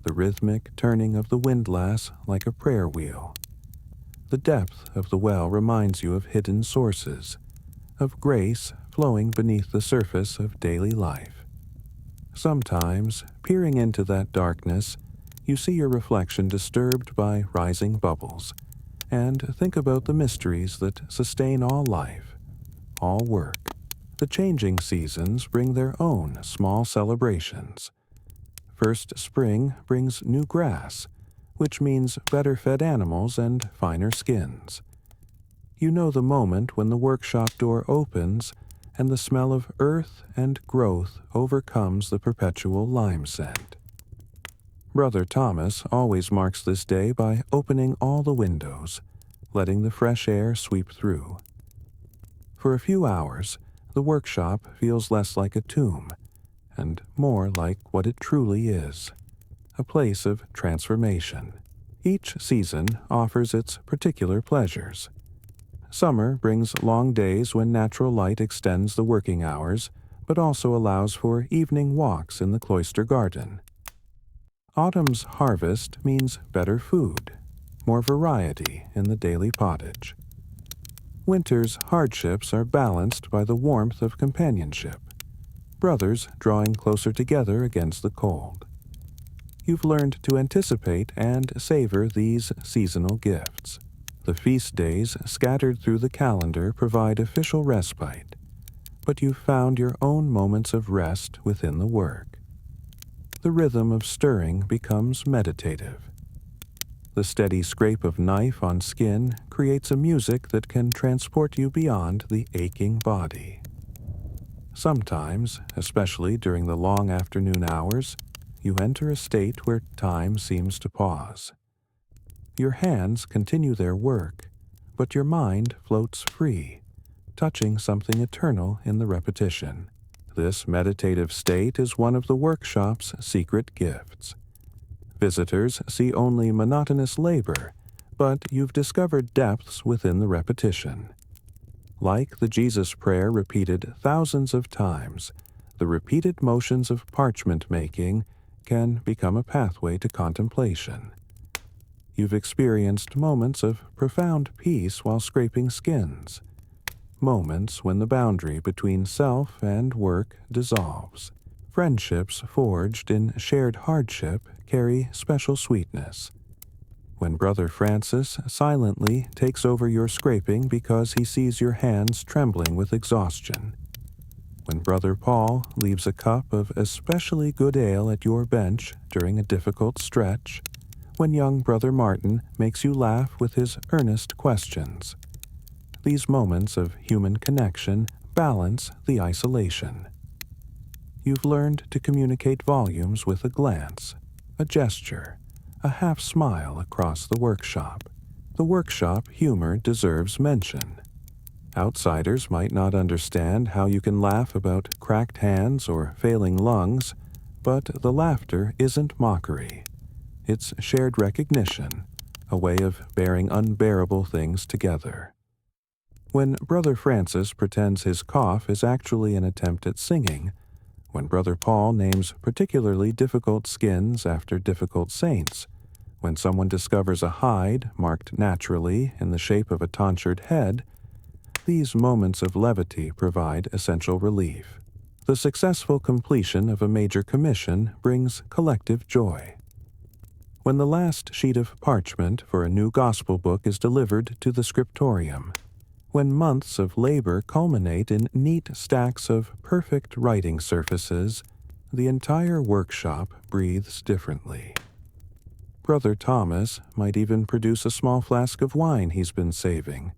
the rhythmic turning of the windlass like a prayer wheel. The depth of the well reminds you of hidden sources, of grace flowing beneath the surface of daily life. Sometimes, peering into that darkness, you see your reflection disturbed by rising bubbles, and think about the mysteries that sustain all life, all work. The changing seasons bring their own small celebrations. first spring brings new grass, which means better fed animals and finer skins. You know the moment when the workshop door opens and the smell of earth and growth overcomes the perpetual lime scent. Brother Thomas always marks this day by opening all the windows, letting the fresh air sweep through. For a few hours, the workshop feels less like a tomb and more like what it truly is, a place of transformation. Each season offers its particular pleasures. Summer brings long days when natural light extends the working hours, but also allows for evening walks in the cloister garden. Autumn's harvest means better food, more variety in the daily pottage. Winter's hardships are balanced by the warmth of companionship, brothers drawing closer together against the cold. You've learned to anticipate and savor these seasonal gifts. The feast days scattered through the calendar provide official respite, but you've found your own moments of rest within the work. The rhythm of stirring becomes meditative. The steady scrape of knife on skin creates a music that can transport you beyond the aching body. Sometimes, especially during the long afternoon hours, you enter a state where time seems to pause. Your hands continue their work, but your mind floats free, touching something eternal in the repetition. This meditative state is one of the workshop's secret gifts. Visitors see only monotonous labor, but you've discovered depths within the repetition. Like the Jesus prayer repeated thousands of times, the repeated motions of parchment making can become a pathway to contemplation. You've experienced moments of profound peace while scraping skins, moments when the boundary between self and work dissolves. Friendships forged in shared hardship carry special sweetness. When Brother Francis silently takes over your scraping because he sees your hands trembling with exhaustion. When Brother Paul leaves a cup of especially good ale at your bench during a difficult stretch. When young Brother Martin makes you laugh with his earnest questions. These moments of human connection balance the isolation. You've learned to communicate volumes with a glance, a gesture, a half smile across the workshop. The workshop humor deserves mention. Outsiders might not understand how you can laugh about cracked hands or failing lungs, but the laughter isn't mockery. It's shared recognition, a way of bearing unbearable things together. When Brother Francis pretends his cough is actually an attempt at singing, when Brother Paul names particularly difficult skins after difficult saints, when someone discovers a hide marked naturally in the shape of a tonsured head, these moments of levity provide essential relief. The successful completion of a major commission brings collective joy. When the last sheet of parchment for a new gospel book is delivered to the scriptorium, when months of labor culminate in neat stacks of perfect writing surfaces, the entire workshop breathes differently. Brother Thomas might even produce a small flask of wine he's been saving,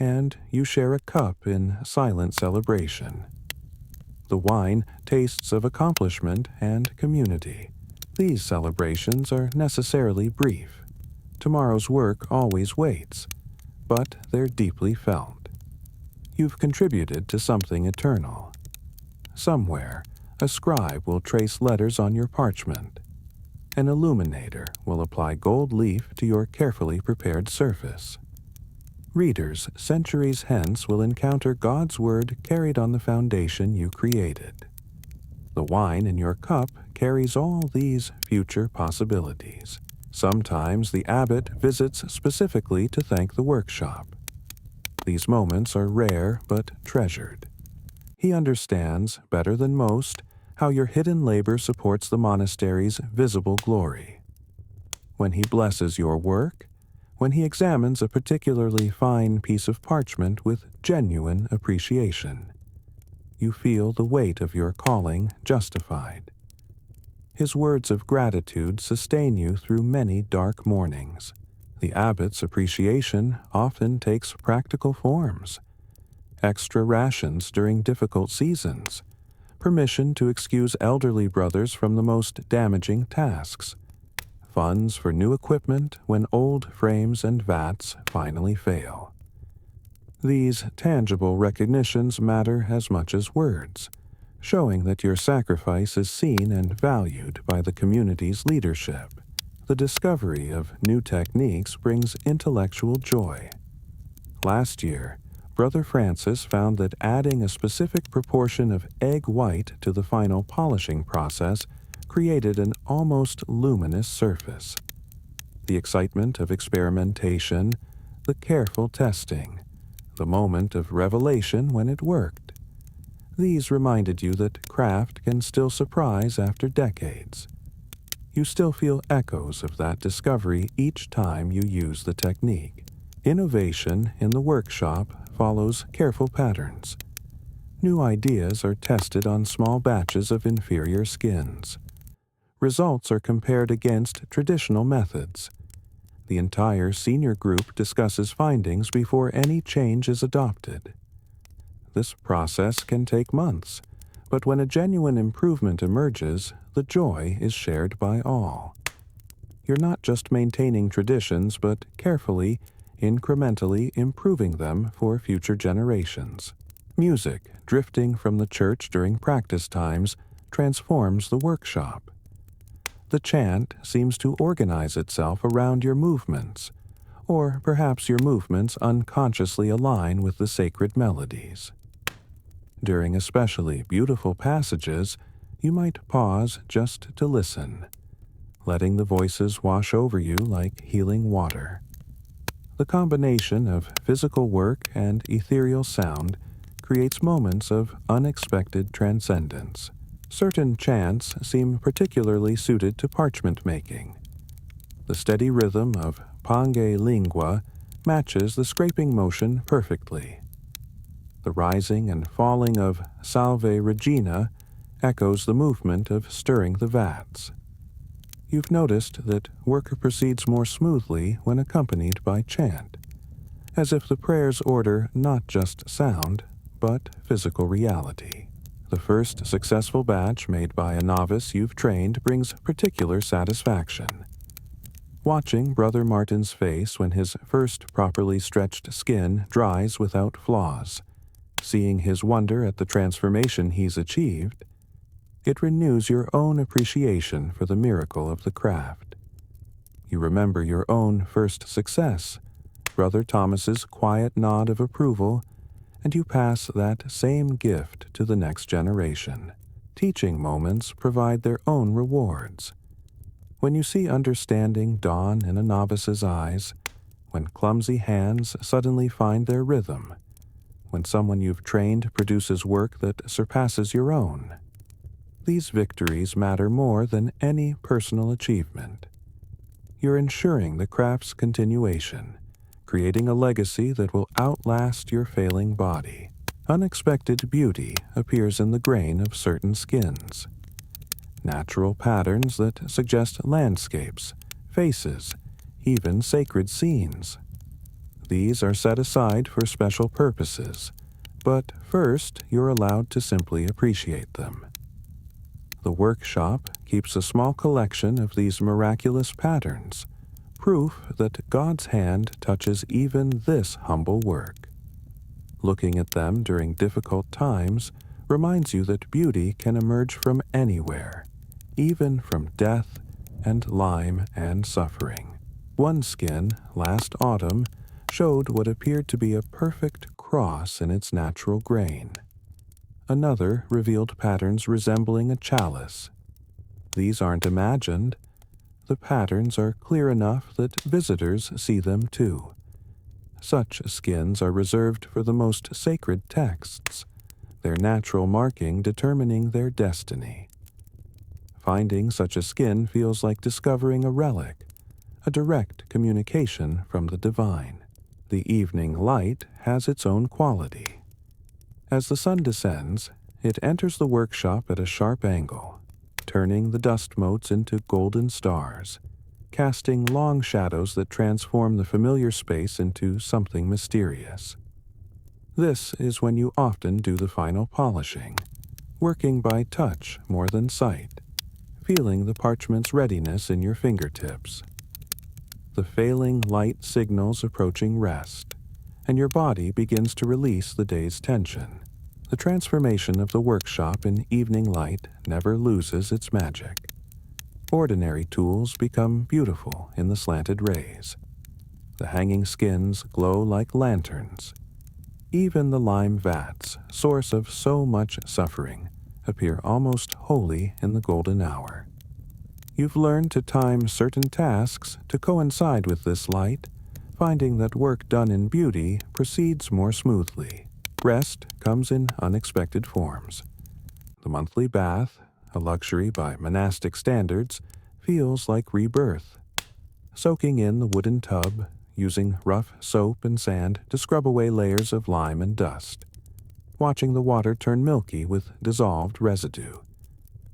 and you share a cup in silent celebration. The wine tastes of accomplishment and community. These celebrations are necessarily brief. Tomorrow's work always waits, but they're deeply felt. You've contributed to something eternal. Somewhere, a scribe will trace letters on your parchment. An illuminator will apply gold leaf to your carefully prepared surface. Readers centuries hence will encounter God's word carried on the foundation you created. The wine in your cup carries all these future possibilities. Sometimes the abbot visits specifically to thank the workshop. These moments are rare but treasured. He understands, better than most, how your hidden labor supports the monastery's visible glory. When he blesses your work, when he examines a particularly fine piece of parchment with genuine appreciation, you feel the weight of your calling justified. His words of gratitude sustain you through many dark mornings. The abbot's appreciation often takes practical forms. Extra rations during difficult seasons, permission to excuse elderly brothers from the most damaging tasks, funds for new equipment when old frames and vats finally fail. These tangible recognitions matter as much as words, showing that your sacrifice is seen and valued by the community's leadership. The discovery of new techniques brings intellectual joy. Last year, Brother Francis found that adding a specific proportion of egg white to the final polishing process created an almost luminous surface. The excitement of experimentation, the careful testing, the moment of revelation when it worked. These reminded you that craft can still surprise after decades. You still feel echoes of that discovery each time you use the technique. Innovation in the workshop follows careful patterns. New ideas are tested on small batches of inferior skins. Results are compared against traditional methods. The entire senior group discusses findings before any change is adopted. This process can take months, but when a genuine improvement emerges, the joy is shared by all. You're not just maintaining traditions, but carefully, incrementally improving them for future generations. Music, drifting from the church during practice times, transforms the workshop. The chant seems to organize itself around your movements, or perhaps your movements unconsciously align with the sacred melodies. During especially beautiful passages, you might pause just to listen, letting the voices wash over you like healing water. The combination of physical work and ethereal sound creates moments of unexpected transcendence. Certain chants seem particularly suited to parchment making. The steady rhythm of Pange Lingua matches the scraping motion perfectly. The rising and falling of Salve Regina echoes the movement of stirring the vats. You've noticed that work proceeds more smoothly when accompanied by chant, as if the prayers order not just sound, but physical reality. The first successful batch made by a novice you've trained brings particular satisfaction. Watching Brother Martin's face when his first properly stretched skin dries without flaws, seeing his wonder at the transformation he's achieved, it renews your own appreciation for the miracle of the craft. You remember your own first success, Brother Thomas's quiet nod of approval, and you pass that same gift to the next generation. Teaching moments provide their own rewards. When you see understanding dawn in a novice's eyes, when clumsy hands suddenly find their rhythm, when someone you've trained produces work that surpasses your own, these victories matter more than any personal achievement. You're ensuring the craft's continuation, creating a legacy that will outlast your failing body. Unexpected beauty appears in the grain of certain skins. Natural patterns that suggest landscapes, faces, even sacred scenes. These are set aside for special purposes, but first you're allowed to simply appreciate them. The workshop keeps a small collection of these miraculous patterns, proof that God's hand touches even this humble work. Looking at them during difficult times reminds you that beauty can emerge from anywhere, even from death and lime and suffering. One skin, last autumn, showed what appeared to be a perfect cross in its natural grain. Another revealed patterns resembling a chalice. These aren't imagined. The patterns are clear enough that visitors see them too. Such skins are reserved for the most sacred texts, their natural marking determining their destiny. Finding such a skin feels like discovering a relic, a direct communication from the divine. The evening light has its own quality. As the sun descends, it enters the workshop at a sharp angle. turning the dust motes into golden stars, casting long shadows that transform the familiar space into something mysterious. This is when you often do the final polishing, working by touch more than sight, feeling the parchment's readiness in your fingertips. The failing light signals approaching rest, and your body begins to release the day's tension. The transformation of the workshop in evening light never loses its magic. Ordinary tools become beautiful in the slanted rays. The hanging skins glow like lanterns. Even the lime vats, source of so much suffering, appear almost holy in the golden hour. You've learned to time certain tasks to coincide with this light, finding that work done in beauty proceeds more smoothly. Rest comes in unexpected forms. The monthly bath, a luxury by monastic standards, feels like rebirth. Soaking in the wooden tub, using rough soap and sand to scrub away layers of lime and dust. Watching the water turn milky with dissolved residue.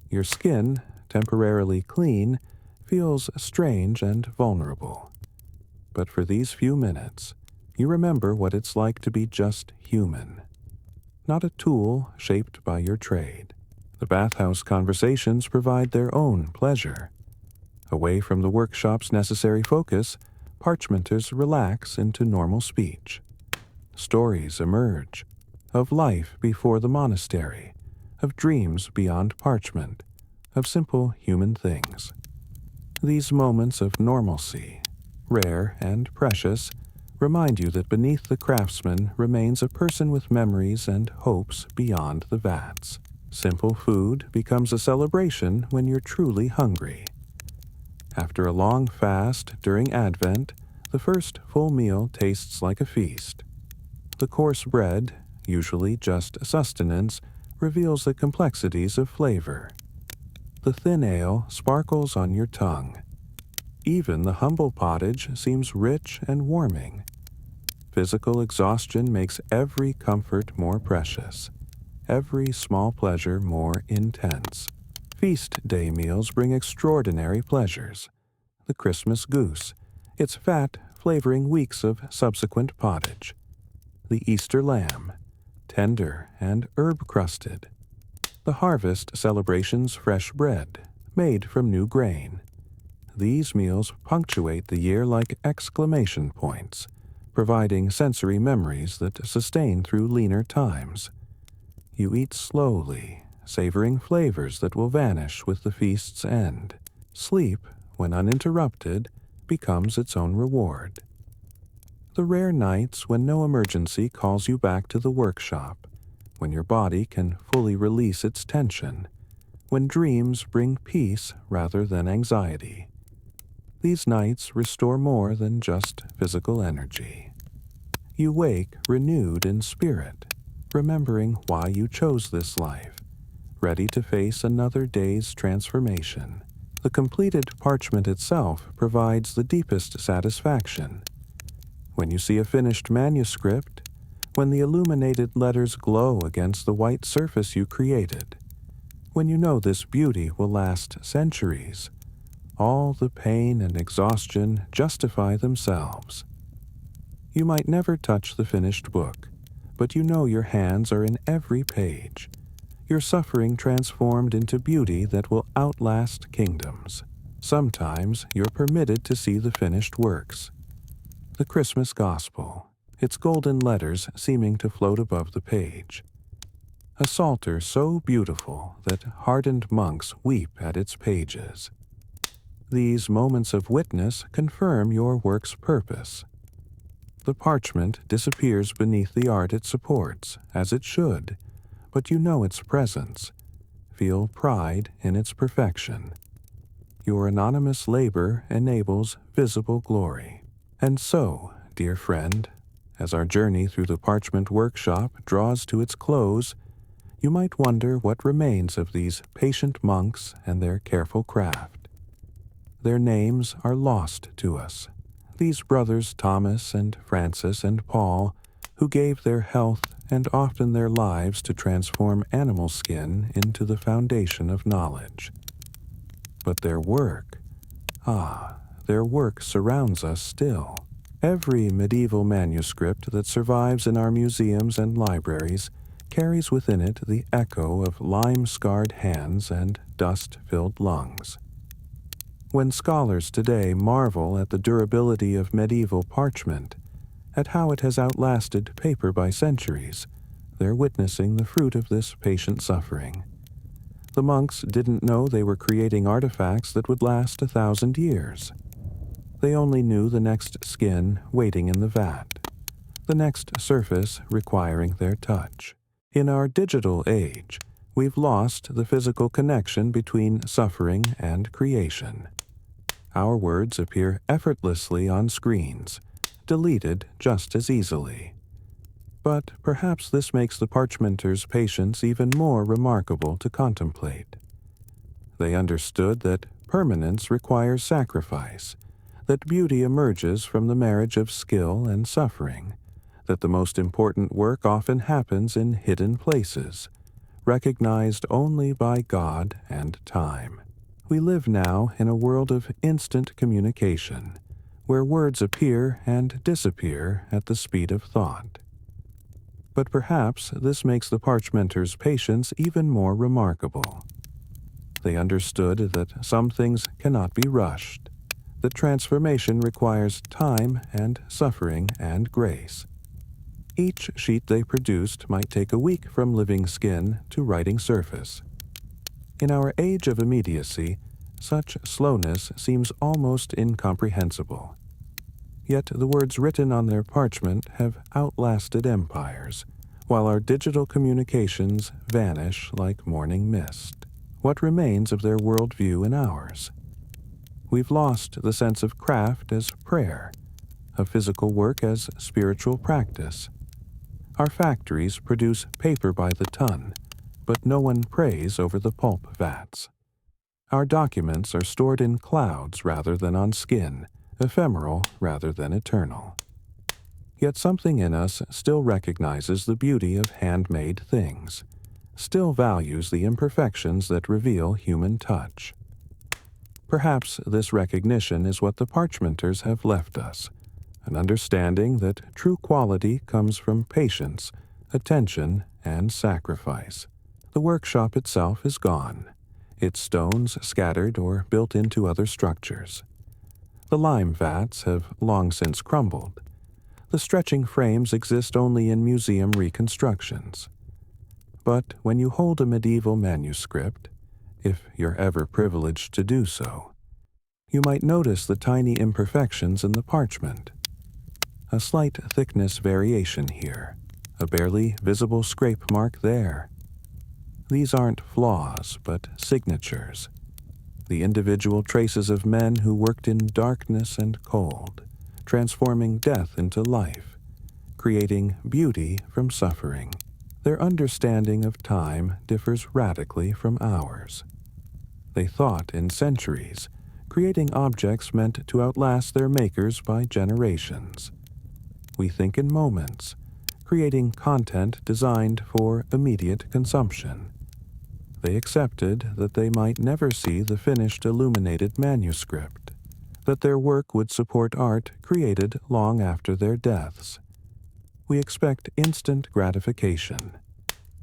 Your skin, temporarily clean, feels strange and vulnerable. But for these few minutes, you remember what it's like to be just human. Not a tool shaped by your trade. The bathhouse conversations provide their own pleasure. Away from the workshop's necessary focus, parchmenters relax into normal speech. Stories emerge of life before the monastery, of dreams beyond parchment, of simple human things. These moments of normalcy, rare and precious, remind you that beneath the craftsman remains a person with memories and hopes beyond the vats. Simple food becomes a celebration when you're truly hungry. After a long fast during Advent, the first full meal tastes like a feast. The coarse bread, usually just sustenance, reveals the complexities of flavor. The thin ale sparkles on your tongue. Even the humble pottage seems rich and warming. Physical exhaustion makes every comfort more precious, every small pleasure more intense. Feast day meals bring extraordinary pleasures. The Christmas goose, its fat flavoring weeks of subsequent pottage. The Easter lamb, tender and herb-crusted. The harvest celebrations fresh bread, made from new grain. These meals punctuate the year like exclamation points, providing sensory memories that sustain through leaner times. You eat slowly, savoring flavors that will vanish with the feast's end. Sleep, when uninterrupted, becomes its own reward. The rare nights when no emergency calls you back to the workshop, when your body can fully release its tension, when dreams bring peace rather than anxiety. These nights restore more than just physical energy. You wake renewed in spirit, remembering why you chose this life, ready to face another day's transformation. The completed parchment itself provides the deepest satisfaction. When you see a finished manuscript, when the illuminated letters glow against the white surface you created, when you know this beauty will last centuries, all the pain and exhaustion justify themselves. You might never touch the finished book, but you know your hands are in every page, your suffering transformed into beauty that will outlast kingdoms. Sometimes you're permitted to see the finished works. The Christmas Gospel, its golden letters seeming to float above the page. A psalter so beautiful that hardened monks weep at its pages. These moments of witness confirm your work's purpose. The parchment disappears beneath the art it supports, as it should, but you know its presence. Feel pride in its perfection. Your anonymous labor enables visible glory. And so, dear friend, as our journey through the parchment workshop draws to its close, you might wonder what remains of these patient monks and their careful craft. Their names are lost to us. These brothers Thomas and Francis and Paul, who gave their health and often their lives to transform animal skin into the foundation of knowledge. But their work, their work surrounds us still. Every medieval manuscript that survives in our museums and libraries carries within it the echo of lime-scarred hands and dust-filled lungs. When scholars today marvel at the durability of medieval parchment, at how it has outlasted paper by centuries, they're witnessing the fruit of this patient suffering. The monks didn't know they were creating artifacts that would last 1,000 years. They only knew the next skin waiting in the vat, the next surface requiring their touch. In our digital age, we've lost the physical connection between suffering and creation. Our words appear effortlessly on screens, deleted just as easily. But perhaps this makes the parchmenter's patience even more remarkable to contemplate. They understood that permanence requires sacrifice, that beauty emerges from the marriage of skill and suffering, that the most important work often happens in hidden places, recognized only by God and time. We live now in a world of instant communication, where words appear and disappear at the speed of thought. But perhaps this makes the parchmenter's patience even more remarkable. They understood that some things cannot be rushed, that transformation requires time and suffering and grace. Each sheet they produced might take a week from living skin to writing surface. In our age of immediacy, such slowness seems almost incomprehensible. Yet the words written on their parchment have outlasted empires, while our digital communications vanish like morning mist. What remains of their worldview in ours? We've lost the sense of craft as prayer, of physical work as spiritual practice. Our factories produce paper by the ton, but no one prays over the pulp vats. Our documents are stored in clouds rather than on skin, ephemeral rather than eternal. Yet something in us still recognizes the beauty of handmade things, still values the imperfections that reveal human touch. Perhaps this recognition is what the parchmenters have left us, an understanding that true quality comes from patience, attention, and sacrifice. The workshop itself is gone, its stones scattered or built into other structures. The lime vats have long since crumbled. The stretching frames exist only in museum reconstructions. But when you hold a medieval manuscript, if you're ever privileged to do so, you might notice the tiny imperfections in the parchment. A slight thickness variation here, a barely visible scrape mark there. These aren't flaws, but signatures. The individual traces of men who worked in darkness and cold, transforming death into life, creating beauty from suffering. Their understanding of time differs radically from ours. They thought in centuries, creating objects meant to outlast their makers by generations. We think in moments, creating content designed for immediate consumption. They accepted that they might never see the finished illuminated manuscript, that their work would support art created long after their deaths. We expect instant gratification,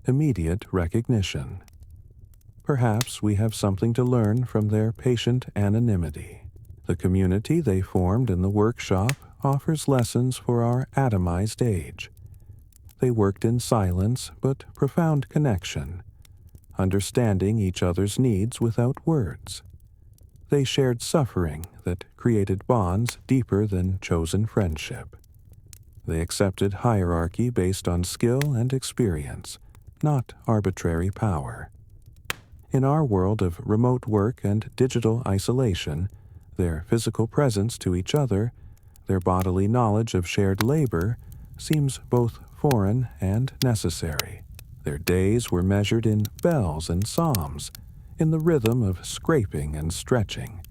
immediate recognition. Perhaps we have something to learn from their patient anonymity. The community they formed in the workshop offers lessons for our atomized age. They worked in silence but profound connection, understanding each other's needs without words. They shared suffering that created bonds deeper than chosen friendship. They accepted hierarchy based on skill and experience, not arbitrary power. In our world of remote work and digital isolation, their physical presence to each other, their bodily knowledge of shared labor, seems both foreign and necessary. Their days were measured in bells and psalms, in the rhythm of scraping and stretching,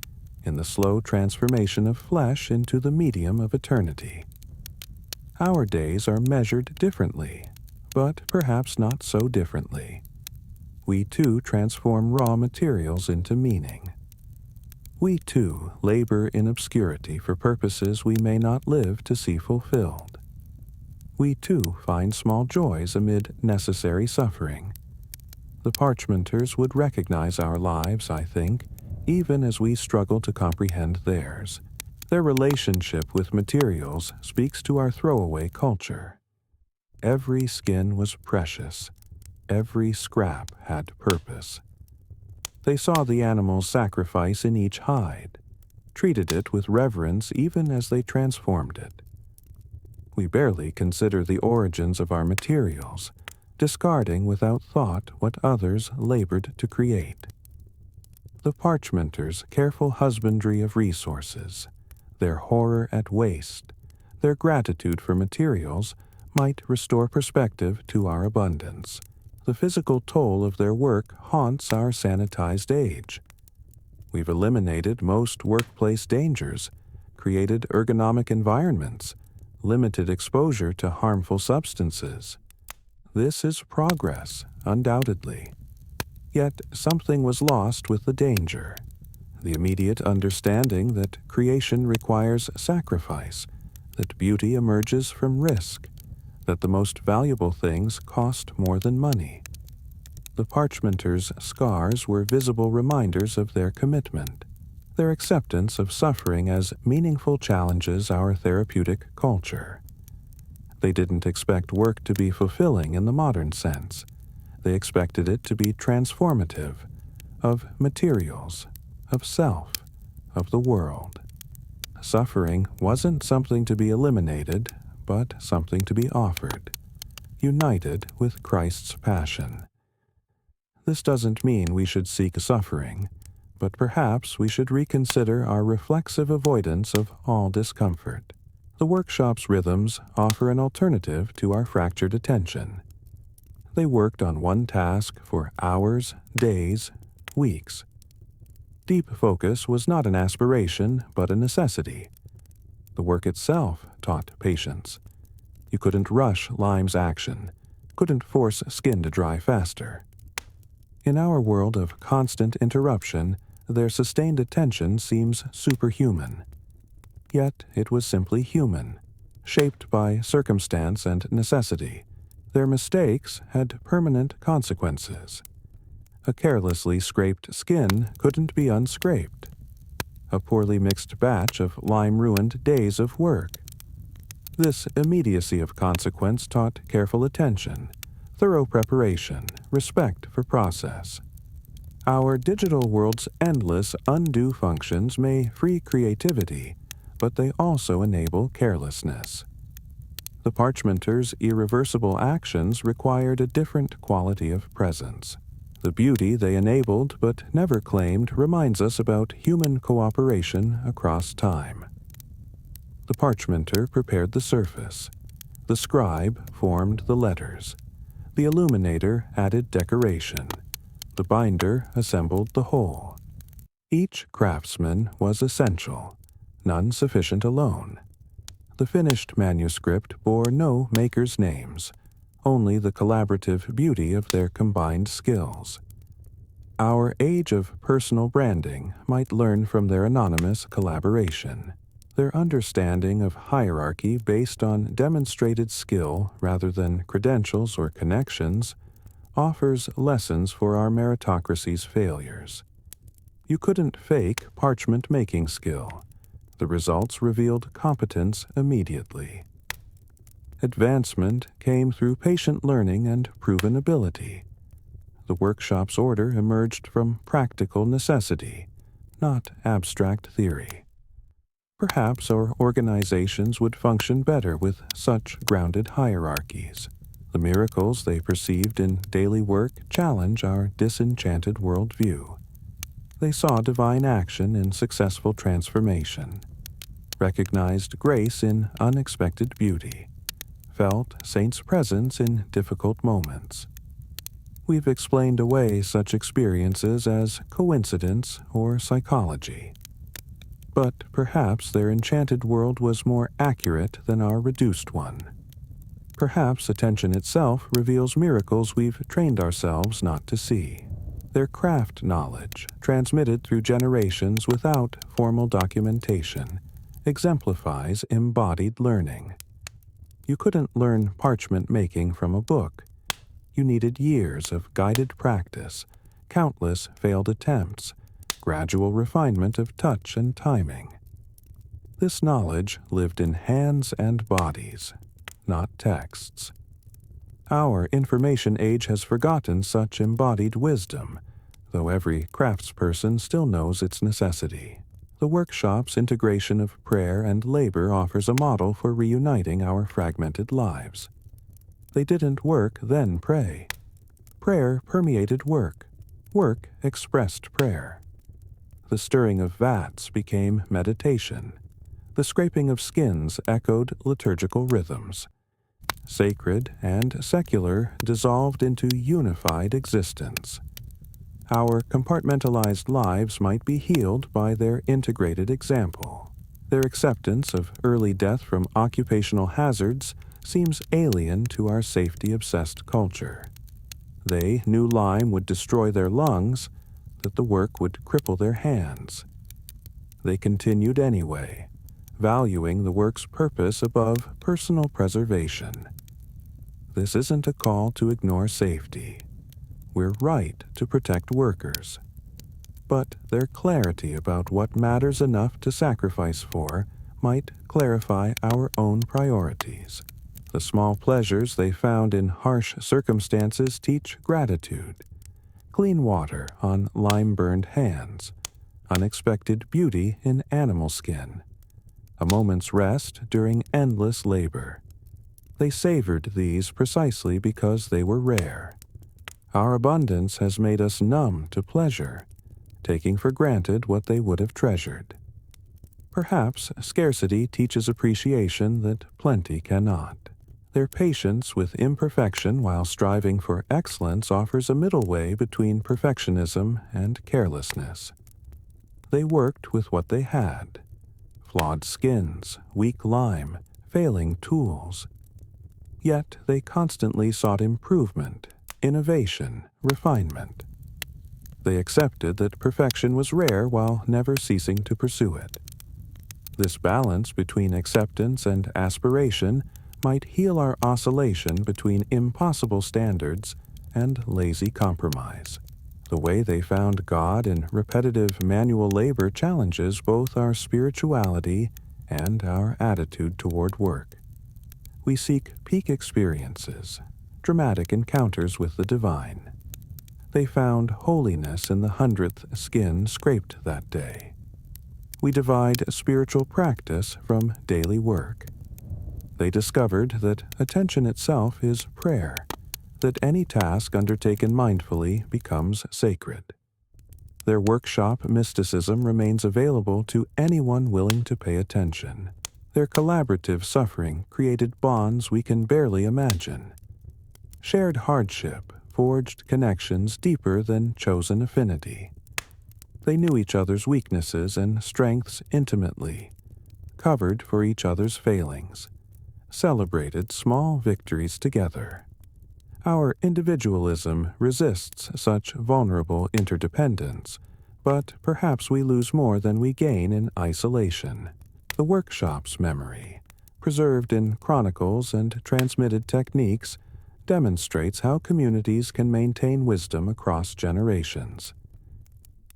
in the slow transformation of flesh into the medium of eternity. Our days are measured differently, but perhaps not so differently. We too transform raw materials into meaning. We too labor in obscurity for purposes we may not live to see fulfilled. We too find small joys amid necessary suffering. The Parchmenters would recognize our lives, I think, even as we struggle to comprehend theirs. Their relationship with materials speaks to our throwaway culture. Every skin was precious. Every scrap had purpose. They saw the animal's sacrifice in each hide, treated it with reverence even as they transformed it. We barely consider the origins of our materials, discarding without thought what others labored to create. The Parchmenters' careful husbandry of resources, their horror at waste, their gratitude for materials might restore perspective to our abundance. The physical toll of their work haunts our sanitized age. We've eliminated most workplace dangers, created ergonomic environments, limited exposure to harmful substances. This is progress, undoubtedly. Yet something was lost with the danger, the immediate understanding that creation requires sacrifice, that beauty emerges from risk, that the most valuable things cost more than money. The Parchmenters' scars were visible reminders of their commitment, their acceptance of suffering as meaningful challenges our therapeutic culture. They didn't expect work to be fulfilling in the modern sense. They expected it to be transformative, of materials, of self, of the world. Suffering wasn't something to be eliminated, but something to be offered, united with Christ's passion. This doesn't mean we should seek suffering, but perhaps we should reconsider our reflexive avoidance of all discomfort. The workshop's rhythms offer an alternative to our fractured attention. They worked on one task for hours, days, weeks. Deep focus was not an aspiration, but a necessity. The work itself taught patience. You couldn't rush lime's action, couldn't force skin to dry faster. In our world of constant interruption, their sustained attention seems superhuman. Yet it was simply human, shaped by circumstance and necessity. Their mistakes had permanent consequences. A carelessly scraped skin couldn't be unscraped. A poorly mixed batch of lime ruined days of work. This immediacy of consequence taught careful attention, thorough preparation, respect for process. Our digital world's endless undue functions may free creativity, but they also enable carelessness. The Parchmenters' irreversible actions required a different quality of presence. The beauty they enabled but never claimed reminds us about human cooperation across time. The Parchmenter prepared the surface. The scribe formed the letters. The illuminator added decoration. The binder assembled the whole. Each craftsman was essential, none sufficient alone. The finished manuscript bore no makers' names, only the collaborative beauty of their combined skills. Our age of personal branding might learn from their anonymous collaboration. Their understanding of hierarchy based on demonstrated skill rather than credentials or connections offers lessons for our meritocracy's failures. You couldn't fake parchment making skill. The results revealed competence immediately. Advancement came through patient learning and proven ability. The workshop's order emerged from practical necessity, not abstract theory. Perhaps our organizations would function better with such grounded hierarchies. The miracles they perceived in daily work challenge our disenchanted worldview. They saw divine action in successful transformation, recognized grace in unexpected beauty, felt saints' presence in difficult moments. We've explained away such experiences as coincidence or psychology. But perhaps their enchanted world was more accurate than our reduced one. Perhaps attention itself reveals miracles we've trained ourselves not to see. Their craft knowledge, transmitted through generations without formal documentation, exemplifies embodied learning. You couldn't learn parchment making from a book. You needed years of guided practice, countless failed attempts, gradual refinement of touch and timing. This knowledge lived in hands and bodies, not texts. Our information age has forgotten such embodied wisdom, though every craftsperson still knows its necessity. The workshop's integration of prayer and labor offers a model for reuniting our fragmented lives. They didn't work, then pray. Prayer permeated work. Work expressed prayer. The stirring of vats became meditation. The scraping of skins echoed liturgical rhythms. Sacred and secular dissolved into unified existence. Our compartmentalized lives might be healed by their integrated example. Their acceptance of early death from occupational hazards seems alien to our safety-obsessed culture. They knew lime would destroy their lungs, that the work would cripple their hands. They continued anyway, valuing the work's purpose above personal preservation. This isn't a call to ignore safety. We're right to protect workers. But their clarity about what matters enough to sacrifice for might clarify our own priorities. The small pleasures they found in harsh circumstances teach gratitude. Clean water on lime-burned hands, unexpected beauty in animal skin, a moment's rest during endless labor. They savored these precisely because they were rare. Our abundance has made us numb to pleasure, taking for granted what they would have treasured. Perhaps scarcity teaches appreciation that plenty cannot. Their patience with imperfection while striving for excellence offers a middle way between perfectionism and carelessness. They worked with what they had: flawed skins, weak lime, failing tools. Yet they constantly sought improvement, innovation, refinement. They accepted that perfection was rare while never ceasing to pursue it. This balance between acceptance and aspiration might heal our oscillation between impossible standards and lazy compromise. The way they found God in repetitive manual labor challenges both our spirituality and our attitude toward work. We seek peak experiences, dramatic encounters with the divine. They found holiness in the 100th skin scraped that day. We divide spiritual practice from daily work. They discovered that attention itself is prayer, that any task undertaken mindfully becomes sacred. Their workshop mysticism remains available to anyone willing to pay attention. Their collaborative suffering created bonds we can barely imagine. Shared hardship forged connections deeper than chosen affinity. They knew each other's weaknesses and strengths intimately, covered for each other's failings, celebrated small victories together. Our individualism resists such vulnerable interdependence, but perhaps we lose more than we gain in isolation. The workshop's memory, preserved in chronicles and transmitted techniques, demonstrates how communities can maintain wisdom across generations.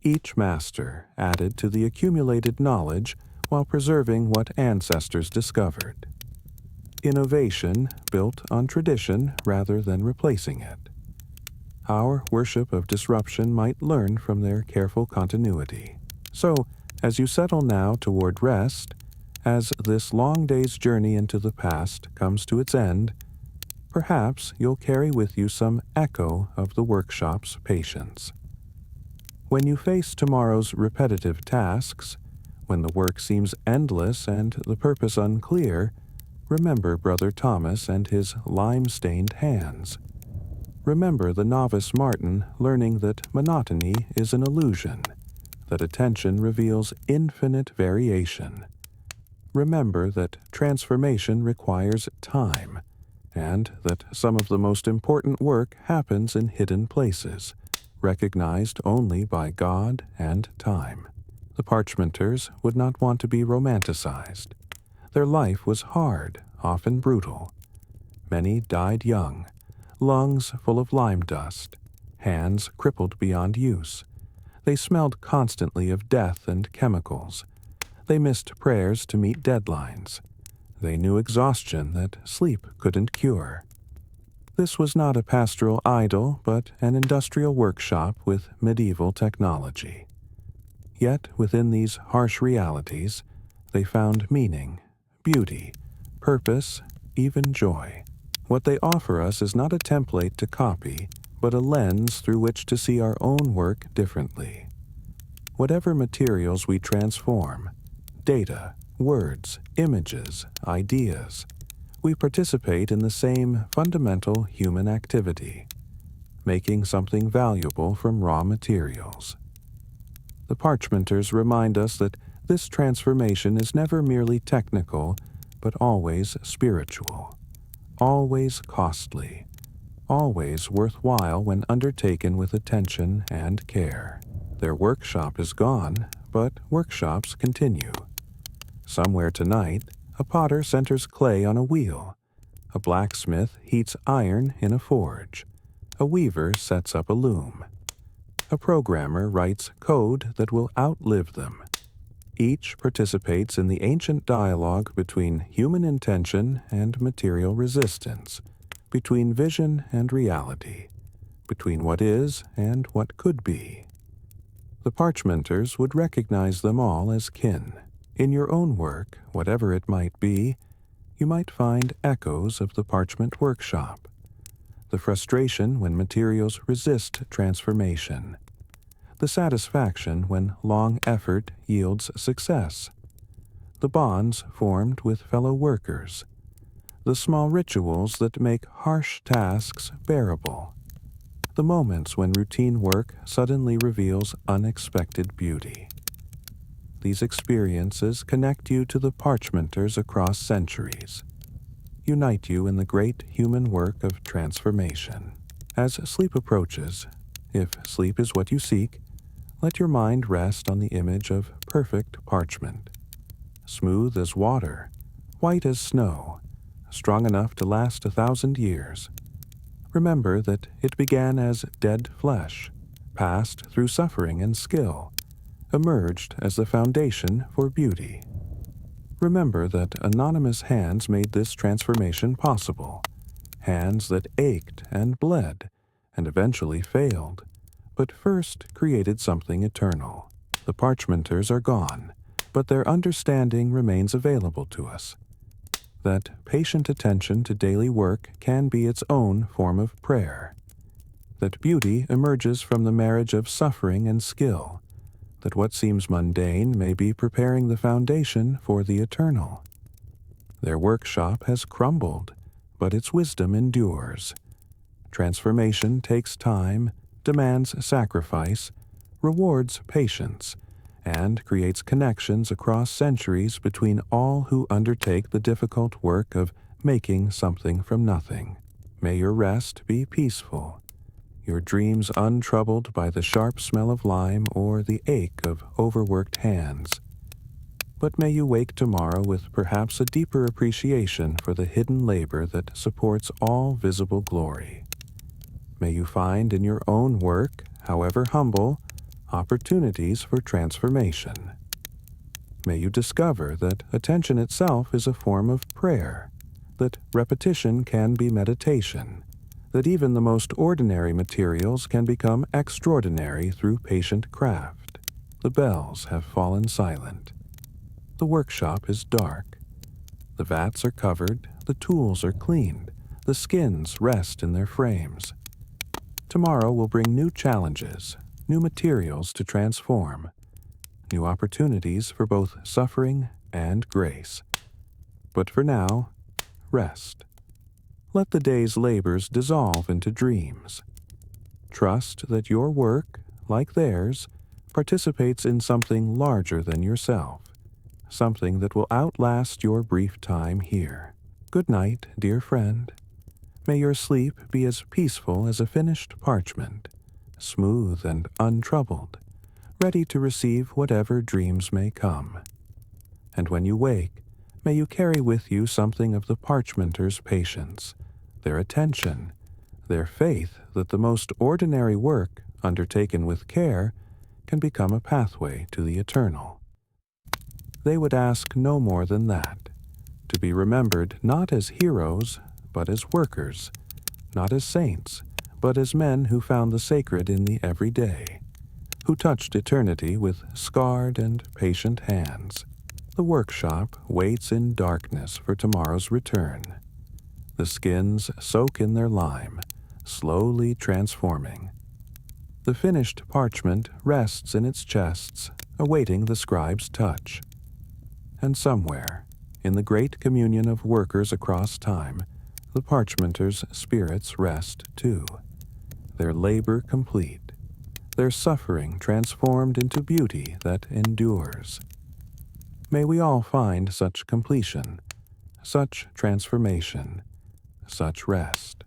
Each master added to the accumulated knowledge while preserving what ancestors discovered. Innovation built on tradition rather than replacing it. Our worship of disruption might learn from their careful continuity. So, as you settle now toward rest, as this long day's journey into the past comes to its end, perhaps you'll carry with you some echo of the workshop's patience. When you face tomorrow's repetitive tasks, when the work seems endless and the purpose unclear, remember Brother Thomas and his lime-stained hands. Remember the novice Martin learning that monotony is an illusion, that attention reveals infinite variation. Remember that transformation requires time, and that some of the most important work happens in hidden places, recognized only by God and time. The parchmenters would not want to be romanticized. Their life was hard, often brutal. Many died young, lungs full of lime dust, hands crippled beyond use. They smelled constantly of death and chemicals. They missed prayers to meet deadlines. They knew exhaustion that sleep couldn't cure. This was not a pastoral idyll, but an industrial workshop with medieval technology. Yet within these harsh realities, they found meaning, beauty, purpose, even joy. What they offer us is not a template to copy, but a lens through which to see our own work differently. Whatever materials we transform, data, words, images, ideas, we participate in the same fundamental human activity, making something valuable from raw materials. The parchmenters remind us that this transformation is never merely technical, but always spiritual, always costly, always worthwhile when undertaken with attention and care. Their workshop is gone, but workshops continue. Somewhere tonight, a potter centers clay on a wheel. A blacksmith heats iron in a forge. A weaver sets up a loom. A programmer writes code that will outlive them. Each participates in the ancient dialogue between human intention and material resistance, between vision and reality, between what is and what could be. The parchmenters would recognize them all as kin. In your own work, whatever it might be, you might find echoes of the parchment workshop. The frustration when materials resist transformation. The satisfaction when long effort yields success. The bonds formed with fellow workers. The small rituals that make harsh tasks bearable. The moments when routine work suddenly reveals unexpected beauty. These experiences connect you to the parchmenters across centuries, unite you in the great human work of transformation. As sleep approaches, if sleep is what you seek, let your mind rest on the image of perfect parchment, smooth as water, white as snow, strong enough to last 1,000 years. Remember that it began as dead flesh, passed through suffering and skill, emerged as the foundation for beauty. Remember that anonymous hands made this transformation possible, hands that ached and bled and eventually failed, but first created something eternal. The parchmenters are gone, but their understanding remains available to us. That patient attention to daily work can be its own form of prayer. That beauty emerges from the marriage of suffering and skill. That what seems mundane may be preparing the foundation for the eternal. Their workshop has crumbled, but its wisdom endures. Transformation takes time, demands sacrifice, rewards patience, and creates connections across centuries between all who undertake the difficult work of making something from nothing. May your rest be peaceful, your dreams untroubled by the sharp smell of lime or the ache of overworked hands. But may you wake tomorrow with perhaps a deeper appreciation for the hidden labor that supports all visible glory. May you find in your own work, however humble, opportunities for transformation. May you discover that attention itself is a form of prayer, that repetition can be meditation, that even the most ordinary materials can become extraordinary through patient craft. The bells have fallen silent. The workshop is dark. The vats are covered, the tools are cleaned, the skins rest in their frames. Tomorrow will bring new challenges, new materials to transform, new opportunities for both suffering and grace. But for now, rest. Let the day's labors dissolve into dreams. Trust that your work, like theirs, participates in something larger than yourself, something that will outlast your brief time here. Good night, dear friend. May your sleep be as peaceful as a finished parchment, smooth and untroubled, ready to receive whatever dreams may come. And when you wake, may you carry with you something of the parchmenters' patience, their attention, their faith that the most ordinary work, undertaken with care, can become a pathway to the eternal. They would ask no more than that, to be remembered not as heroes, but as workers, not as saints, but as men who found the sacred in the everyday, who touched eternity with scarred and patient hands. The workshop waits in darkness for tomorrow's return. The skins soak in their lime, slowly transforming. The finished parchment rests in its chests, awaiting the scribe's touch. And somewhere, in the great communion of workers across time, the parchmenters' spirits rest too, their labor complete, their suffering transformed into beauty that endures. May we all find such completion, such transformation, such rest.